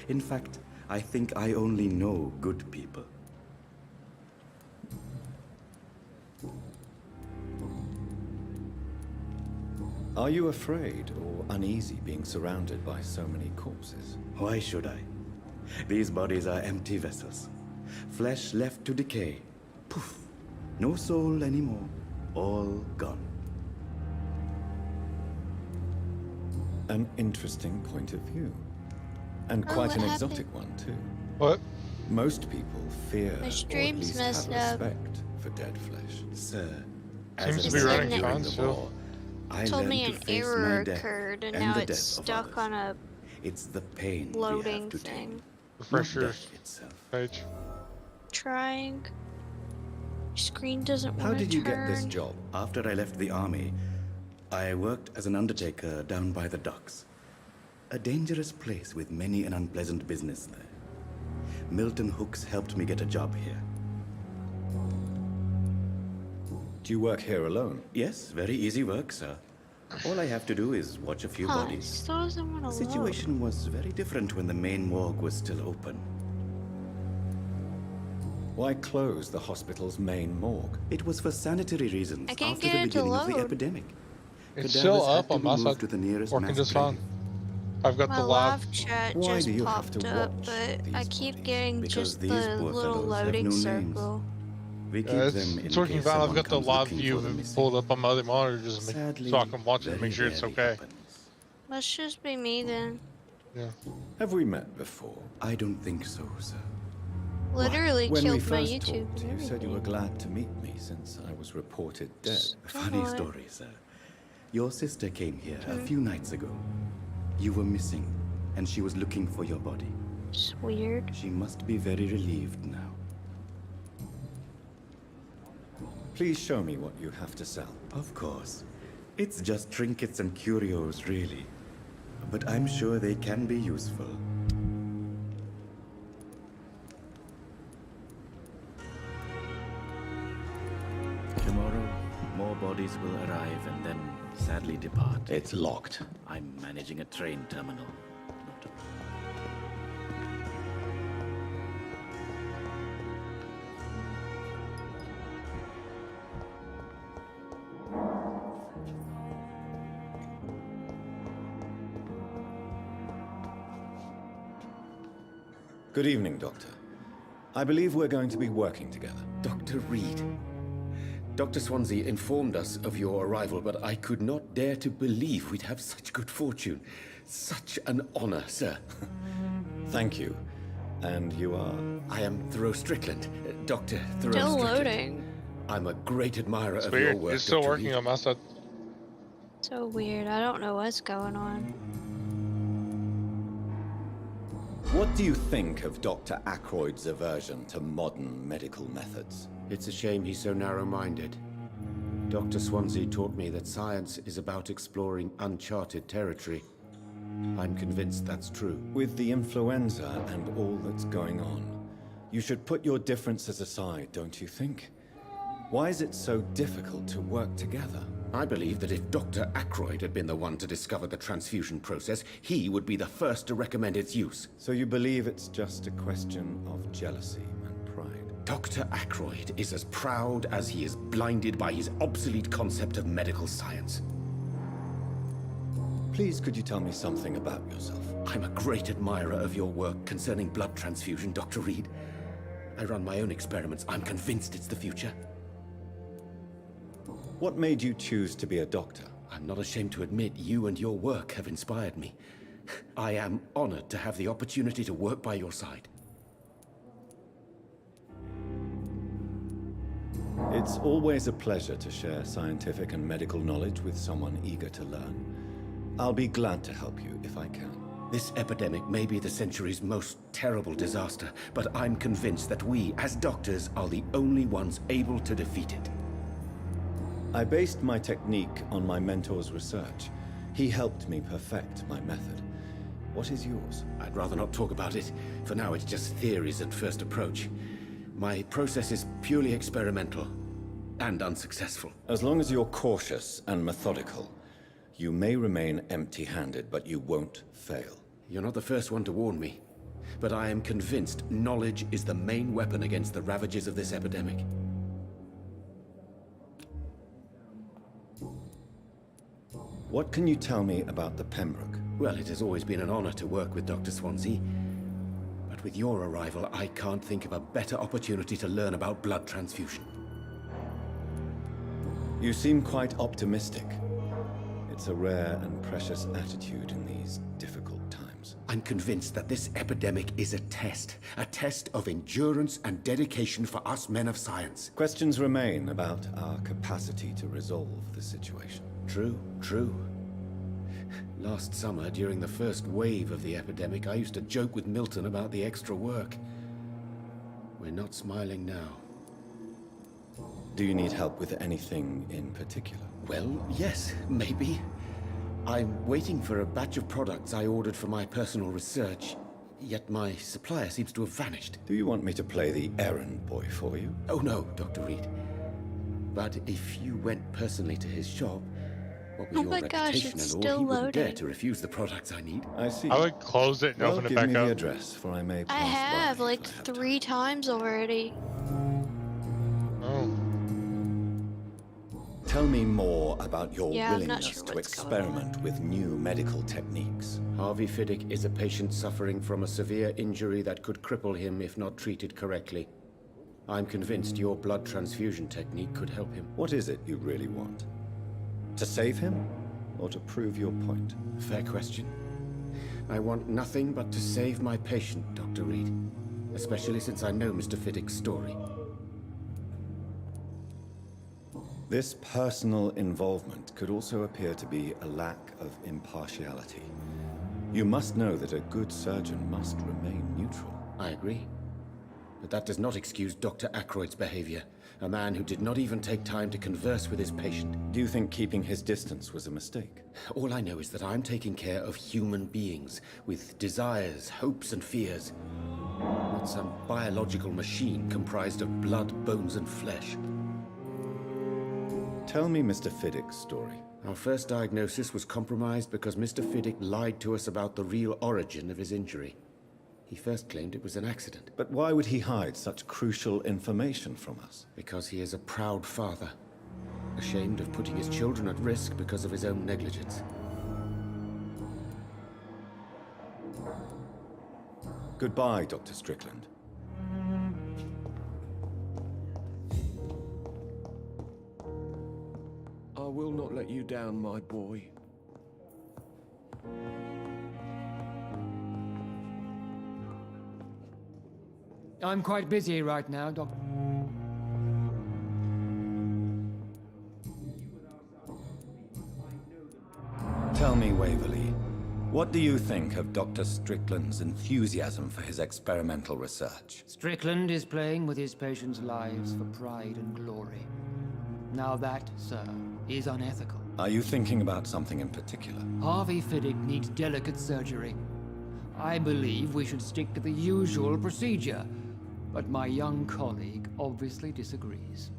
In fact, I think I only know good people. Are you afraid or uneasy being surrounded by so many corpses? Why should I? These bodies are empty vessels. Flesh left to decay. Poof. No soul anymore. All gone. An interesting point of view. And Oh, quite what an happened? exotic one, too. What? Most people fear My or at stream's least messed have up. respect for dead flesh. Sir, Seems as to a be running during fine the still. war, I Told learned me to an face error my death occurred and and now the it's death of stuck others. on a It's the pain we loading have to thing. take. Refresh not your death itself. page. Trying. Screen doesn't want How to did you turn. get this job? After I left the army, I worked as an undertaker down by the docks. A dangerous place with many an unpleasant business there. Milton Hooks helped me get a job here. Do you work here alone? Yes, very easy work, sir. All I have to do is watch a few Huh, it bodies. still doesn't want The to load. situation was very different when the main morgue was still open. Why close the hospital's main morgue? It was for sanitary reasons I can't after get the it to beginning of the load. epidemic. It's Cadavers still had up to on be my moved side. to the nearest Working mass just grave. fine. I've got My the live live. chat Why just do you have popped to up, watch but these I keep bodies? getting Because just these the poor little fellows have loading no names. circle. We keep Yeah, them in it's working case fine. I've someone got the comes live looking view for the missing. pulled up on my other monitor just Sadly, so I can watch it and very make sure it's rarely okay. happens. Must just be me then. Yeah. Have we met before? I don't think so, sir. Literally When we killed my first YouTube. talked, you said you were glad to meet me since I was reported dead. Funny What? story, sir. Your sister came here a few nights ago. You were missing, and she was looking for your body. It's weird. She must be very relieved now. Please show me what you have to sell. Of course. It's just trinkets and curios, really. But I'm sure they can be useful. Tomorrow, more bodies will arrive and then sadly depart. It's locked. I'm managing a train terminal. Not a... Good evening, Doctor. I believe we're going to be working together. Dr. Reed. Dr. Swansea informed us of your arrival, but I could not dare to believe we'd have such good fortune. Such an honor, sir. Thank you. And you are? I am Thoreau Strickland, Dr. Thoreau Still Strickland. loading. I'm a great admirer It's of weird. your work, It's still Dr. working Reed. on my side. So weird. I don't know what's going on. What do you think of Dr. Ackroyd's aversion to modern medical methods? It's a shame he's so narrow-minded. Dr. Swansea taught me that science is about exploring uncharted territory. I'm convinced that's true. With the influenza and all that's going on, you should put your differences aside, don't you think? Why is it so difficult to work together? I believe that if Dr. Ackroyd had been the one to discover the transfusion process, he would be the first to recommend its use. So you believe it's just a question of jealousy and pride? Dr. Ackroyd is as proud as he is blinded by his obsolete concept of medical science. Please, could you tell me something about yourself? I'm a great admirer of your work concerning blood transfusion, Dr. Reed. I run my own experiments. I'm convinced it's the future. What made you choose to be a doctor? I'm not ashamed to admit you and your work have inspired me. I am honored to have the opportunity to work by your side. It's always a pleasure to share scientific and medical knowledge with someone eager to learn. I'll be glad to help you if I can. This epidemic may be the century's most terrible disaster, but I'm convinced that we, as doctors, are the only ones able to defeat it. I based my technique on my mentor's research. He helped me perfect my method. What is yours? I'd rather not talk about it. For now, it's just theories at first approach. My process is purely experimental and unsuccessful. As long as you're cautious and methodical, you may remain empty-handed, but you won't fail. You're not the first one to warn me, but I am convinced knowledge is the main weapon against the ravages of this epidemic. What can you tell me about the Pembroke? Well, it has always been an honor to work with Dr. Swansea. But with your arrival, I can't think of a better opportunity to learn about blood transfusion. You seem quite optimistic. It's a rare and precious attitude in these difficult times. I'm convinced that this epidemic is a test of endurance and dedication for us men of science. Questions remain about our capacity to resolve the situation. True. Last summer, during the first wave of the epidemic, I used to joke with Milton about the extra work. We're not smiling now. Do you need help with anything in particular? Well, yes, maybe. I'm waiting for a batch of products I ordered for my personal research, yet my supplier seems to have vanished. Do you want me to play the errand boy for you? Oh no, Dr. Reed. But if you went personally to his shop, what was your reputation and all, he wouldn't dare to refuse the products I need. I see. I would close it and open it back give me up. the address, for I may I pass have by like if I have 3 times already. Oh. Tell me more about your Yeah, I'm not willingness sure to what's going experiment with new medical techniques. Harvey Fiddick is a patient suffering from a severe injury that could cripple him if not treated correctly. I'm convinced your blood transfusion technique could help him. What is it you really want? To save him, or to prove your point? Fair question. I want nothing but to save my patient, Dr. Reed. Especially since I know Mr. Fiddick's story. This personal involvement could also appear to be a lack of impartiality. You must know that a good surgeon must remain neutral. I agree. But that does not excuse Dr. Ackroyd's behavior. A man who did not even take time to converse with his patient. Do you think keeping his distance was a mistake? All I know is that I'm taking care of human beings with desires, hopes, and fears. Not some biological machine comprised of blood, bones, and flesh. Tell me Mr. Fiddick's story. Our first diagnosis was compromised because Mr. Fiddick lied to us about the real origin of his injury. He first claimed it was an accident. But why would he hide such crucial information from us? Because he is a proud father, ashamed of putting his children at risk because of his own negligence. Goodbye, Dr. Strickland. I will not let you down, my boy. I'm quite busy right now, Doctor. Tell me, Waverly, what do you think of Dr. Strickland's enthusiasm for his experimental research? Strickland is playing with his patients' lives for pride and glory. Now that, sir, is unethical. Are you thinking about something in particular? Harvey Fiddick needs delicate surgery. I believe we should stick to the usual procedure, but my young colleague obviously disagrees.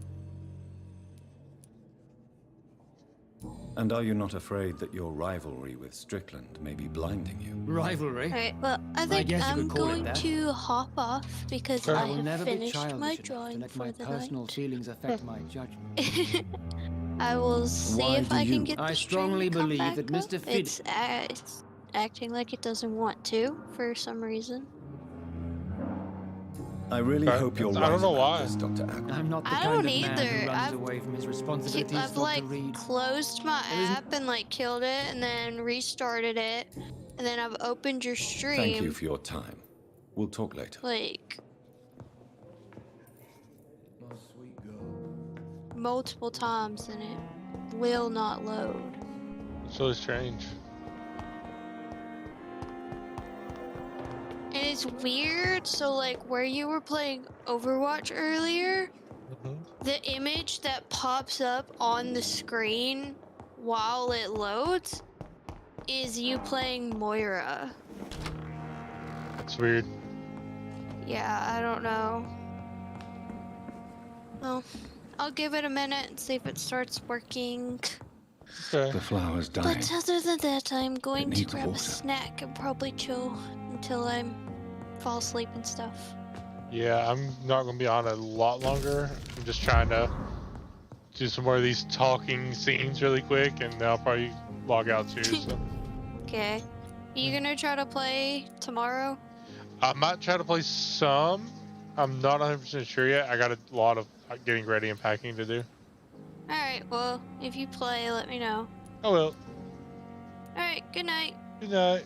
And are you not afraid that your rivalry with Strickland may be blinding you? Rivalry? Alright, well, I think guess you I'm could call it going that. to hop off because I I will have never be finished childish my enough to drawing let for my the personal night. feelings affect my judgment. I will see Why if do I can you? get I the stream strongly to come believe back that up. Mr. Fiddick... It's acting like it doesn't want to for some reason. I really hope you're right I don't know about why. this, Dr. Ackroyd. I'm not the I kind don't of man who either. runs I've- away from his responsibilities, I've Dr. like Reed. closed my app and like killed it and then restarted it and then I've opened your stream. Thank you for your time. We'll talk later. Like My sweet girl. multiple times and it will not load. So strange. And it's weird, so like where you were playing Overwatch earlier, the image that pops up on the screen while it loads is you playing Moira. That's weird. Yeah, I don't know. Well, I'll give it a minute and see if it starts working. The flower's dying. But other than that, I'm going to needs grab a water. snack and probably chill until I fall asleep and stuff. Yeah, I'm not gonna be on a lot longer. I'm just trying to do some more of these talking scenes really quick, and then I'll probably log out too. So. Okay. Are you gonna try to play tomorrow? I might try to play some. I'm not 100% sure yet. I got a lot of getting ready and packing to do. Alright, well, if you play, let me know. I will. Alright, good night. Good night.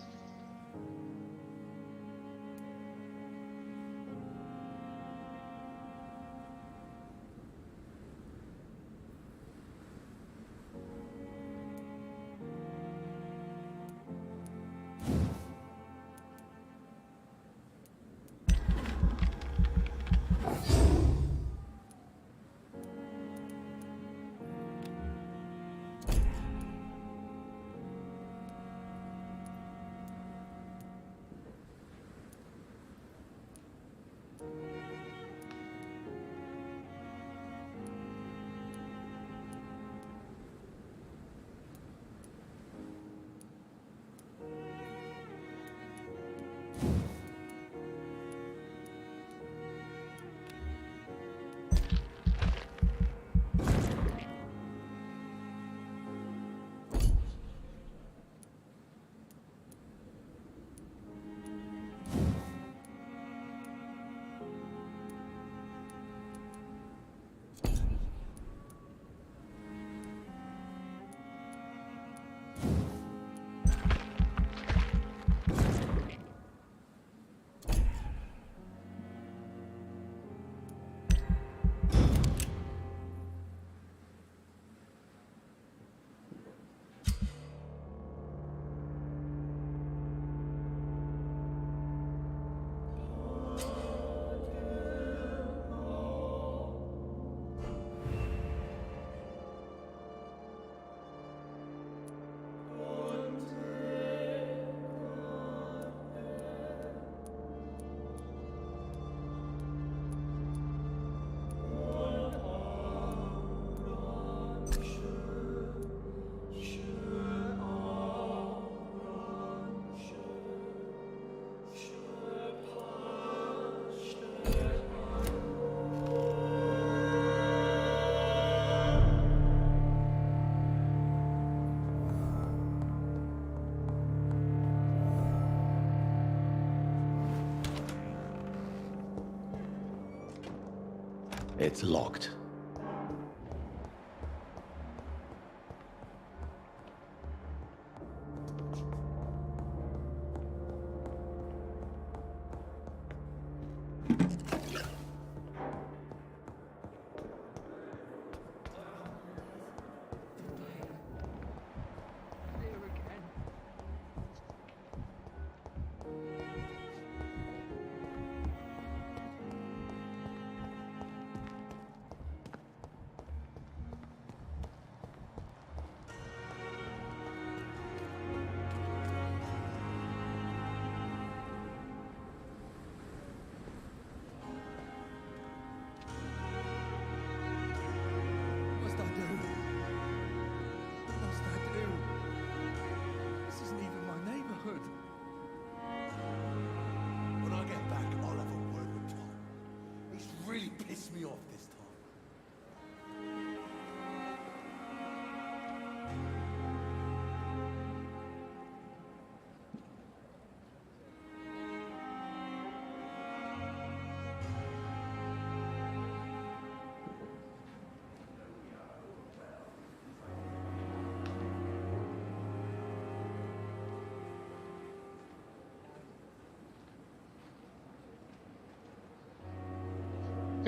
It's locked.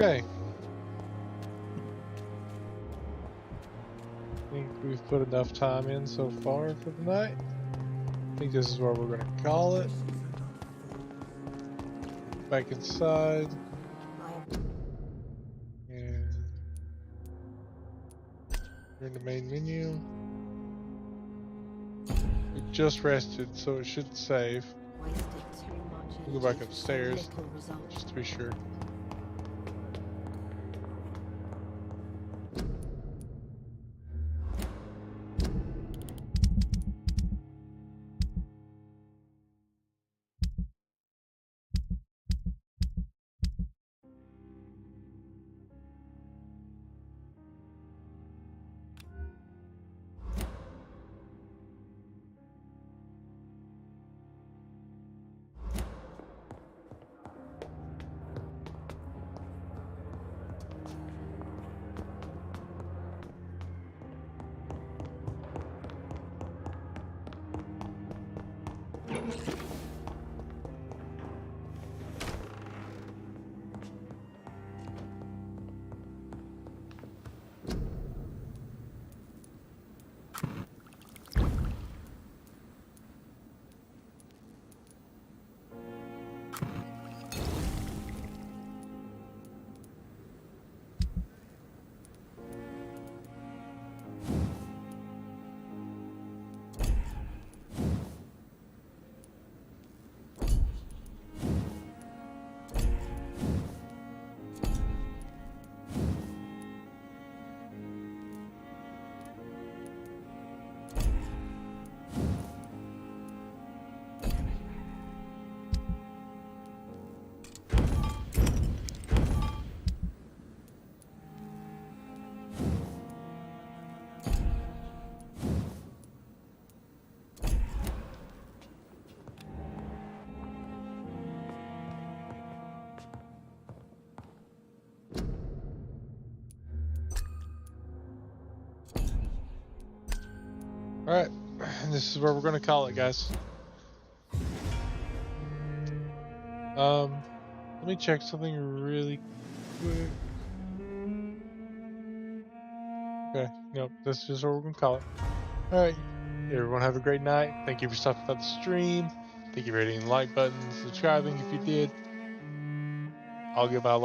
Okay. I think we've put enough time in so far for the night. I think this is where we're going to call it. Back inside. And we're in the main menu. We just rested, so it should save. We'll go back upstairs just to be sure. Alright, this is where we're gonna call it, guys. Let me check something really quick. Okay, nope, this is just where we're gonna call it. Alright, everyone have a great night. Thank you for stopping by the stream. Thank you for hitting the like button, subscribing if you did. I'll give my